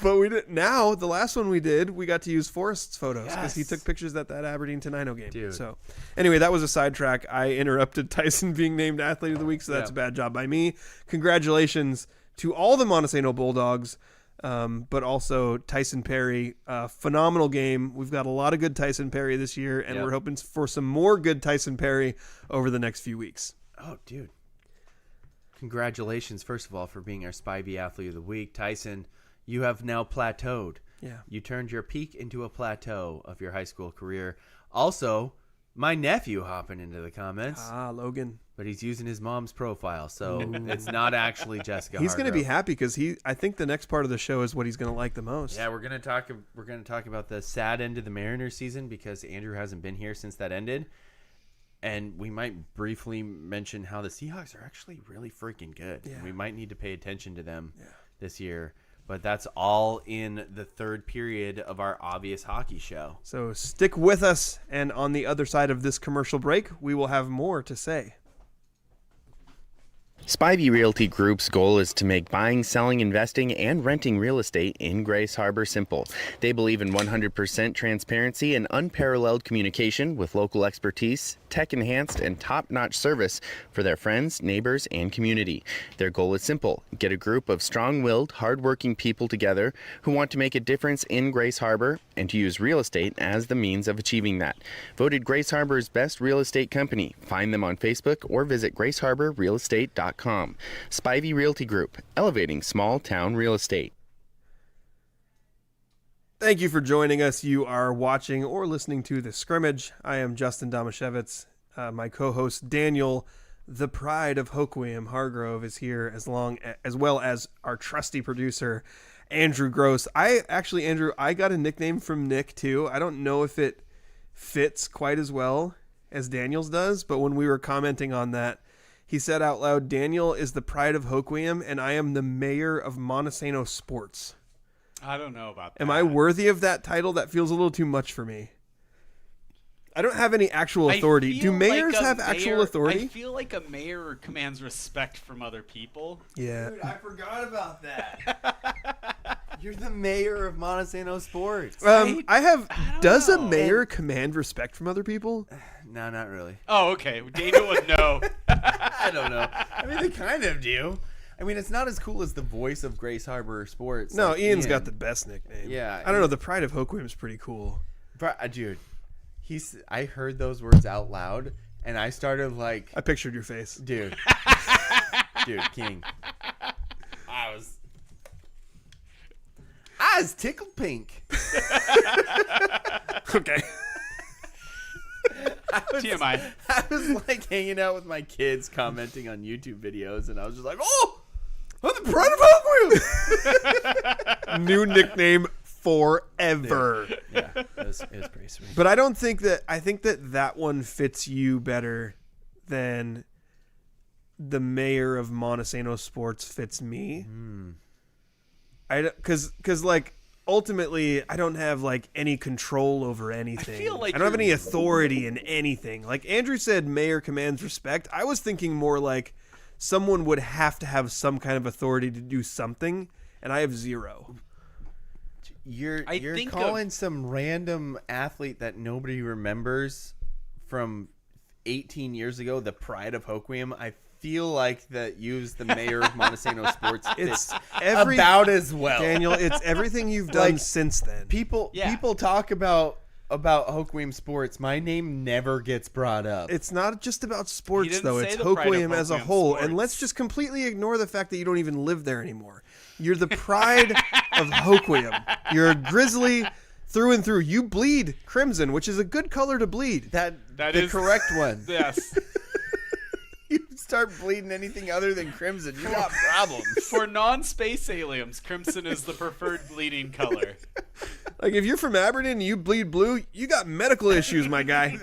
C: But we did. Now the last one we did, we got to use Forrest's photos because he took pictures at that Aberdeen Tenino game.
B: Dude.
C: So anyway, that was a sidetrack. I interrupted Tyson being named Athlete of the Week, so that's a bad job by me. Congratulations to all the Montesano Bulldogs, but also Tyson Perry. Phenomenal game. We've got a lot of good Tyson Perry this year, and we're hoping for some more good Tyson Perry over the next few weeks.
B: Oh, dude. Congratulations, first of all, for being our Spivey Athlete of the Week. Tyson, you have now plateaued.
C: Yeah.
B: You turned your peak into a plateau of your high school career. Also, my nephew hopping into the comments.
C: Logan.
B: But he's using his mom's profile, so it's not actually Jessica
C: He's going to be
B: Hargrove.
C: happy because I think the next part of the show is what he's going to like the most.
B: Yeah, we're gonna talk about the sad end of the Mariners season because Andrew hasn't been here since that ended. And we might briefly mention how the Seahawks are actually really freaking good.
C: Yeah.
B: We might need to pay attention to them this year. But that's all in the third period of our Obvious Hockey Show.
C: So stick with us, and on the other side of this commercial break, we will have more to say.
H: Spivey Realty Group's goal is to make buying, selling, investing, and renting real estate in Grace Harbor simple. They believe in 100% transparency and unparalleled communication with local expertise, tech-enhanced, and top-notch service for their friends, neighbors, and community. Their goal is simple: get a group of strong-willed, hard-working people together who want to make a difference in Grace Harbor and to use real estate as the means of achieving that. Voted Grace Harbor's best real estate company. Find them on Facebook or visit graceharborrealestate.com. Spivey Realty Group, elevating small-town real estate.
C: Thank you for joining us. You are watching or listening to The Scrimmage. I am Justin Domashevitz. My co-host Daniel, the pride of Hoquiam Hargrove, is here, as well as our trusty producer, Andrew Gross. Andrew, I got a nickname from Nick, too. I don't know if it fits quite as well as Daniel's does, but when we were commenting on that, he said out loud, Daniel is the pride of Hoquiam, and I am the mayor of Montesano Sports.
E: I don't know about that.
C: Am I worthy of that title? That feels a little too much for me. I don't have any actual authority. Do mayors have actual authority?
E: I feel like a mayor commands respect from other people.
C: Yeah.
B: Dude, I forgot about that. You're the mayor of Montesano Sports.
C: Does a mayor command respect from other people?
B: No, not really.
E: Oh, okay. Daniel would know.
B: I don't know. I mean, they kind of do. I mean, it's not as cool as the voice of Grace Harbor Sports.
C: No,
B: like
C: Ian's got the best nickname.
B: Yeah.
C: I don't know. The Pride of Hoquiam's pretty cool.
B: Dude, I heard those words out loud, and I started like...
C: I pictured your face.
B: Dude. Dude, King. I was tickled pink.
C: Okay.
E: TMI.
B: I was like hanging out with my kids commenting on YouTube videos, and I was just like, oh, I'm the Pride of Hoquiam.
C: New nickname forever.
B: Yeah, it was pretty sweet.
C: But I think that one fits you better than the mayor of Montesano Sports fits me. Because like ultimately I don't have like any control over anything.
E: I feel like
C: I don't have any authority in anything. Like Andrew said, mayor commands respect. I was thinking more like someone would have to have some kind of authority to do something, and I have zero.
B: You're calling some random athlete that nobody remembers from 18 years ago the Pride of Hoquiam. I feel like that use the mayor of Montesano Sports
C: It's
B: about as well.
C: Daniel, it's everything you've done since then.
B: People talk about Hoquiam Sports. My name never gets brought up.
C: It's not just about
E: He
C: sports,
E: didn't
C: though.
E: say
C: It's
E: the pride of
C: Hoquiam as a
E: Hoquiam
C: whole.
E: sports.
C: And let's just completely ignore the fact that you don't even live there anymore. You're the pride of Hoquiam. You're a Grizzly through and through. You bleed crimson, which is a good color to bleed.
B: That
E: is
B: the correct one.
E: Yes.
B: You start bleeding anything other than crimson, you got problems.
E: For non-space aliens, crimson is the preferred bleeding color.
C: Like, if you're from Aberdeen and you bleed blue, you got medical issues, my guy.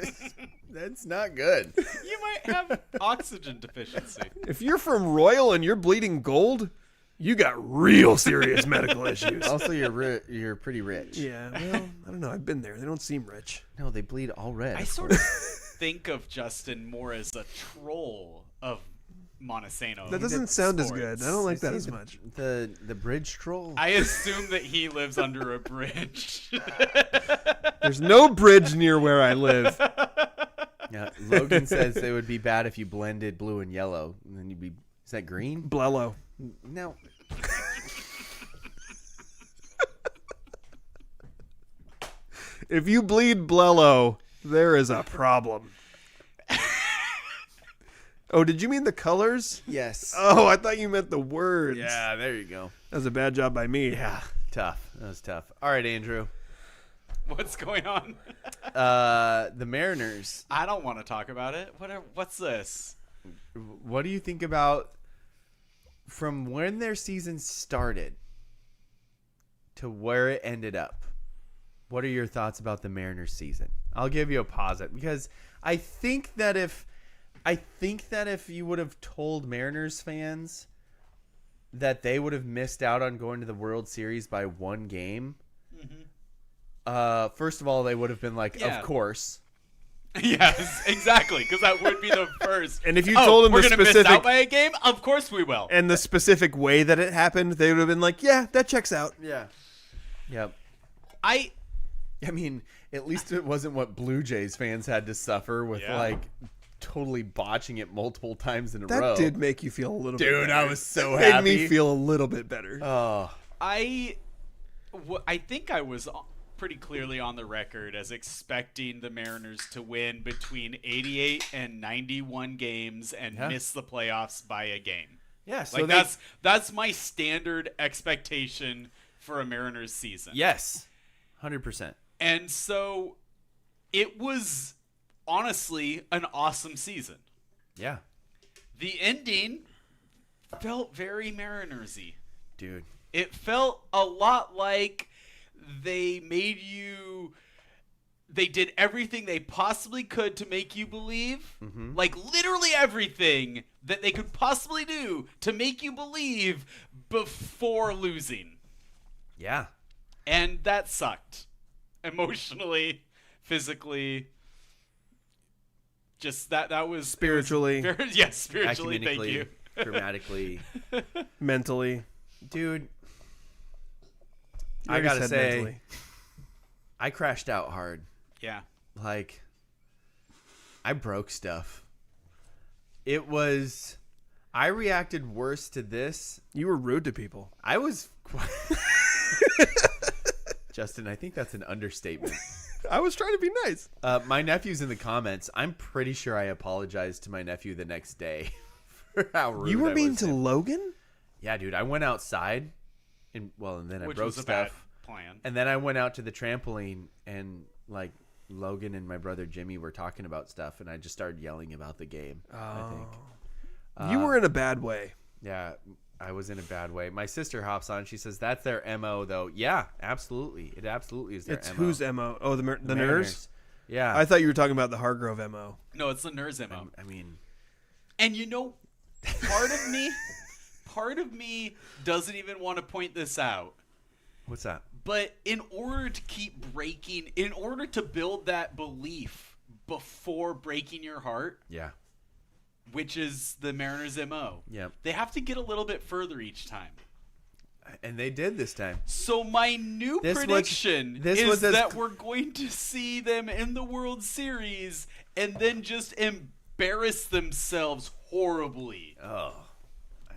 B: That's not good.
E: You might have oxygen deficiency.
C: If you're from Royal and you're bleeding gold, you got real serious medical issues.
B: Also, you're pretty rich.
C: Yeah, well, I don't know. I've been there. They don't seem rich.
B: No, they bleed all red.
E: I sort of think of Justin more as a troll of Montesano.
C: That doesn't sound as
E: sports.
C: good. I don't like that as much.
B: The bridge troll.
E: I assume that he lives under a bridge.
C: There's no bridge near where I live.
B: Yeah, Logan says it would be bad if you blended blue and yellow, and then you'd be. Is that green?
C: Blello.
B: No.
C: If you bleed Blello, there is a problem. Oh, did you mean the colors?
B: Yes.
C: Oh, I thought you meant the words.
B: Yeah, there you go.
C: That was a bad job by me.
B: Yeah, tough. That was tough. All right, Andrew.
E: What's going on?
B: The Mariners.
E: I don't want to talk about it. What's this?
B: What do you think about from when their season started to where it ended up? What are your thoughts about the Mariners season? I'll give you a pause it because I think that if you would have told Mariners fans that they would have missed out on going to the World Series by one game, first of all, they would have been like,
E: Yeah.
B: of course.
E: Yes, exactly, because that would be the first.
C: And if you told them
E: we're
C: the
E: gonna miss
C: specific
E: out by a game, of course we will.
C: and the specific way that it happened, they would have been like, yeah, that checks out.
B: Yeah. Yep.
E: I
B: mean, at least it wasn't what Blue Jays fans had to suffer with like totally botching it multiple times in a row.
C: That did make you feel a little bit better.
B: I was so
C: It
B: happy.
C: made me feel a little bit better.
B: Oh.
E: I think I was pretty clearly on the record as expecting the Mariners to win between 88 and 91 games and miss the playoffs by a game.
B: Yeah, so
E: like that's my standard expectation for a Mariners season.
B: Yes. 100%.
E: And so it was honestly an awesome season.
B: Yeah.
E: The ending felt very Mariners-y.
B: Dude.
E: It felt a lot like they did everything they possibly could to make you believe. Mm-hmm. Like literally everything that they could possibly do to make you believe before losing.
B: Yeah.
E: And that sucked. Emotionally, physically. Just that was
C: Spiritually.
E: Yes, spiritually, thank you.
B: Dramatically.
C: Mentally.
B: Dude. I gotta say, mentally. I crashed out hard.
E: Yeah.
B: Like, I broke stuff. I reacted worse to this.
C: You were rude to people.
B: I was... Justin, I think that's an understatement.
C: I was trying to be nice.
B: My nephew's in the comments. I'm pretty sure I apologized to my nephew the next day for how rude
C: you were
B: I
C: mean
B: was
C: to him. Logan?
B: Yeah, dude. I went outside, and then I
E: Which
B: broke
E: was
B: stuff.
E: a bad plan.
B: And then I went out to the trampoline, and like Logan and my brother Jimmy were talking about stuff, and I just started yelling about the game. I think
C: you were in a bad way.
B: Yeah, I was in a bad way. My sister hops on. She says, "That's their MO, though." Yeah, absolutely. It absolutely is their
C: it's
B: MO.
C: Whose MO? Oh, the Nurs?
B: Yeah.
C: I thought you were talking about the Hargrove MO.
E: No, it's the Nurs MO.
B: I mean...
E: And part of me doesn't even want to point this out.
B: What's that?
E: But in order to build that belief before breaking your heart...
B: Yeah.
E: Which is the Mariners' MO.
B: Yep.
E: They have to get a little bit further each time.
B: And they did this time.
E: So my new prediction is that we're going to see them in the World Series and then just embarrass themselves horribly.
B: Oh.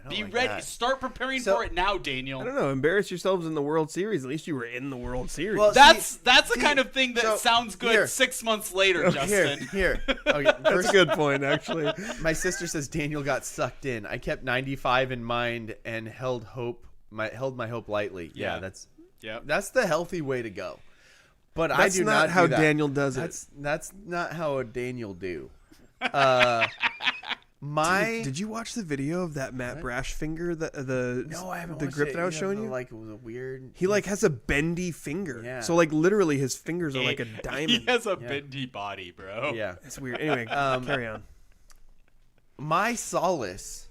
E: Be ready. That. Start preparing for it now, Daniel.
C: I don't know. Embarrass yourselves in the World Series. At least you were in the World Series.
E: Well, that's the kind of thing that sounds good 6 months later, Justin.
B: Here. Okay,
C: that's a good point, actually.
B: My sister says Daniel got sucked in. I kept 95 in mind and held my hope lightly. Yeah, that's the healthy way to go. But
C: that's
B: I do not
C: how
B: do that.
C: Daniel does it.
B: That's not how a Daniel do.
C: Did you watch the video of that Matt Brash finger?
B: No, I haven't.
C: The grip that I was showing you.
B: Like it was a weird.
C: He has a bendy finger.
B: Yeah.
C: So like literally his fingers are like a diamond.
E: He has a bendy body, bro.
B: Yeah,
C: it's weird. Anyway, carry on.
B: My solace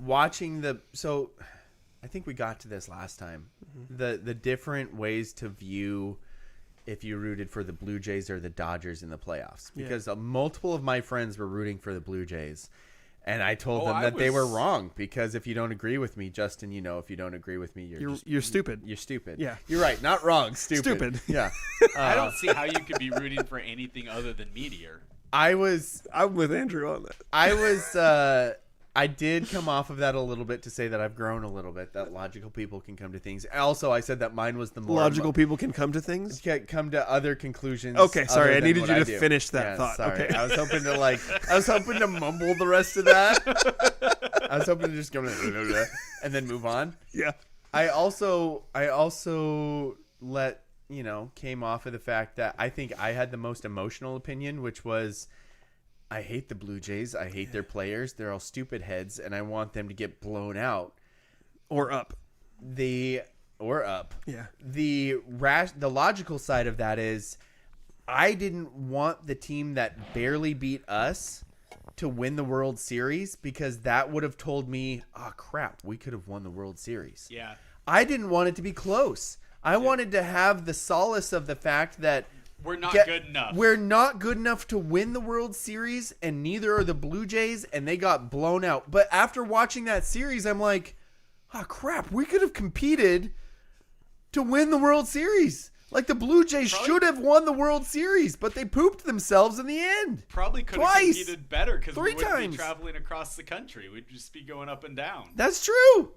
B: watching I think we got to this last time. Mm-hmm. The different ways to view if you rooted for the Blue Jays or the Dodgers in the playoffs, because multiple of my friends were rooting for the Blue Jays, and I told them that they were wrong, because if you don't agree with me, Justin, if you don't agree with me,
C: you're stupid.
B: You're stupid.
C: Yeah,
B: you're right. Not wrong. Stupid. Yeah.
E: I don't see how you could be rooting for anything other than Meteor.
C: I'm with Andrew on
B: that. I did come off of that a little bit to say that I've grown a little bit, that logical people can come to things. Also, I said that mine was the more...
C: Logical people can come to things?
B: Come to other conclusions.
C: Okay, sorry. I needed you to finish that thought.
B: Sorry.
C: Okay.
B: I was hoping to mumble the rest of that. I was hoping to just go and then move on.
C: Yeah.
B: I also came off of the fact that I think I had the most emotional opinion, which was... I hate the Blue Jays. I hate their players. They're all stupid heads, and I want them to get blown out.
C: Or up.
B: Yeah. The logical side of that is I didn't want the team that barely beat us to win the World Series, because that would have told me, oh, crap, we could have won the World Series.
E: Yeah.
B: I didn't want it to be close. I wanted to have the solace of the fact that
E: we're not good enough.
B: We're not good enough to win the World Series, and neither are the Blue Jays, and they got blown out. But after watching that series, I'm like, oh, crap, we could have competed to win the World Series. Like, the Blue Jays should have won the World Series, but they pooped themselves in the end.
E: Probably could have competed better, because we wouldn't
B: times.
E: be traveling across the country. We'd just be going up and down.
B: That's true.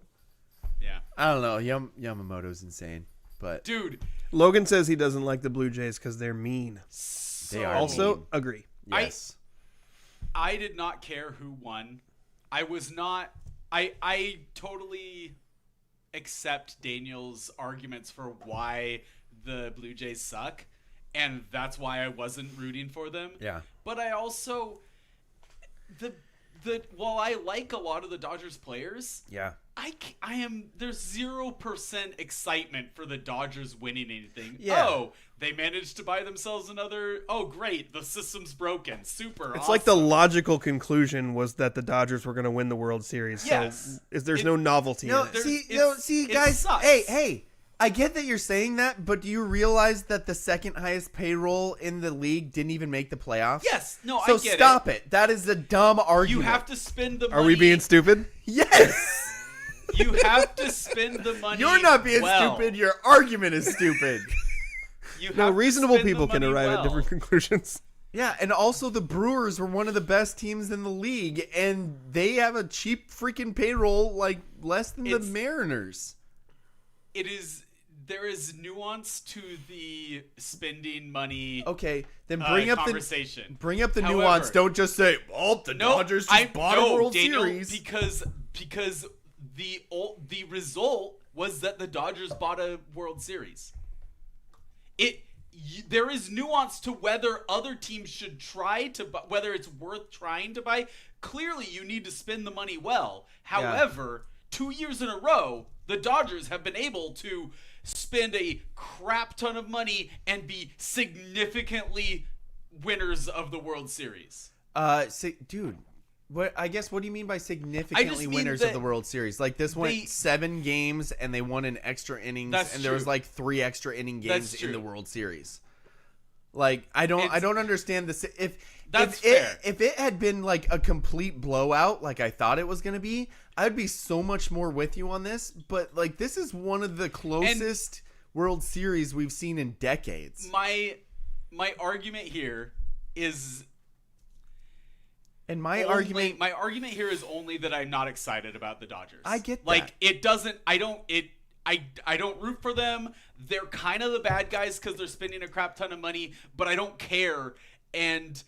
E: Yeah.
B: I don't know. Yamamoto's insane. But
E: dude,
C: Logan says he doesn't like the Blue Jays because they're mean.
B: They are
C: also
B: mean.
C: Agree.
B: Yes.
E: I did not care who won. I was not. I totally accept Daniel's arguments for why the Blue Jays suck, and that's why I wasn't rooting for them.
B: Yeah.
E: But I also while I like a lot of the Dodgers players,
B: yeah,
E: I am. There's 0% excitement for the Dodgers winning anything.
B: Yeah.
E: Oh, they managed to buy themselves another. Oh, great! The system's broken. Super.
C: It's
E: awesome.
C: like the logical conclusion was that the Dodgers were going to win the World Series.
E: Yes.
C: So there's no novelty.
B: No,
C: in it.
B: see, guys. Hey. I get that you're saying that, but do you realize that the second highest payroll in the league didn't even make the playoffs?
E: Yes. No,
B: so
E: I get
B: stop it. That is a dumb argument.
E: You have to spend the money.
C: Are we being stupid?
B: Yes.
E: You have to spend the money.
B: You're not being
E: well.
B: stupid. Your argument is stupid.
C: No, reasonable people can arrive at different conclusions.
B: Yeah, and also the Brewers were one of the best teams in the league, and they have a cheap freaking payroll, like less than the Mariners.
E: There is nuance to the spending money.
B: Okay, then bring up
E: conversation.
B: Bring up the nuance. Don't just say, "Oh, the Dodgers just bought a World Series."
E: Because the result was that the Dodgers bought a World Series. There is nuance to whether other teams should try to buy, whether it's worth trying to buy. Clearly, you need to spend the money well. However, 2 years in a row, the Dodgers have been able to spend a crap ton of money and be significantly winners of the World Series.
B: Dude, what do you mean by significantly winners of the World Series? Like this went 7 games and they won an extra innings, and there was like 3 extra inning games in the World Series. Like I don't understand this. If it had been like a complete blowout, like I thought it was going to be, I'd be so much more with you on this. But like this is one of the closest World Series we've seen in decades.
E: My argument here is.
B: And my argument
E: here is only that I'm not excited about the Dodgers.
B: I get that.
E: Like it doesn't. I don't root for them. They're kind of the bad guys because they're spending a crap ton of money, but I don't care. And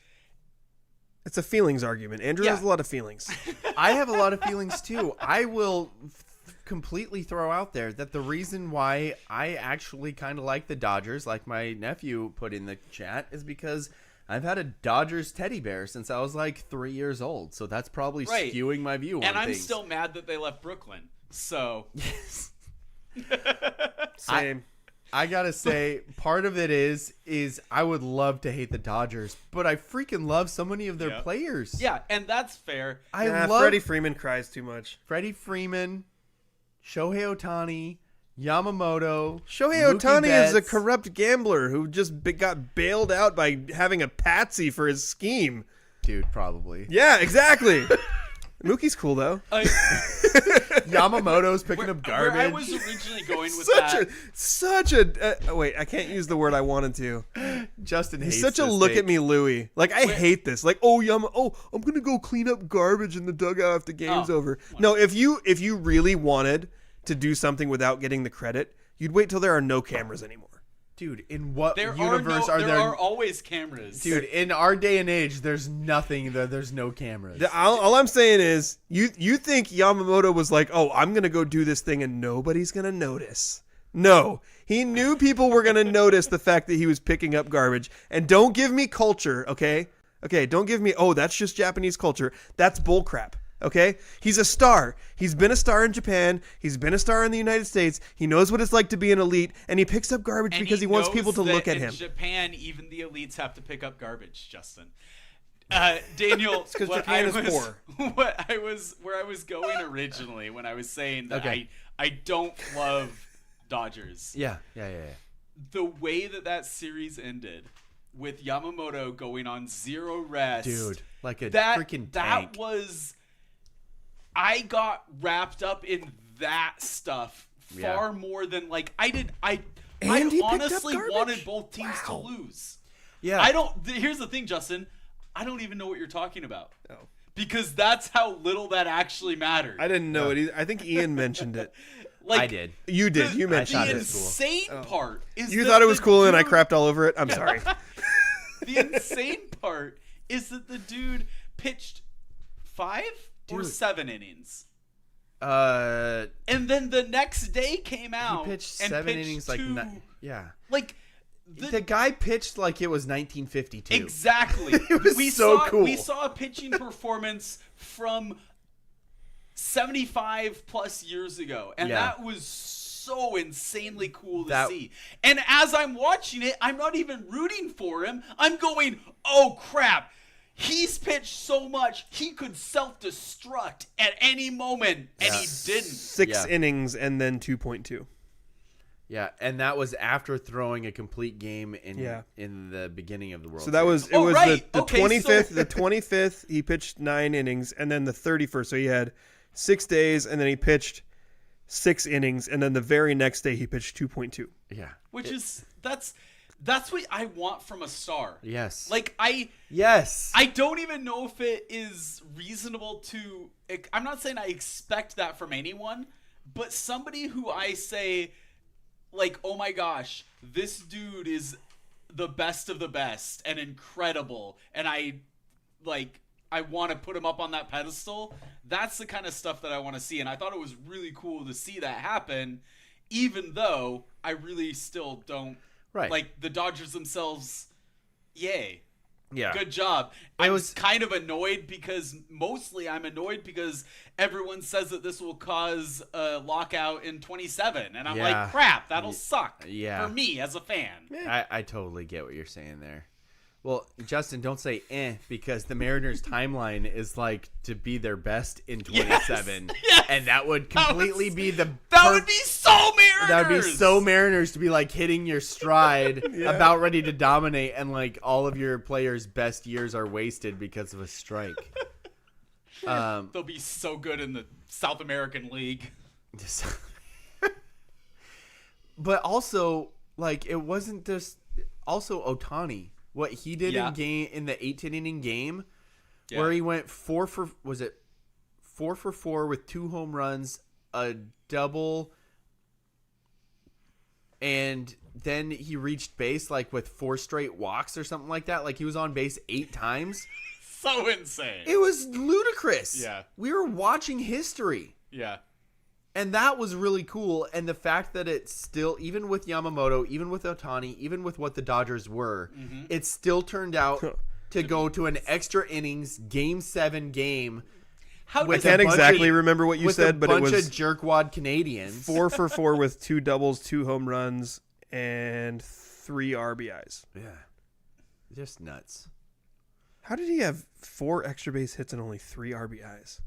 C: it's a feelings argument. Andrew has a lot of feelings.
B: I have a lot of feelings too. I will completely throw out there that the reason why I actually kind of like the Dodgers, like my nephew put in the chat, is because I've had a Dodgers teddy bear since I was like 3 years old. So that's probably skewing my view on things.
E: And I'm still mad that they left Brooklyn. So
B: yes.
C: Same.
B: I gotta say, part of it is I would love to hate the Dodgers, but I freaking love so many of their players.
E: Yeah, and that's fair.
B: I love
C: Freddie Freeman cries too much.
B: Freddie Freeman, Shohei Ohtani, Yamamoto.
C: Shohei Ohtani is a corrupt gambler who just got bailed out by having a patsy for his scheme.
B: Dude, probably.
C: Yeah, exactly. Mookie's cool though.
B: Yamamoto's picking up garbage.
E: Where I was originally going with
C: such a wait, I can't use the word I wanted to.
B: Justin hates
C: He's such a look at me Louie. Like I hate this. Like I'm gonna go clean up garbage in the dugout if the game's over. No, if you really wanted to do something without getting the credit, you'd wait till there are no cameras anymore.
B: Dude, in what
E: universe
B: are there?
E: There are always cameras.
B: Dude, in our day and age, there's nothing. There's no cameras.
C: All I'm saying is, you think Yamamoto was like, oh, I'm going to go do this thing and nobody's going to notice. No. He knew people were going to notice the fact that he was picking up garbage. And don't give me culture, okay? Okay, don't give me, oh, that's just Japanese culture. That's bullcrap. Okay? He's a star. He's been a star in Japan. He's been a star in the United States. He knows what it's like to be an elite, and he picks up garbage because he wants people to look at him.
E: In Japan, even the elites have to pick up garbage, Justin. Daniel,
C: it's because Japan is poor.
E: Where I was going originally when I was saying that I don't love Dodgers.
B: Yeah.
E: The way that series ended with Yamamoto going on 0 rest.
B: Dude, like a freaking tank.
E: That was... I got wrapped up in that stuff far more than like I did. I honestly wanted both teams to lose.
B: Yeah.
E: Here's the thing, Justin. I don't even know what you're talking about. Oh. Because that's how little that actually mattered.
C: I didn't know it either. I think Ian mentioned it.
B: I did.
C: You did. You mentioned
E: it.
C: The
E: insane part is
C: you thought it was cool and I crapped all over it? I'm sorry.
E: The insane part is that the dude pitched 5 or 7 innings. And then the next day came out.
B: He pitched 7 innings,
E: 2.
B: Like the guy pitched like it was 1952.
E: Exactly.
B: It was cool.
E: We saw a pitching performance from 75 plus years ago, and that was so insanely cool to see. And as I'm watching it, I'm not even rooting for him. I'm going, oh crap. He's pitched so much, he could self-destruct at any moment, and he didn't.
C: 6 innings and then 2.2.
B: Yeah, and that was after throwing a complete game in the beginning of the World
C: Series. So that was the 25th. The 25th, he pitched 9 innings, and then the 31st. So he had 6 days, and then he pitched 6 innings, and then the very next day he pitched 2.2.
B: Yeah.
E: That's what I want from a star.
B: Yes.
E: Like I don't even know if it is reasonable to. I'm not saying I expect that from anyone, but somebody who I say, like, oh my gosh, this dude is the best of the best and incredible, and I want to put him up on that pedestal. That's the kind of stuff that I want to see, and I thought it was really cool to see that happen, even though I really still don't.
B: Right.
E: Like, the Dodgers themselves, yay.
B: Yeah.
E: Good job. I was kind of annoyed because everyone says that this will cause a lockout in 27. And I'm like, crap, that'll suck for me as a fan.
B: I totally get what you're saying there. Well, Justin, don't say because the Mariners' timeline is like to be their best in 27.
E: Yes.
B: And that would completely be the...
E: That would be so Mariners!
B: That would be so Mariners to be like hitting your stride, about ready to dominate, and like all of your players' best years are wasted because of a strike.
E: They'll be so good in the South American League.
B: But also, like, it wasn't just... Also, Ohtani... What he did in the 18 inning game, where he went 4 for 4 with 2 home runs, a double, and then he reached base like with 4 straight walks or something like that. Like he was on base 8 times.
E: So insane.
B: It was ludicrous.
E: Yeah.
B: We were watching history.
E: Yeah.
B: And that was really cool. And the fact that it's still, even with Yamamoto, even with Ohtani, even with what the Dodgers were, it still turned out to go to an extra innings, Game 7 game.
C: I can't exactly remember what you said, but it was...
B: With a bunch of jerkwad Canadians.
C: 4 for 4 with 2 doubles, 2 home runs, and 3 RBIs.
B: Yeah. Just nuts.
C: How did he have 4 extra base hits and only 3 RBIs?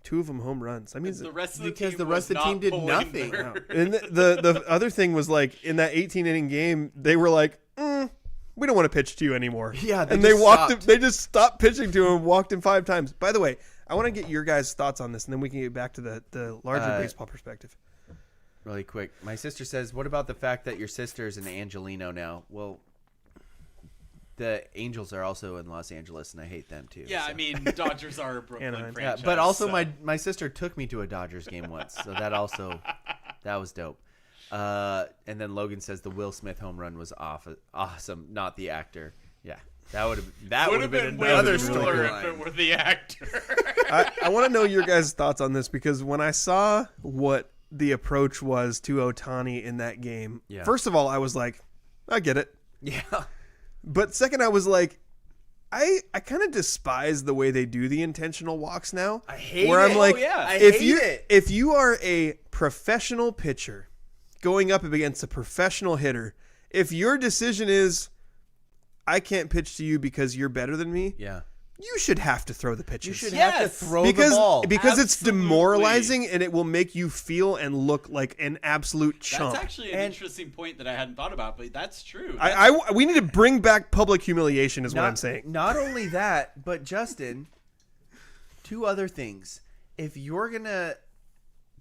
C: 2 of them home runs. I mean,
E: the rest of the
B: because
E: team
B: the rest of the team did nothing.
C: No. And the other thing was, like, in that 18 inning game, they were like, we don't want to pitch to you anymore.
B: Yeah,
C: they just stopped pitching to him, walked him 5 times. By the way, I want to get your guys' thoughts on this, and then we can get back to the larger baseball perspective.
B: Really quick, my sister says, "What about the fact that your sister's an Angelino now?" Well, the Angels are also in Los Angeles, and I hate them too.
E: Yeah,
B: so.
E: I mean, Dodgers are a Brooklyn franchise.
B: Yeah, but also my sister took me to a Dodgers game once, so that was dope. And then Logan says the Will Smith home run was awesome, not the actor. Yeah, that would have been another story
E: if it were the actor.
C: I want to know your guys' thoughts on this, because when I saw what the approach was to Ohtani in that game, first of all, I was like, I get it.
B: Yeah.
C: But second, I was like, I kind of despise the way they do the intentional walks now.
B: I hate
C: where
B: it.
C: I'm like,
B: if
C: if you are a professional pitcher going up against a professional hitter, if your decision is, I can't pitch to you because you're better than me, you should have to throw the pitches.
B: You should have to throw the ball.
C: Because it's demoralizing, and it will make you feel and look like an absolute chump.
E: That's actually an interesting point that I hadn't thought about, but that's true.
C: We need to bring back public humiliation is what I'm saying.
B: Not only that, but Justin, 2 other things. If you're going to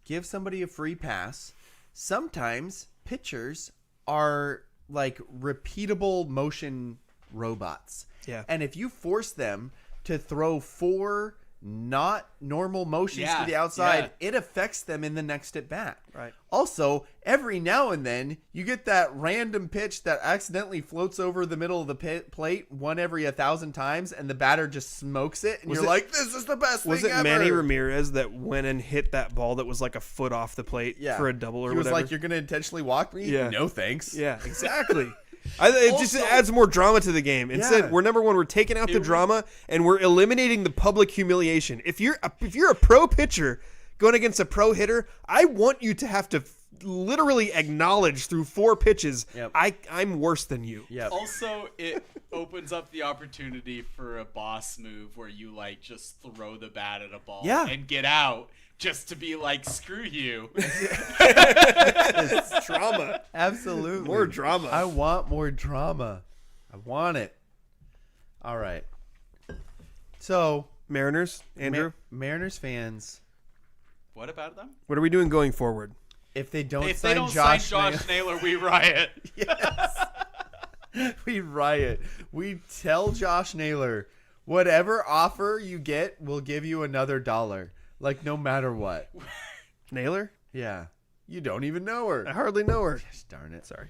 B: give somebody a free pass, sometimes pitchers are like repeatable motion robots.
C: Yeah.
B: And if you force them to throw 4 not normal motions to the outside, it affects them in the next at bat.
C: Right.
B: Also, every now and then you get that random pitch that accidentally floats over the middle of the plate 1 every 1,000 times, and the batter just smokes it, and you're like, "This is the best thing ever."
C: Was it Manny Ramirez that went and hit that ball that was like a foot off the plate for a double or whatever?
B: He was like, "You're going to intentionally walk me?"
C: Yeah.
B: No thanks.
C: Yeah, exactly. It just adds more drama to the game. Instead, we're number one. We're taking out the drama, and we're eliminating the public humiliation. If you're a pro pitcher going against a pro hitter, I want you to have to literally acknowledge through 4 pitches, I'm worse than you.
B: Yep.
E: Also, it opens up the opportunity for a boss move where you like just throw the bat at a ball and get out. Just to be like, screw you.
C: It's drama.
B: Absolutely.
C: More drama.
B: I want more drama. I want it. All right. So,
C: Mariners, Andrew?
B: Mariners fans,
E: What about them?
C: What are we doing going forward?
B: If they don't
E: sign Josh Naylor, we riot.
B: Yes. We riot. We tell Josh Naylor, whatever offer you get, we'll give you another $1. Like, no matter what.
C: Naylor?
B: Yeah. You don't even know her.
C: I hardly know her.
B: Gosh, darn it.
C: Sorry.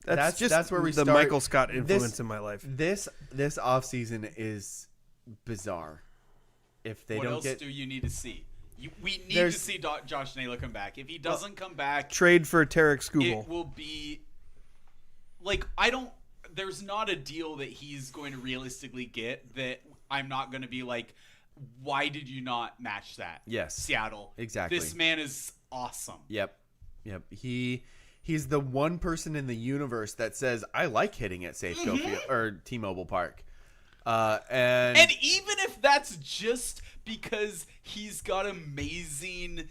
B: That's where we
C: the
B: start.
C: Michael Scott influence in my life.
B: This offseason is bizarre. If they
E: what
B: don't
E: else
B: get,
E: do you need to see? We need to see Josh Naylor come back. If he doesn't come back,
C: trade for Tarek Skubal.
E: It will be like there's not a deal that he's going to realistically get that I'm not going to be like, why did you not match that?
B: Yes,
E: Seattle.
B: Exactly.
E: This man is awesome.
B: Yep. He's the one person in the universe that says I like hitting at Safeco Field or T-Mobile Park. And
E: even if that's just because he's got amazing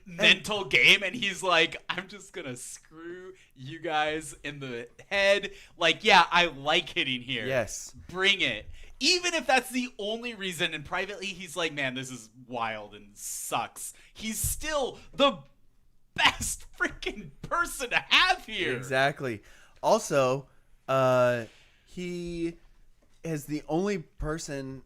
E: mental game and he's like, I'm just gonna screw you guys in the head. Like, yeah, I like hitting here.
B: Yes.
E: Bring it. Even if that's the only reason, and privately he's like, man, this is wild and sucks. He's still the best freaking person to have here.
B: Exactly. Also, he is the only person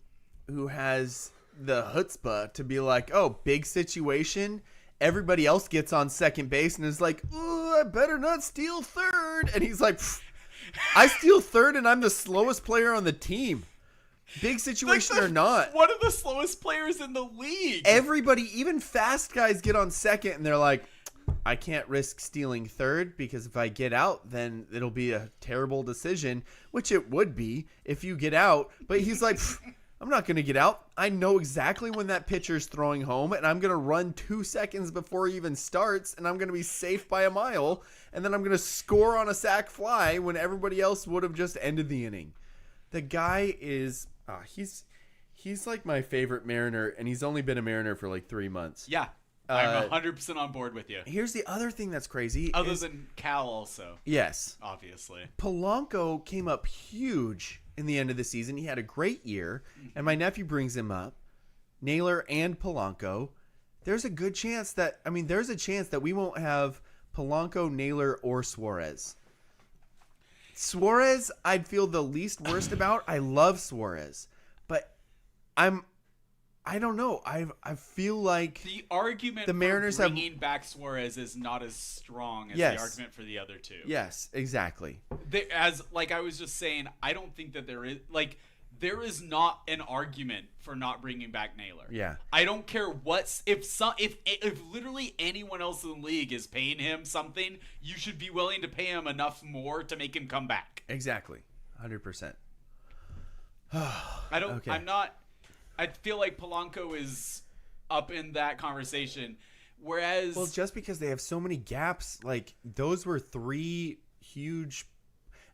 B: who has the chutzpah to be like, oh, big situation. Everybody else gets on second base and is like, oh, I better not steal third. And he's like, I steal third and I'm the slowest player on the team. Big situation or not.
E: One of the slowest players in the league.
B: Everybody, even fast guys, get on second and they're like, I can't risk stealing third because if I get out, then it'll be a terrible decision, which it would be if you get out. But he's like, I'm not going to get out. I know exactly when that pitcher's throwing home, and I'm going to run 2 seconds before he even starts, and I'm going to be safe by a mile, and then I'm going to score on a sac fly when everybody else would have just ended the inning. The guy is he's like my favorite Mariner, and he's only been a Mariner for like 3 months.
E: Yeah. I'm 100% on board with you.
B: Here's the other thing that's crazy.
E: Other than Cal also.
B: Yes.
E: Obviously.
B: Polanco came up huge in the end of the season. He had a great year, and my nephew brings him up. Naylor and Polanco. There's a good chance that, we won't have Polanco, Naylor, or Suarez. Suarez, I'd feel the least worst about. I love Suarez, but I don't know. I feel like
E: the argument
B: the Mariners
E: for bringing back Suarez is not as strong as the argument for the other two.
B: Yes, exactly.
E: As like I was just saying, I don't think that there is not an argument for not bringing back Naylor.
B: Yeah.
E: I don't care if literally anyone else in the league is paying him something, you should be willing to pay him enough more to make him come back.
B: Exactly. 100%.
E: I feel like Polanco is up in that conversation, whereas...
B: Well, just because they have so many gaps, like, those were 3 huge...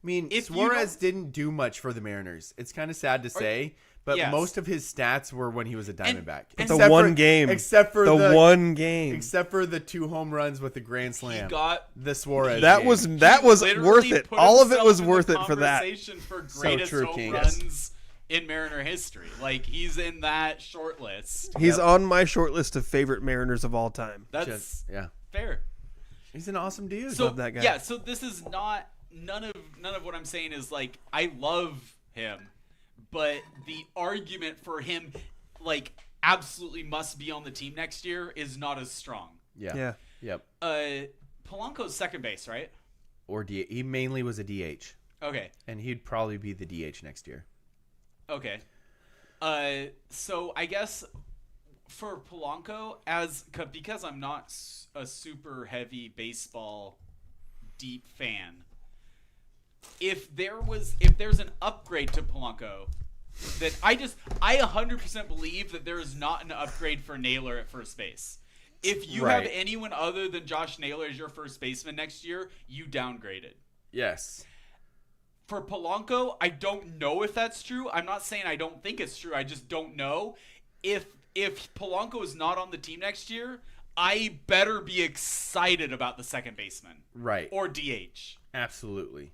B: I mean, Suarez didn't do much for the Mariners. It's kind of sad to say, but most of his stats were when he was a Diamondback.
C: The one game.
B: Except for
C: the 1 game.
B: Except for the 2 home runs with the grand slam.
E: He got
B: the Suarez
C: That
B: game.
C: was worth it. All of it was worth it for that.
E: For greatest home runs in Mariner history. Like, he's in that short list.
C: He's on my short list of favorite Mariners of all time.
E: That's fair.
B: He's an awesome dude.
C: Love that guy.
E: Yeah, so this is not none of what I'm saying is like I love him, but the argument for him like absolutely must be on the team next year is not as strong.
B: Yeah. Yep.
E: Polanco's second base, right?
B: Or DH. He mainly was a DH.
E: Okay.
B: And he'd probably be the DH next year.
E: Okay. So I guess for Polanco, because I'm not a super heavy baseball deep fan, if there's an upgrade to Polanco, that I 100% believe that there is not an upgrade for Naylor at first base. If you have anyone other than Josh Naylor as your first baseman next year, you downgraded.
B: Yes.
E: For Polanco, I don't know if that's true. I'm not saying I don't think it's true. I just don't know. If Polanco is not on the team next year, I better be excited about the second baseman.
B: Right.
E: Or DH.
B: Absolutely.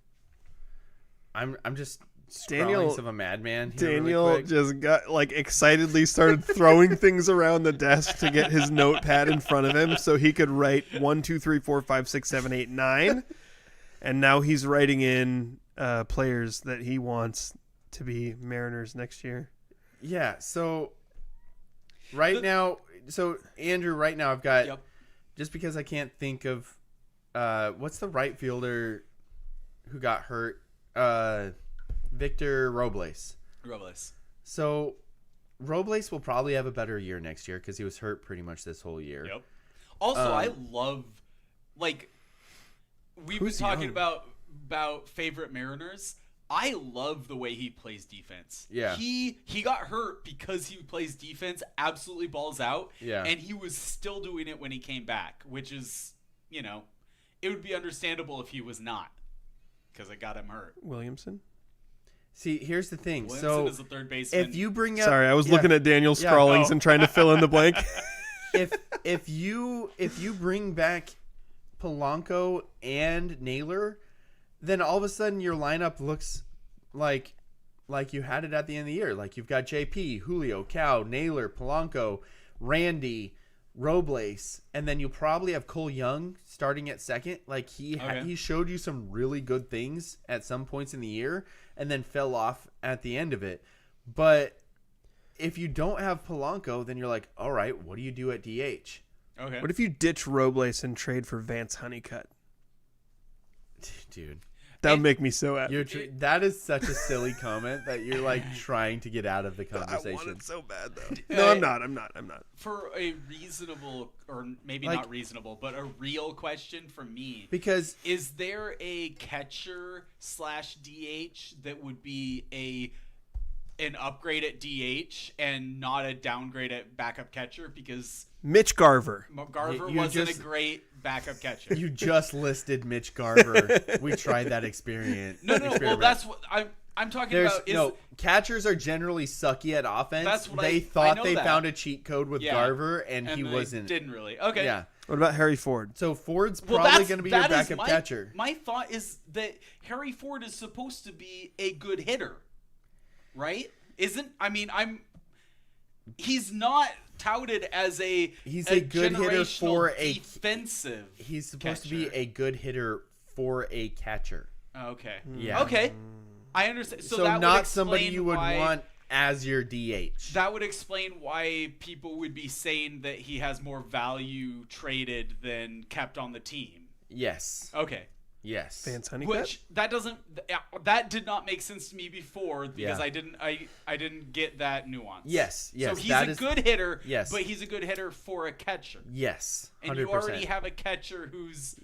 B: I'm just scrawlings of a madman.
C: Daniel just got excitedly started throwing things around the desk to get his notepad in front of him so he could write 1, 2, 3, 4, 5, 6, 7, 8, 9. And now he's writing in players that he wants to be Mariners next year.
B: Yeah. So Andrew, right now I've got just because I can't think of what's the right fielder who got hurt. Victor Robles. So Robles will probably have a better year next year because he was hurt pretty much this whole year.
E: Yep. Also, I love we've been talking about favorite Mariners. I love the way he plays defense.
B: Yeah.
E: He got hurt because he plays defense, absolutely balls out.
B: Yeah.
E: And he was still doing it when he came back, which is, it would be understandable if he was not. Because it got him hurt.
C: Williamson?
B: See, here's the thing.
E: Williamson is the third baseman.
B: If you bring up,
C: sorry, I was looking at Daniel's scrawlings and trying to fill in the blank.
B: if you bring back Polanco and Naylor, then all of a sudden your lineup looks like you had it at the end of the year. Like you've got JP, Julio, Cal, Naylor, Polanco, Randy, Robles, and then you probably have Cole Young starting at second. Like he showed you some really good things at some points in the year and then fell off at the end of it. But if you don't have Polanco, then you're like, all right, what do you do at DH?
E: Okay.
C: What if you ditch Robles and trade for Vance Honeycutt?
B: Dude.
C: That would make me so happy.
B: That is such a silly comment that you're trying to get out of the conversation.
C: I want it so bad though. No, I'm not.
E: For a reasonable, or maybe not reasonable, but a real question from me.
B: Because
E: is there a catcher / DH that would be an upgrade at DH and not a downgrade at backup catcher? Because
C: Mitch Garver.
E: Garver wasn't a great backup catcher.
B: You just listed Mitch Garver. We tried that experiment.
E: No. Well, that's what I'm talking about.
B: Catchers are generally sucky at offense.
E: That's what
B: they thought they found a cheat code with Garver, and he wasn't.
E: Didn't really. Okay.
B: Yeah.
C: What about Harry Ford?
B: So Ford's probably going to be your backup catcher.
E: My thought is that Harry Ford is supposed to be a good hitter, right? He's not touted as
B: he's a good hitter for a
E: defensive.
B: He's supposed to be a good hitter for a catcher.
E: Okay.
B: Yeah.
E: Okay. I understand. So that
B: not
E: would
B: somebody you would want as your DH.
E: That would explain why people would be saying that he has more value traded than kept on the team.
B: Yes.
E: Okay.
B: Yes.
C: Vance Honeycutt?
E: Which that did not make sense to me before because I didn't get that nuance.
B: Yes.
E: So he's a good hitter.
B: Yes.
E: But he's a good hitter for a catcher.
B: Yes. 100%.
E: And you already have a catcher who's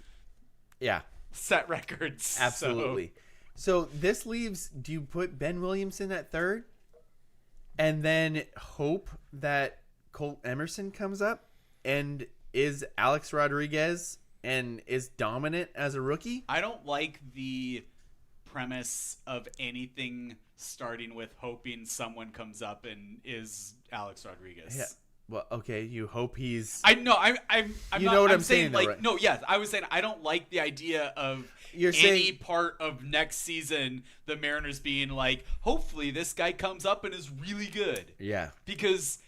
E: set records.
B: Absolutely. So this leaves, do you put Ben Williamson at third and then hope that Colt Emerson comes up and is Alex Rodriguez and is dominant as a rookie?
E: I don't like the premise of anything starting with hoping someone comes up and is Alex Rodriguez.
B: Yeah. Well, okay, you hope he's...
E: I know, I'm
B: you
E: not,
B: know what
E: I'm
B: saying
E: like,
B: though, right?
E: No, yes, I was saying I don't like the idea of any part of next season the Mariners being like, hopefully this guy comes up and is really good.
B: Yeah.
E: Because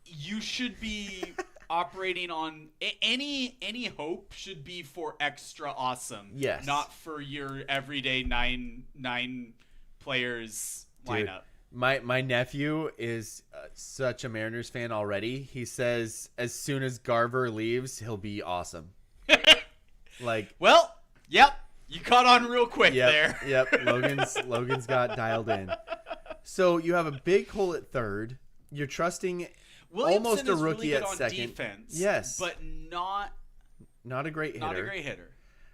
E: you should be... operating on any hope should be for extra awesome.
B: Yes.
E: Not for your everyday nine players lineup.
B: Dude, my nephew is such a Mariners fan already. He says as soon as Garver leaves, he'll be awesome.
E: Well, yep. You caught on real quick there.
B: Yep. Logan's got dialed in. So you have a big hole at third. You're trusting
E: Williamson
B: almost a
E: is
B: rookie
E: really good
B: at
E: on
B: second.
E: Defense,
B: yes,
E: but not
B: a great hitter.
E: Not a great hitter.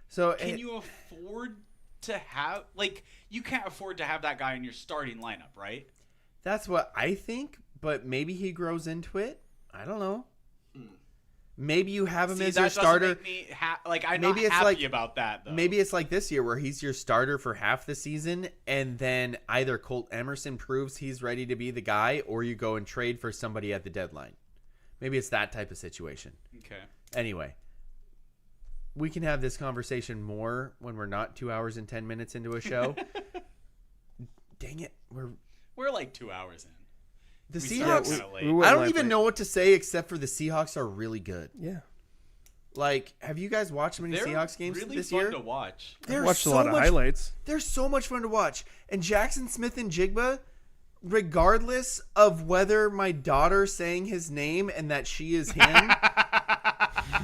B: So
E: can you afford to have you can't afford to have that guy in your starting lineup, right?
B: That's what I think, but maybe he grows into it. I don't know. Maybe you have him as your starter.
E: Make me I'm not happy about that, though.
B: Maybe it's like this year where he's your starter for half the season, and then either Colt Emerson proves he's ready to be the guy, or you go and trade for somebody at the deadline. Maybe it's that type of situation.
E: Okay.
B: Anyway, we can have this conversation more when we're not 2 hours and 10 minutes into a show. dang it,
E: we're like 2 hours in.
B: The
E: We
B: Seahawks.
E: started kinda late.
B: I don't even know what to say except for the Seahawks are really good.
C: Yeah.
B: Like, have you guys watched many
E: They're
B: Seahawks games
E: really
B: this
E: fun
B: year?
E: to watch.
C: I've watched a lot of highlights.
B: They're so much fun to watch. And Jackson Smith and Jigba, regardless of whether my daughter saying his name and that she is him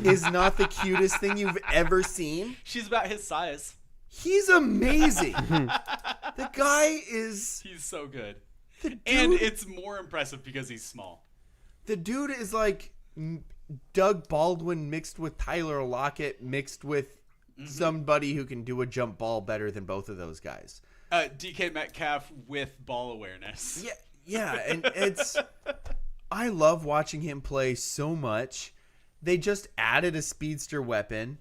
B: is not the cutest thing you've ever seen.
E: She's about his size.
B: He's amazing. The guy is...
E: He's so good.
B: And
E: it's more impressive because he's small.
B: The dude is like Doug Baldwin mixed with Tyler Lockett mixed with somebody who can do a jump ball better than both of those guys.
E: DK Metcalf with ball awareness.
B: Yeah, and it's... I love watching him play so much. They just added a speedster weapon.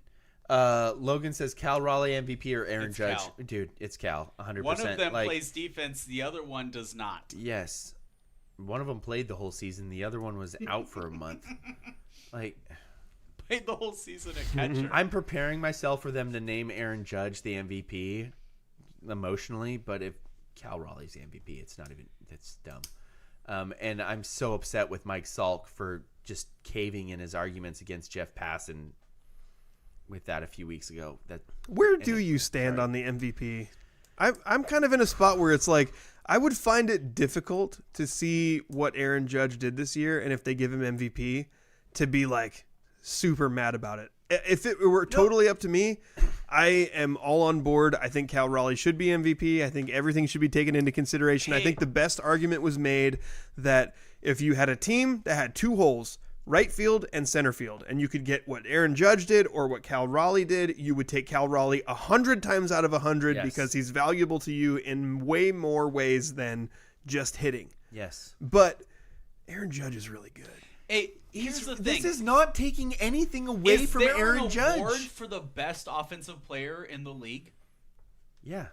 B: Logan says Cal Raleigh MVP or Aaron Judge.
E: Cal.
B: Dude, it's Cal, 100%.
E: One of them plays defense, the other one does not.
B: Yes. One of them played the whole season. The other one was out for a month. Like,
E: played the whole season at catcher.
B: I'm preparing myself for them to name Aaron Judge the MVP emotionally, but if Cal Raleigh's the MVP, it's dumb. And I'm so upset with Mike Salk for just caving in his arguments against Jeff Passan with that a few weeks ago.
C: Where do you stand on the MVP? I'm kind of in a spot where it's like I would find it difficult to see what Aaron Judge did this year, and if they give him MVP, to be like super mad about it. If it were totally up to me, I am all on board. I think Cal Raleigh should be MVP. I think everything should be taken into consideration. I think the best argument was made that if you had a team that had two holes, right field and center field, and you could get what Aaron Judge did or what Cal Raleigh did, you would take Cal Raleigh 100 times out of 100 because he's valuable to you in way more ways than just hitting.
B: Yes.
C: But Aaron Judge is really good.
E: Hey, here's the thing.
B: This is not taking anything away from Aaron Judge.
E: Is there an award for the best offensive player in the league?
B: Yeah.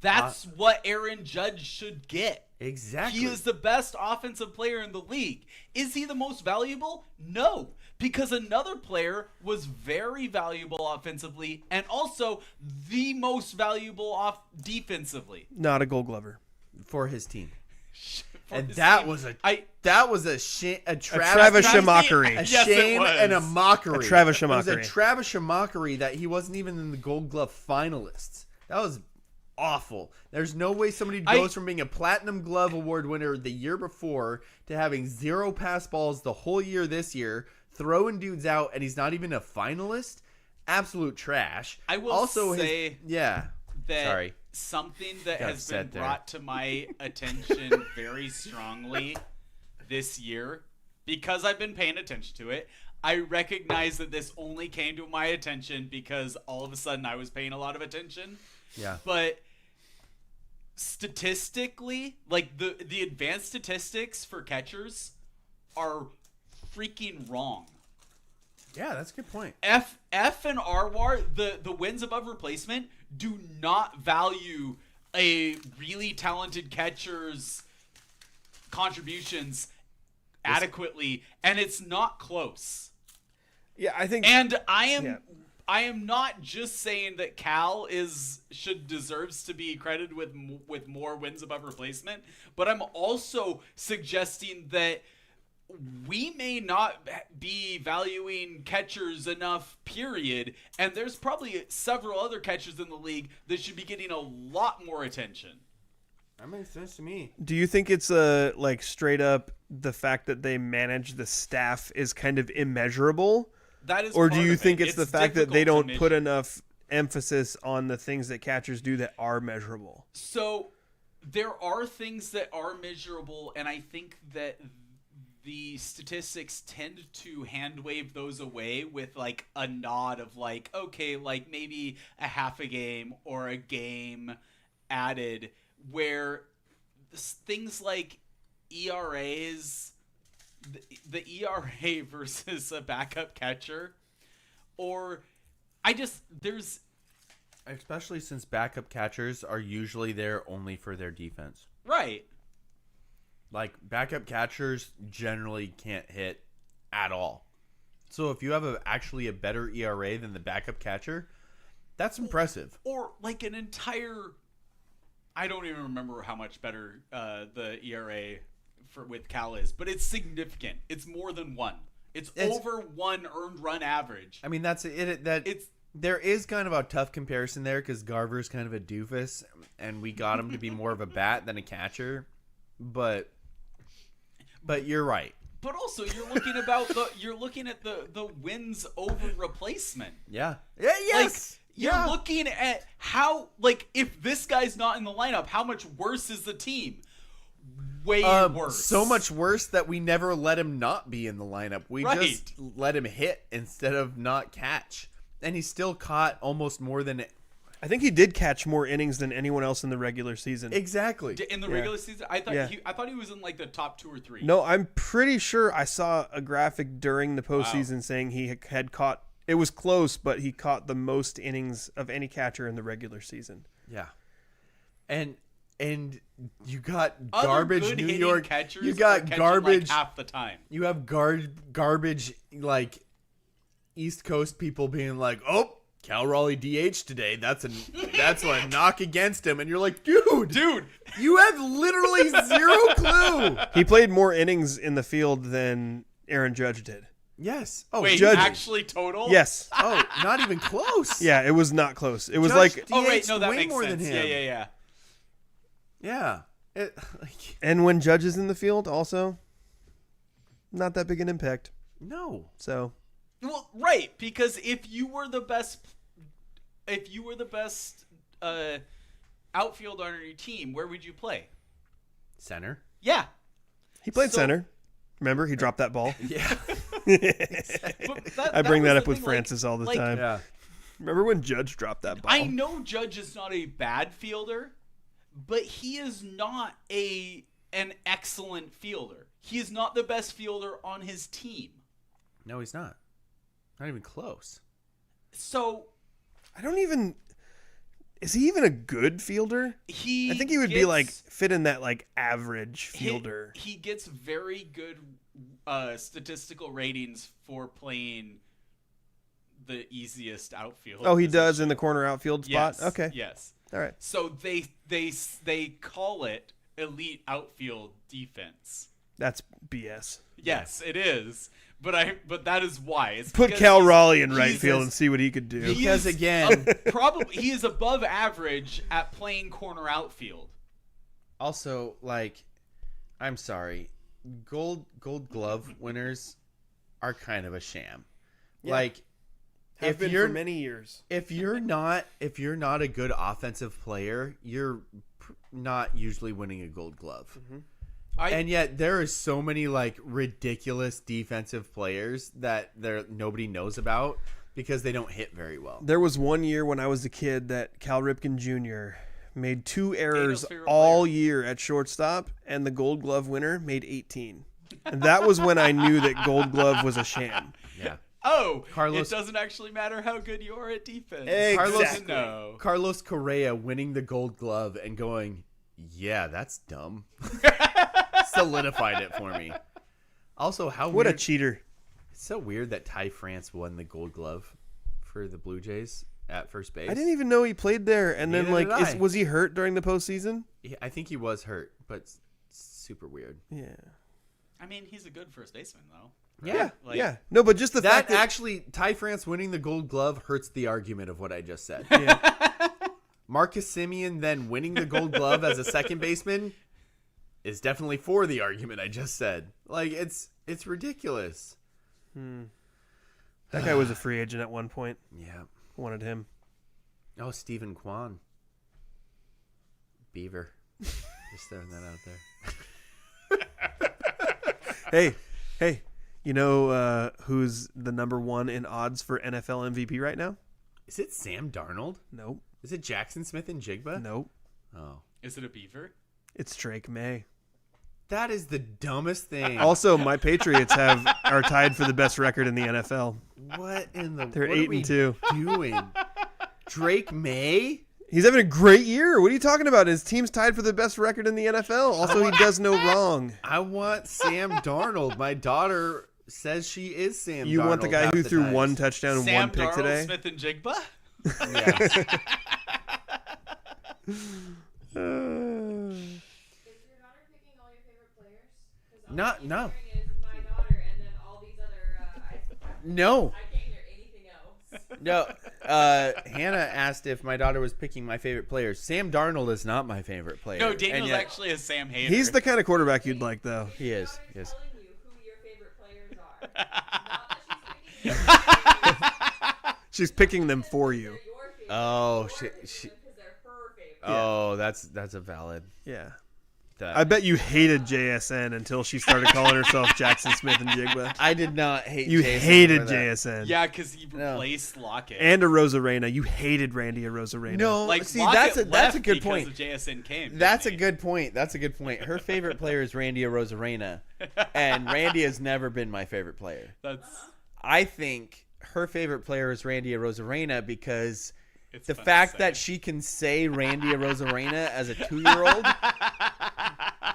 E: That's what Aaron Judge should get.
B: Exactly.
E: He is the best offensive player in the league. Is he the most valuable? No, because another player was very valuable offensively and also the most valuable defensively.
C: Not a Gold Glover
B: for his team. And
E: his
B: that
E: team.
B: was a
C: traveshamockery.
B: A shame and a mockery.
C: A traveshamockery.
B: It was a traveshamockery that he wasn't even in the Gold Glove finalists. That was awful. There's no way somebody goes from being a Platinum Glove Award winner the year before to having 0 pass balls the whole year this year, throwing dudes out, and he's not even a finalist. Absolute trash.
E: I will
B: also
E: say that something that has been brought to my attention very strongly this year, because I've been paying attention to it, I recognize that this only came to my attention because all of a sudden I was paying a lot of attention.
B: Yeah.
E: But statistically, like the advanced statistics for catchers are freaking wrong.
B: Yeah, that's a good point.
E: F and RWAR, the wins above replacement, do not value a really talented catcher's contributions adequately, and it's not close.
C: Yeah, I think,
E: and I am not just saying that Cal deserves to be credited with more wins above replacement, but I'm also suggesting that we may not be valuing catchers enough, period, and there's probably several other catchers in the league that should be getting a lot more attention.
B: That makes sense to me.
C: Do you think it's like straight up the fact that they manage the staff is kind of immeasurable?
E: That is,
C: or do you think it's the fact that they don't put enough emphasis on the things that catchers do that are measurable?
E: So there are things that are measurable, and I think that the statistics tend to hand wave those away with like a nod of like, okay, like maybe a half a game or a game added, where things like ERAs, the ERA versus a backup catcher, or
B: especially since backup catchers are usually there only for their defense.
E: Right.
B: Like, backup catchers generally can't hit at all. So if you have actually a better ERA than the backup catcher, that's impressive.
E: Or like an entire I don't even remember how much better the ERA with Cal is, but it's significant. It's more than 1. It's over 1 earned run average.
B: I mean, that's it. There is kind of a tough comparison there because Garver's kind of a doofus, and we got him to be more of a bat than a catcher. But you're right.
E: But also, you're looking at the wins over replacement.
B: Yeah. Yeah. Yes.
E: You're looking at how, like, if this guy's not in the lineup, how much worse is the team? Way worse.
B: So much worse that we never let him not be in the lineup. We just let him hit instead of not catch. And he still caught almost more than...
C: I think he did catch more innings than anyone else in the regular season.
B: Exactly.
E: In the regular season? I thought he was in, like, the top 2 or 3.
C: No, I'm pretty sure I saw a graphic during the postseason saying he had caught... It was close, but he caught the most innings of any catcher in the regular season.
B: Yeah. And you got garbage New York
E: catchers.
B: You got garbage
E: like half the time.
B: You have garbage like East Coast people being like, "Oh, Cal Raleigh DH today. That's a knock against him." And you're like, "Dude, you have literally zero clue."
C: He played more innings in the field than Aaron Judge did.
B: Yes.
E: Oh, wait,
C: Judge,
E: actually total?
C: Yes.
B: Oh, not even close.
C: Yeah, it was not close. It was
B: Judge
C: like
E: oh wait, no, that
B: way
E: makes
B: more
E: sense.
B: than him.
E: Yeah.
B: Yeah.
C: And when Judge is in the field, also, not that big an impact.
B: No.
C: So.
E: Well, right, because if you were the best outfielder on your team, where would you play?
B: Center.
E: Yeah.
C: He played center. Remember, he dropped that ball.
B: Yeah.
C: I bring that up with Francis all the time.
B: Yeah.
C: Remember when Judge dropped that ball?
E: I know Judge is not a bad fielder, but he is not an excellent fielder. He is not the best fielder on his team.
B: No, he's not. Not even close.
E: So,
C: Is he even a good fielder? I think he would be like fit in that like average fielder.
E: He gets very good statistical ratings for playing the easiest outfield.
C: Oh, he does in the corner outfield spot?
E: Yes,
C: Okay.
E: Yes.
C: All right.
E: So they call it elite outfield defense.
C: That's BS.
E: Yes, it is. But that is why. It's
C: Put Cal Raleigh in right field and see what he could do.
B: Because again,
E: he is above average at playing corner outfield.
B: Also, like, I'm sorry, gold glove winners are kind of a sham.
C: Yeah.
B: Like,
C: Have been for many years.
B: If you're not a good offensive player, you're not usually winning a gold glove.
C: Mm-hmm.
B: And yet there are so many like ridiculous defensive players that nobody knows about because they don't hit very well.
C: There was one year when I was a kid that Cal Ripken Jr. made 2 errors all year at shortstop, and the Gold Glove winner made 18. And that was when I knew that Gold Glove was a sham.
B: Yeah.
E: Oh, it doesn't actually matter how good you are at defense.
C: Exactly.
B: Carlos Correa winning the Gold Glove and going, yeah, that's dumb. Solidified it for me. Also,
C: what a cheater.
B: It's so weird that Ty France won the Gold Glove for the Blue Jays at first base.
C: I didn't even know he played there. And
B: Neither
C: then,
B: did I.
C: was he hurt during the postseason?
B: Yeah, I think he was hurt, but super weird.
C: Yeah.
E: I mean, he's a good first baseman, though.
B: Yeah.
C: Yeah. No, but just the fact that
B: actually, Ty France winning the Gold Glove hurts the argument of what I just said.
C: Yeah.
B: Marcus Semien then winning the Gold Glove as a second baseman is definitely for the argument I just said. Like, it's ridiculous.
C: That guy was a free agent at one point.
B: Yeah.
C: Wanted him.
B: Oh, Stephen Kwan. Beaver. Just throwing that out
C: there. Hey, you know who's the number 1 in odds for NFL MVP right now?
B: Is it Sam Darnold?
C: Nope.
B: Is it Jackson Smith and Jigba?
C: Nope.
B: Oh.
E: Is it a Beaver?
C: It's Drake May.
B: That is the dumbest thing.
C: Also, my Patriots are tied for the best record in the NFL.
B: What in the?
C: They're
B: what
C: 8-2.
B: Doing? Drake May?
C: He's having a great year. What are you talking about? His team's tied for the best record in the NFL. Also, he does no wrong.
B: I want Sam Darnold. My daughter says she is Sam Darnold.
C: You want the guy who threw 1 touchdown and 1 pick
E: Darnold,
C: today?
E: Smith and Jigba?
B: Yeah. No. No. No. Hannah asked if my daughter was picking my favorite players. Sam Darnold is not my favorite player.
E: No, Daniel's actually a Sam hater.
C: He's the kind of quarterback you'd like, though.
B: He is. Yes.
C: She's picking them for you.
B: Oh, oh, that's a valid.
C: Yeah. I bet you hated JSN until she started calling herself Jackson Smith and Jigba.
B: I did not hate
C: you
B: Jason
C: hated JSN.
E: Yeah, because he replaced Lockett.
C: And Arozarena. You hated Randy Arozarena.
B: No,
E: like,
B: see,
E: Lockett
B: that's a good point.
E: Of JSN came.
B: That's a good point. That's a good point. Her favorite player is Randy Arozarena, and Randy has never been my favorite player. I think her favorite player is Randy Arozarena because the fact that she can say Randy Arozarena as a 2-year-old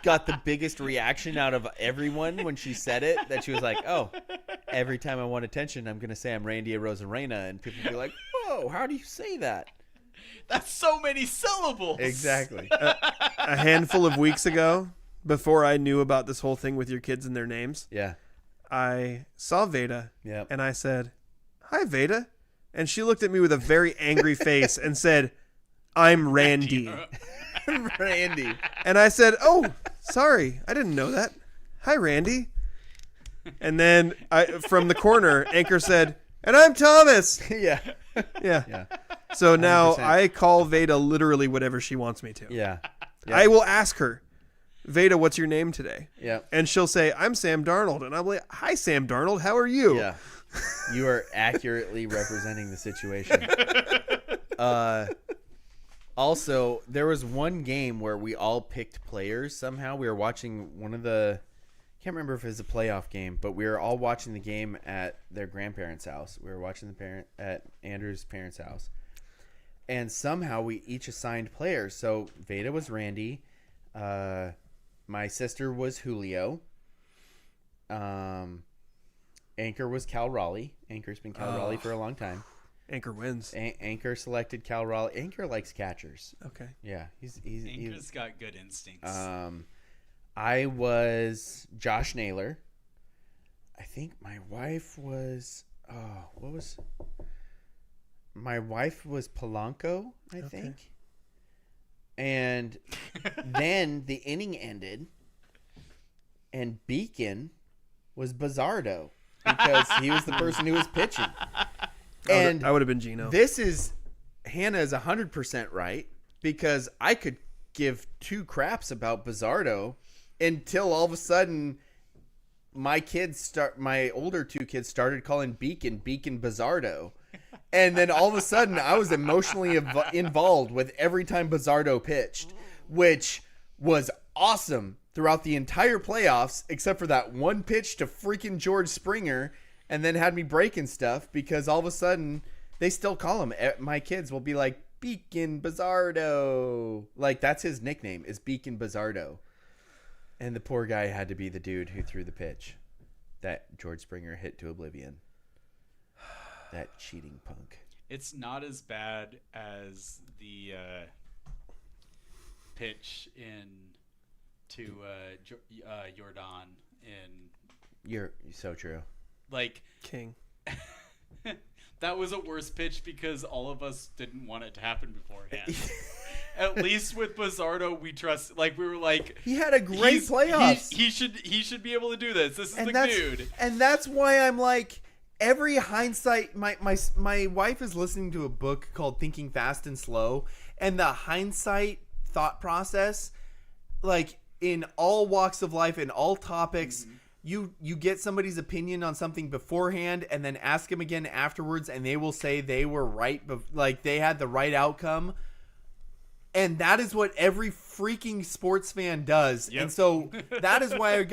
B: got the biggest reaction out of everyone when she said it, that she was like, oh, every time I want attention, I'm going to say I'm Randy Arozarena. And people be like, whoa, how do you say that?
E: That's so many syllables.
B: Exactly.
C: A handful of weeks ago, before I knew about this whole thing with your kids and their names, I saw Veda, and I said, hi, Veda. And she looked at me with a very angry face and said, I'm Randy.
B: Randy.
C: And I said, oh, sorry. I didn't know that. Hi, Randy. And then from the corner, Anchor said, and I'm Thomas.
B: Yeah.
C: So now 100%. I call Veda literally whatever she wants me to.
B: Yeah.
C: I will ask her, Veda, what's your name today?
B: Yeah.
C: And she'll say, I'm Sam Darnold. And I'll be like, hi, Sam Darnold. How are you?
B: Yeah. You are accurately representing the situation. Also, there was one game where we all picked players. Somehow we were watching one of the, I can't remember if it was a playoff game, but we were all watching the game at their grandparents' house. We were watching at Andrew's parents' house. And somehow we each assigned players. So Veda was Randy. My sister was Julio. Anchor was Cal Raleigh. Anchor's been Cal Raleigh for a long time.
C: Anchor wins.
B: Anchor selected Cal Raleigh. Anchor likes catchers.
C: Okay.
B: Yeah,
E: Anchor's got good instincts.
B: I was Josh Naylor. I think my wife was. My wife was Polanco, I think. And then the inning ended, and Beacon was Bizzardo because he was the person who was pitching. And
C: I would have been Gino.
B: Hannah is 100% right, because I could give two craps about Bizzardo until all of a sudden my older two kids started calling Beacon Bizzardo. And then all of a sudden I was emotionally involved with every time Bizzardo pitched, which was awesome throughout the entire playoffs, except for that one pitch to freaking George Springer, and then had me breaking stuff because all of a sudden they still call him. My kids will be like, Beacon Bizzardo. Like, that's his nickname, is Beacon Bizzardo. And the poor guy had to be the dude who threw the pitch that George Springer hit to oblivion. That cheating punk.
E: It's not as bad as the pitch to Jordan in.
B: You're so true.
E: Like
C: King.
E: That was a worse pitch because all of us didn't want it to happen beforehand. At least with Bizzardo, we trust. Like, we were like,
B: he had a great playoffs.
E: He should be able to do this. This is the dude.
B: And that's why I'm like, every hindsight. My wife is listening to a book called Thinking Fast and Slow, and the hindsight thought process, like in all walks of life, in all topics. Mm-hmm. You get somebody's opinion on something beforehand and then ask them again afterwards, and they will say they were right, like they had the right outcome. And that is what every freaking sports fan does. Yep. And so that is why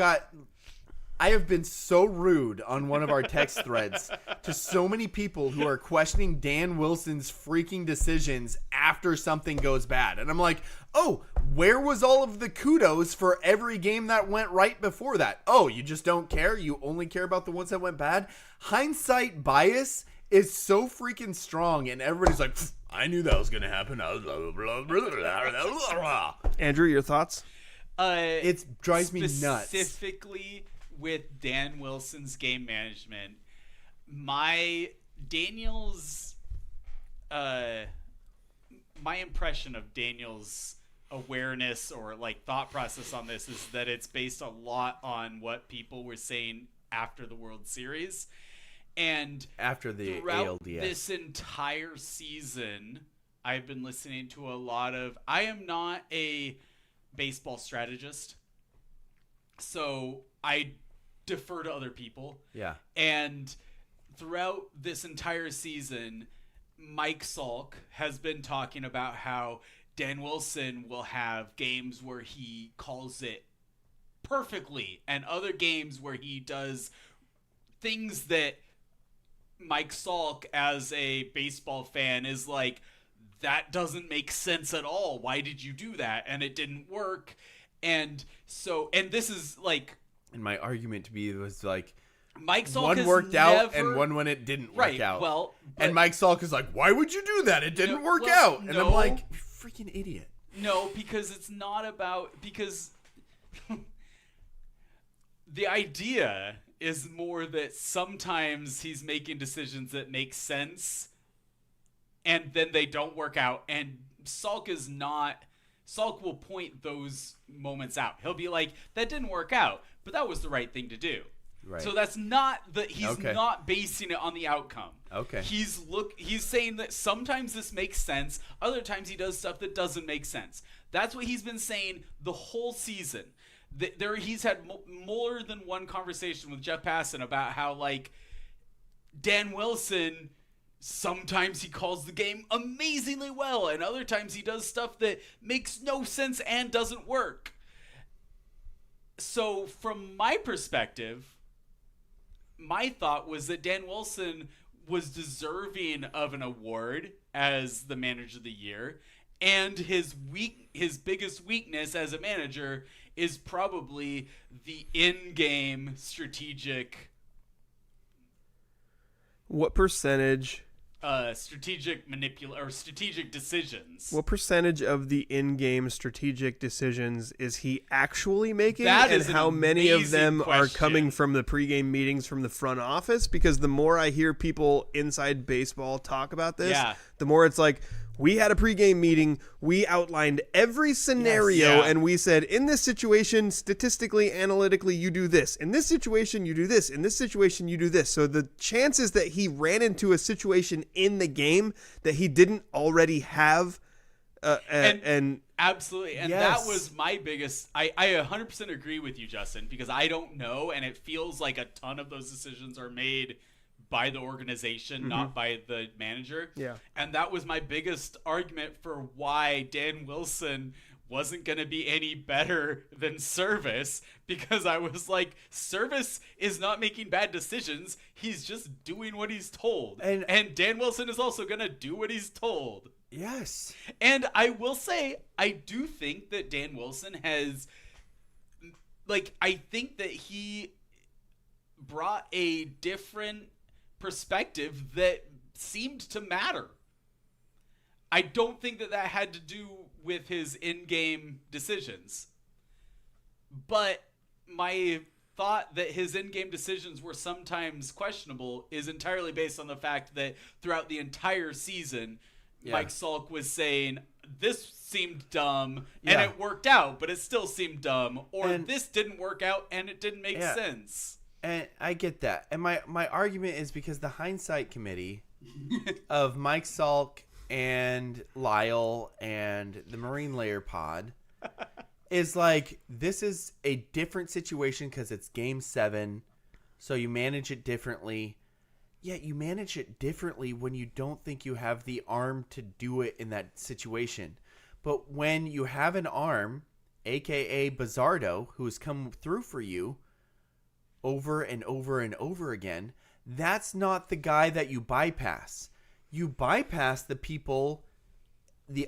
B: I have been so rude on one of our text threads to so many people who are questioning Dan Wilson's freaking decisions after something goes bad. And I'm like, oh, where was all of the kudos for every game that went right before that? Oh, you just don't care? You only care about the ones that went bad? Hindsight bias is so freaking strong, and everybody's like, I knew that was going to happen.
C: Andrew, your thoughts?
B: It drives me nuts.
E: Specifically with Dan Wilson's game management, my impression of Daniel's awareness or like thought process on this is that it's based a lot on what people were saying after the World Series. And
B: after the
E: throughout
B: ALDS.
E: this entire season, I've been listening to a lot of... I am not a baseball strategist, so I defer to other people.
B: Yeah.
E: And throughout this entire season, Mike Salk has been talking about how Dan Wilson will have games where he calls it perfectly and other games where he does things that Mike Salk, as a baseball fan, is like, that doesn't make sense at all. Why did you do that? And it didn't work. And so, and this is like...
B: And my argument to be was like,
E: Mike Salk
B: one
E: has
B: worked
E: never...
B: out and one when it didn't work out.
E: Well,
B: and Mike Salk is like, why would you do that? It didn't work out. And I'm like, you freaking idiot.
E: No, because it's not about... Because the idea is more that sometimes he's making decisions that make sense and then they don't work out. And Salk is not... Salk will point those moments out. He'll be like, that didn't work out, but that was the right thing to do.
B: Right.
E: So that's not the... He's not basing it on the outcome.
B: Okay.
E: He's saying that sometimes this makes sense, other times he does stuff that doesn't make sense. That's what he's been saying the whole season. He's had more than one conversation with Jeff Passan about how, like, Dan Wilson, sometimes he calls the game amazingly well, and other times he does stuff that makes no sense and doesn't work. So, from my perspective, my thought was that Dan Wilson was deserving of an award as the manager of the year, and his biggest weakness as a manager is probably the in-game strategic...
C: What percentage...
E: strategic decisions.
C: What percentage of the in-game strategic decisions is he actually making,
E: that
C: and
E: is
C: how many of them
E: question.
C: are coming from the pregame meetings from the front office? Because the more I hear people inside baseball talk about this, the more it's like, we had a pregame meeting, we outlined every scenario, and we said, in this situation, statistically, analytically, you do this. In this situation, you do this. In this situation, you do this. So the chances that he ran into a situation in the game that he didn't already have, and
E: absolutely, and that was my biggest... I 100% agree with you, Justin, because I don't know, and it feels like a ton of those decisions are made by the organization, not by the manager. Yeah. And that was my biggest argument for why Dan Wilson wasn't going to be any better than Service, because I was like, Service is not making bad decisions. He's just doing what he's told. And Dan Wilson is also going to do what he's told.
B: Yes.
E: And I will say, I do think that Dan Wilson has... Like, I think that he brought a different perspective that seemed to matter. I don't think that had to do with his in-game decisions. But my thought that his in-game decisions were sometimes questionable is entirely based on the fact that throughout the entire season, Mike Salk was saying, this seemed dumb, and it worked out, but it still seemed dumb. Or this didn't work out, and it didn't make sense.
B: And I get that. And my argument is because the hindsight committee of Mike Salk and Lyle and the Marine Layer pod is like, this is a different situation because it's game 7. So you manage it differently. Yeah, you manage it differently when you don't think you have the arm to do it in that situation. But when you have an arm, a.k.a. Bizzardo, who has come through for you over and over and over again, that's not the guy that you bypass. You bypass the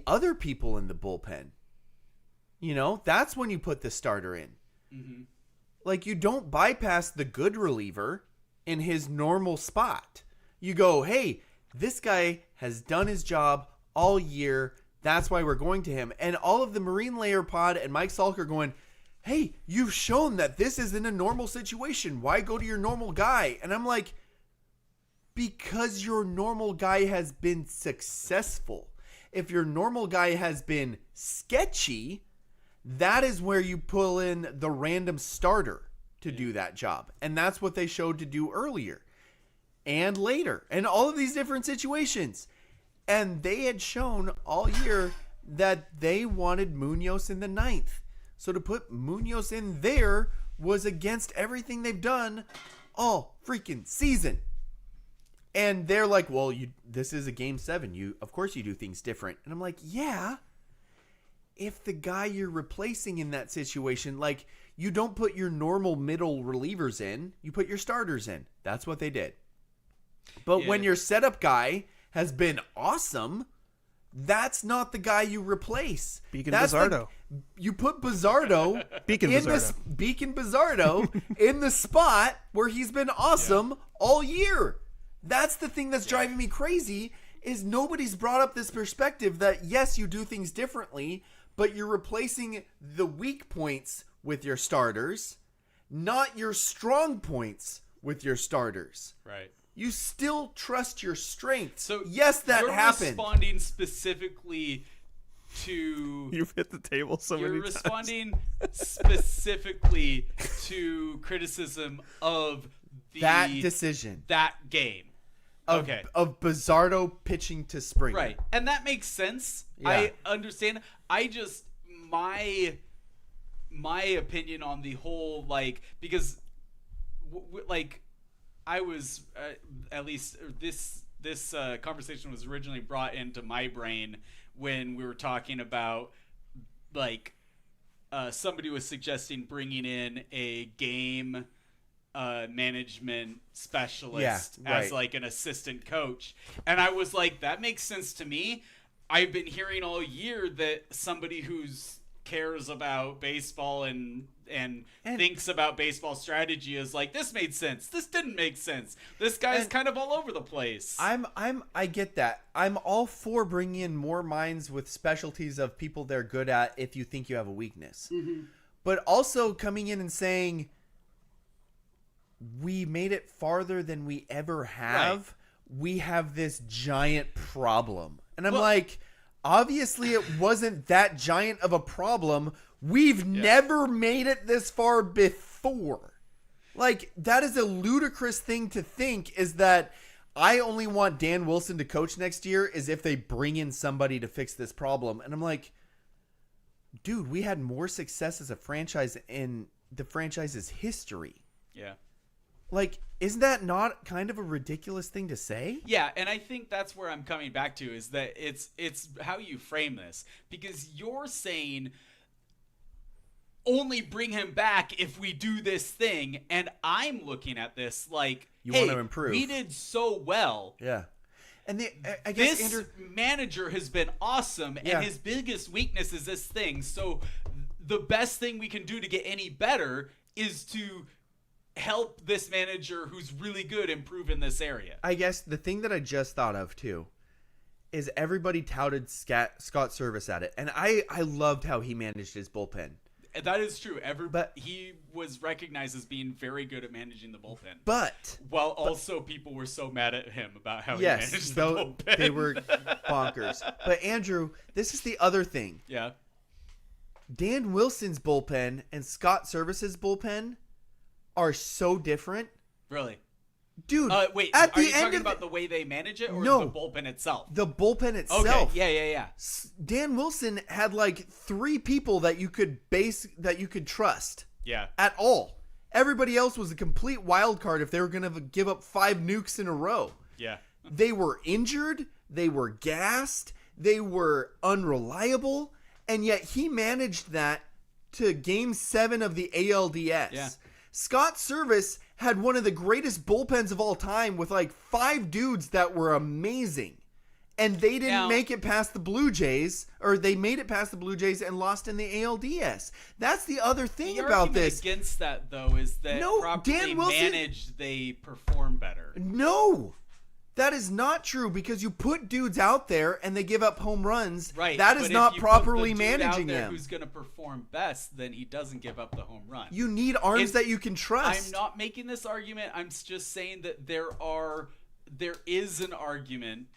B: other people in the bullpen. You know, that's when you put the starter in. Mm-hmm. Like, you don't bypass the good reliever in his normal spot. You go, hey, this guy has done his job all year. That's why we're going to him. And all of the Marine Layer pod and Mike Salker going, hey, you've shown that this isn't a normal situation. Why go to your normal guy? And I'm like, because your normal guy has been successful. If your normal guy has been sketchy, that is where you pull in the random starter to do that job. And that's what they showed to do earlier and later and all of these different situations. And they had shown all year that they wanted Munoz in the 9th. So to put Munoz in there was against everything they've done all freaking season. And they're like, well, this is a game 7. Of course you do things different. And I'm like, yeah, if the guy you're replacing in that situation, like, you don't put your normal middle relievers in, you put your starters in. That's what they did. But when your setup guy has been awesome, that's not the guy you replace.
C: Beacon Bizzardo.
B: You put Bizzardo
C: Beacon
B: Bizzardo in the spot where he's been awesome all year. That's the thing that's driving me crazy, is nobody's brought up this perspective that, yes, you do things differently, but you're replacing the weak points with your starters, not your strong points with your starters.
E: Right.
B: You still trust your strengths.
E: So
B: yes, that
E: you're
B: happened.
E: Responding specifically to...
C: You've hit the table so many times.
E: You're responding specifically to criticism of
B: that decision.
E: That game.
B: Of Bizzardo pitching to Springer.
E: Right. And that makes sense.
B: Yeah.
E: I understand. I just... My opinion on the whole, like... Because, like... I was at least this conversation was originally brought into my brain when we were talking about, like, somebody was suggesting bringing in a game management specialist as like an assistant coach, and I was like, that makes sense to me. I've been hearing all year that somebody who's cares about baseball and thinks about baseball strategy is like, this made sense, this didn't make sense, this guy's kind of all over the place.
B: I get that. I'm all for bringing in more minds with specialties of people they're good at if you think you have a weakness. Mm-hmm. But also coming in and saying, we made it farther than we ever have. Right. We have this giant problem. And I'm like, obviously it wasn't that giant of a problem. We've never made it this far before. Like, that is a ludicrous thing to think, is that I only want Dan Wilson to coach next year is if they bring in somebody to fix this problem. And I'm like, dude, we had more success as a franchise in the franchise's history.
E: Yeah.
B: Like, isn't that not kind of a ridiculous thing to say?
E: Yeah, and I think that's where I'm coming back to, is that it's how you frame this. Because you're saying only bring him back if we do this thing, and I'm looking at this like,
B: you want to improve.
E: We did so well.
B: Yeah. And I guess
E: this
B: Andrew
E: manager has been awesome, and his biggest weakness is this thing. So the best thing we can do to get any better is to help this manager who's really good improve in this area.
B: I guess the thing that I just thought of too is everybody touted Scott Service at it, and I loved how he managed his bullpen.
E: That is true. He was recognized as being very good at managing the bullpen. While also people were so mad at him about how he managed the bullpen.
B: They were bonkers. But Andrew, this is the other thing.
E: Yeah.
B: Dan Wilson's bullpen and Scott Service's bullpen are so different.
E: Really?
B: Dude,
E: wait, are you talking about the way they manage it, or the bullpen itself?
B: The bullpen itself.
E: Okay, yeah.
B: Dan Wilson had like 3 people that you could trust.
E: Yeah.
B: At all. Everybody else was a complete wild card if they were going to give up 5 nukes in a row.
E: Yeah.
B: They were injured, they were gassed, they were unreliable, and yet he managed that to Game 7 of the ALDS.
E: Yeah.
B: Scott Service had one of the greatest bullpens of all time with like 5 dudes that were amazing. And they didn't make it past the Blue Jays, or they made it past the Blue Jays and lost in the ALDS. That's the other thing about this.
E: The argument against that, though, is that properly managed, they perform better.
B: No. That is not true because you put dudes out there and they give up home runs.
E: Right.
B: That is not properly
E: put the dude
B: managing
E: out there
B: him.
E: Who's going to perform best? Then he doesn't give up the home run.
B: You need arms that you can trust.
E: I'm not making this argument. I'm just saying that there is an argument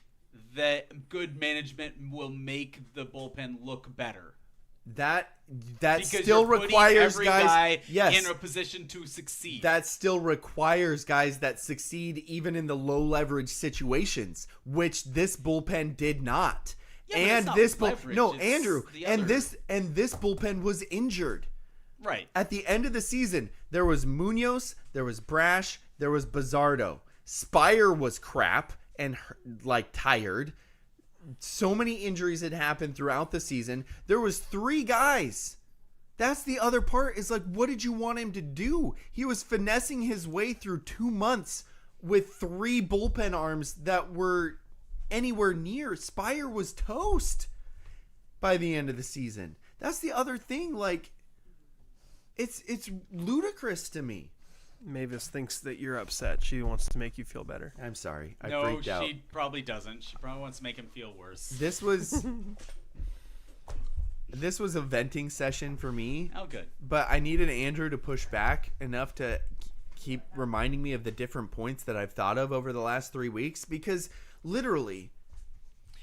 E: that good management will make the bullpen look better.
B: That
E: because
B: still
E: you're putting
B: requires
E: every
B: guys
E: guy in a position to succeed.
B: That still requires guys that succeed even in the low leverage situations, which this bullpen did not.
E: Yeah,
B: and
E: but it's not
B: this
E: leverage,
B: Andrew, and this bullpen was injured.
E: Right.
B: At the end of the season, there was Munoz, there was Brash, there was Bizzardo. Spire was crap and tired. So many injuries had happened throughout the season. There was 3 guys. That's the other part is what did you want him to do? He was finessing his way through 2 months with 3 bullpen arms that were anywhere near. Spire was toast by the end of the season. That's the other thing. It's ludicrous to me.
C: Mavis thinks that you're upset. She wants to make you feel better.
B: I'm sorry. I
E: no,
B: freaked out.
E: she probably doesn't. She probably wants to make him feel worse.
B: This was a venting session for me.
E: Oh, good.
B: But I needed Andrew to push back enough to keep reminding me of the different points that I've thought of over the last 3 weeks because literally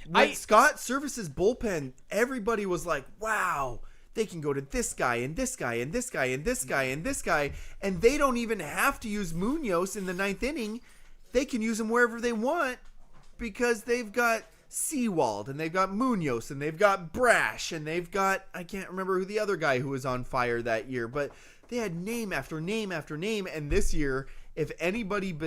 B: when Scott Service's bullpen, everybody was like, wow, they can go to this guy and this guy and this guy and this guy and this guy, and they don't even have to use Munoz in the 9th inning. They can use him wherever they want because they've got Seawald and they've got Munoz and they've got Brash and they've got, I can't remember who the other guy who was on fire that year, but they had name after name after name. And this year, if anybody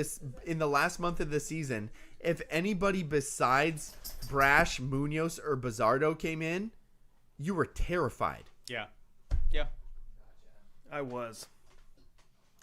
B: in the last month of the season, if anybody besides Brash, Munoz, or Bizzardo came in, you were terrified.
E: Yeah. Yeah.
C: I was.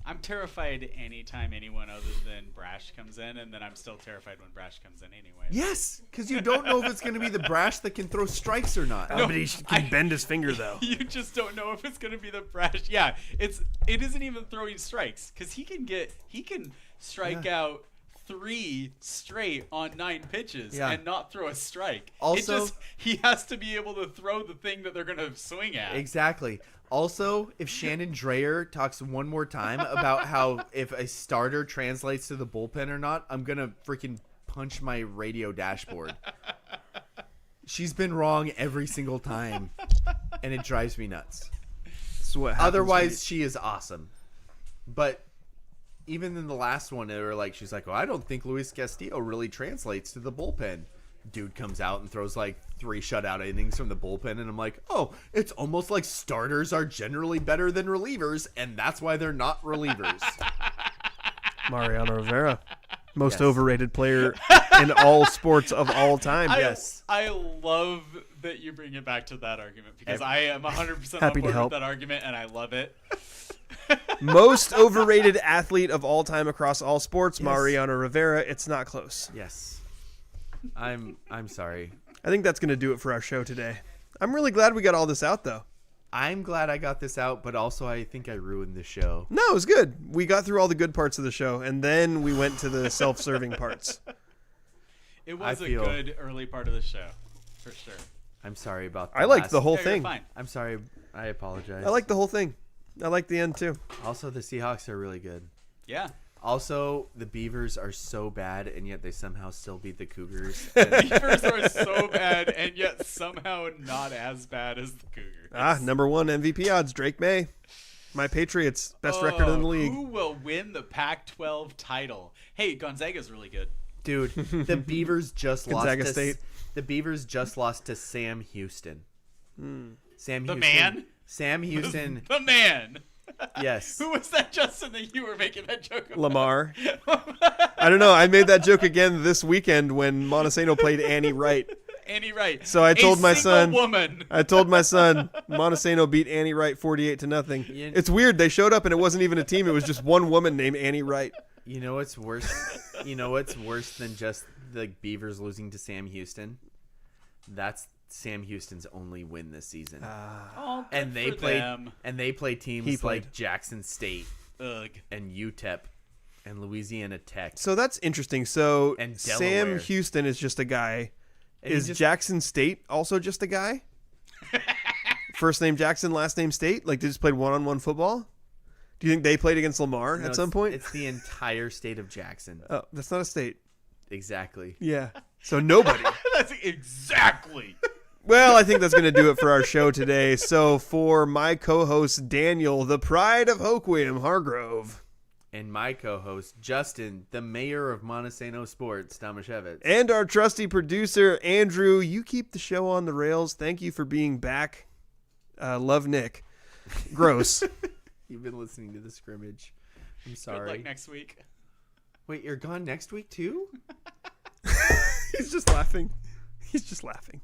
E: I'm terrified anytime anyone other than Brash comes in, and then I'm still terrified when Brash comes in anyway.
B: Yes, because you don't know if it's going to be the Brash that can throw strikes or not.
C: No, but he can bend his finger, though.
E: You just don't know if it's going to be the Brash. Yeah, it isn't even throwing strikes, because he can strike out 3 straight on 9 pitches and not throw a strike.
B: Also,
E: he has to be able to throw the thing that they're going to swing at.
B: Exactly. Also, if Shannon Dreyer talks one more time about how if a starter translates to the bullpen or not, I'm going to freaking punch my radio dashboard. She's been wrong every single time, and it drives me nuts. Otherwise, she is awesome. But even in the last one, they were she's like, well, I don't think Luis Castillo really translates to the bullpen. Dude comes out and throws 3 shutout innings from the bullpen, and I'm like, oh, it's almost like starters are generally better than relievers, and that's why they're not relievers.
C: Mariano Rivera, most overrated player in all sports of all time.
E: I love that you bring it back to that argument because I am 100%
C: happy
E: on
C: to
E: board
C: help
E: with that argument, and I love it.
C: Most overrated athlete of all time across all sports, Mariano Rivera. It's not close.
B: Yes. I'm sorry.
C: I think that's going to do it for our show today. I'm really glad we got all this out, though.
B: I'm glad I got this out, but also I think I ruined the show.
C: No, it was good. We got through all the good parts of the show, and then we went to the self-serving parts.
E: It was a good early part of the show, for sure.
B: I'm sorry about that.
C: I liked the whole thing.
E: Fine.
B: I'm sorry. I apologize.
C: I like the whole thing. I like the end, too.
B: Also, the Seahawks are really good.
E: Yeah.
B: Also, the Beavers are so bad, and yet they somehow still beat the Cougars.
E: Beavers are so bad, and yet somehow not as bad as the Cougars.
C: Number 1 MVP odds, Drake May. My Patriots, best record in the league.
E: Who will win the Pac-12 title? Hey, Gonzaga's really good.
B: Dude, the Beavers just
C: Gonzaga State.
B: The Beavers just lost to Sam Houston. Sam Houston.
E: Man?
B: Sam Houston.
E: The man.
B: Yes.
E: Who was that, Justin, that you were making that joke about?
C: Lamar. I don't know. I made that joke again this weekend when Montesano played Annie Wright.
E: Annie Wright.
C: So I told my son.
E: Woman.
C: I told my son Montesano beat Annie Wright 48-0. It's weird. They showed up and it wasn't even a team. It was just one woman named Annie Wright.
B: You know what's worse? You know what's worse than just the Beavers losing to Sam Houston? That's Sam Houston's only win this season. And they play teams like Jackson State and UTEP And Louisiana Tech.
C: So that's interesting. So
B: And
C: Sam
B: Delaware.
C: Houston is just a guy.
B: And
C: Is Jackson State also just a guy? First name Jackson, last name State? Like they just played one-on-one football? Do you think they played against Lamar at some point?
B: It's the entire state of Jackson.
C: Oh, that's not a state.
B: Exactly.
C: Yeah. So nobody.
E: That's exactly.
C: Well, I think that's going to do it for our show today. So for my co-host Daniel, the pride of Hoquiam Hargrove,
B: and my co-host Justin, the mayor of Montesano Sports, Tomaszewicz,
C: and our trusty producer Andrew, you keep the show on the rails. Thank you for being back. Love Nick. Gross.
B: You've been listening to the scrimmage. I'm sorry.
E: Good luck next week.
B: Wait, you're gone next week too?
C: He's just laughing. He's just laughing.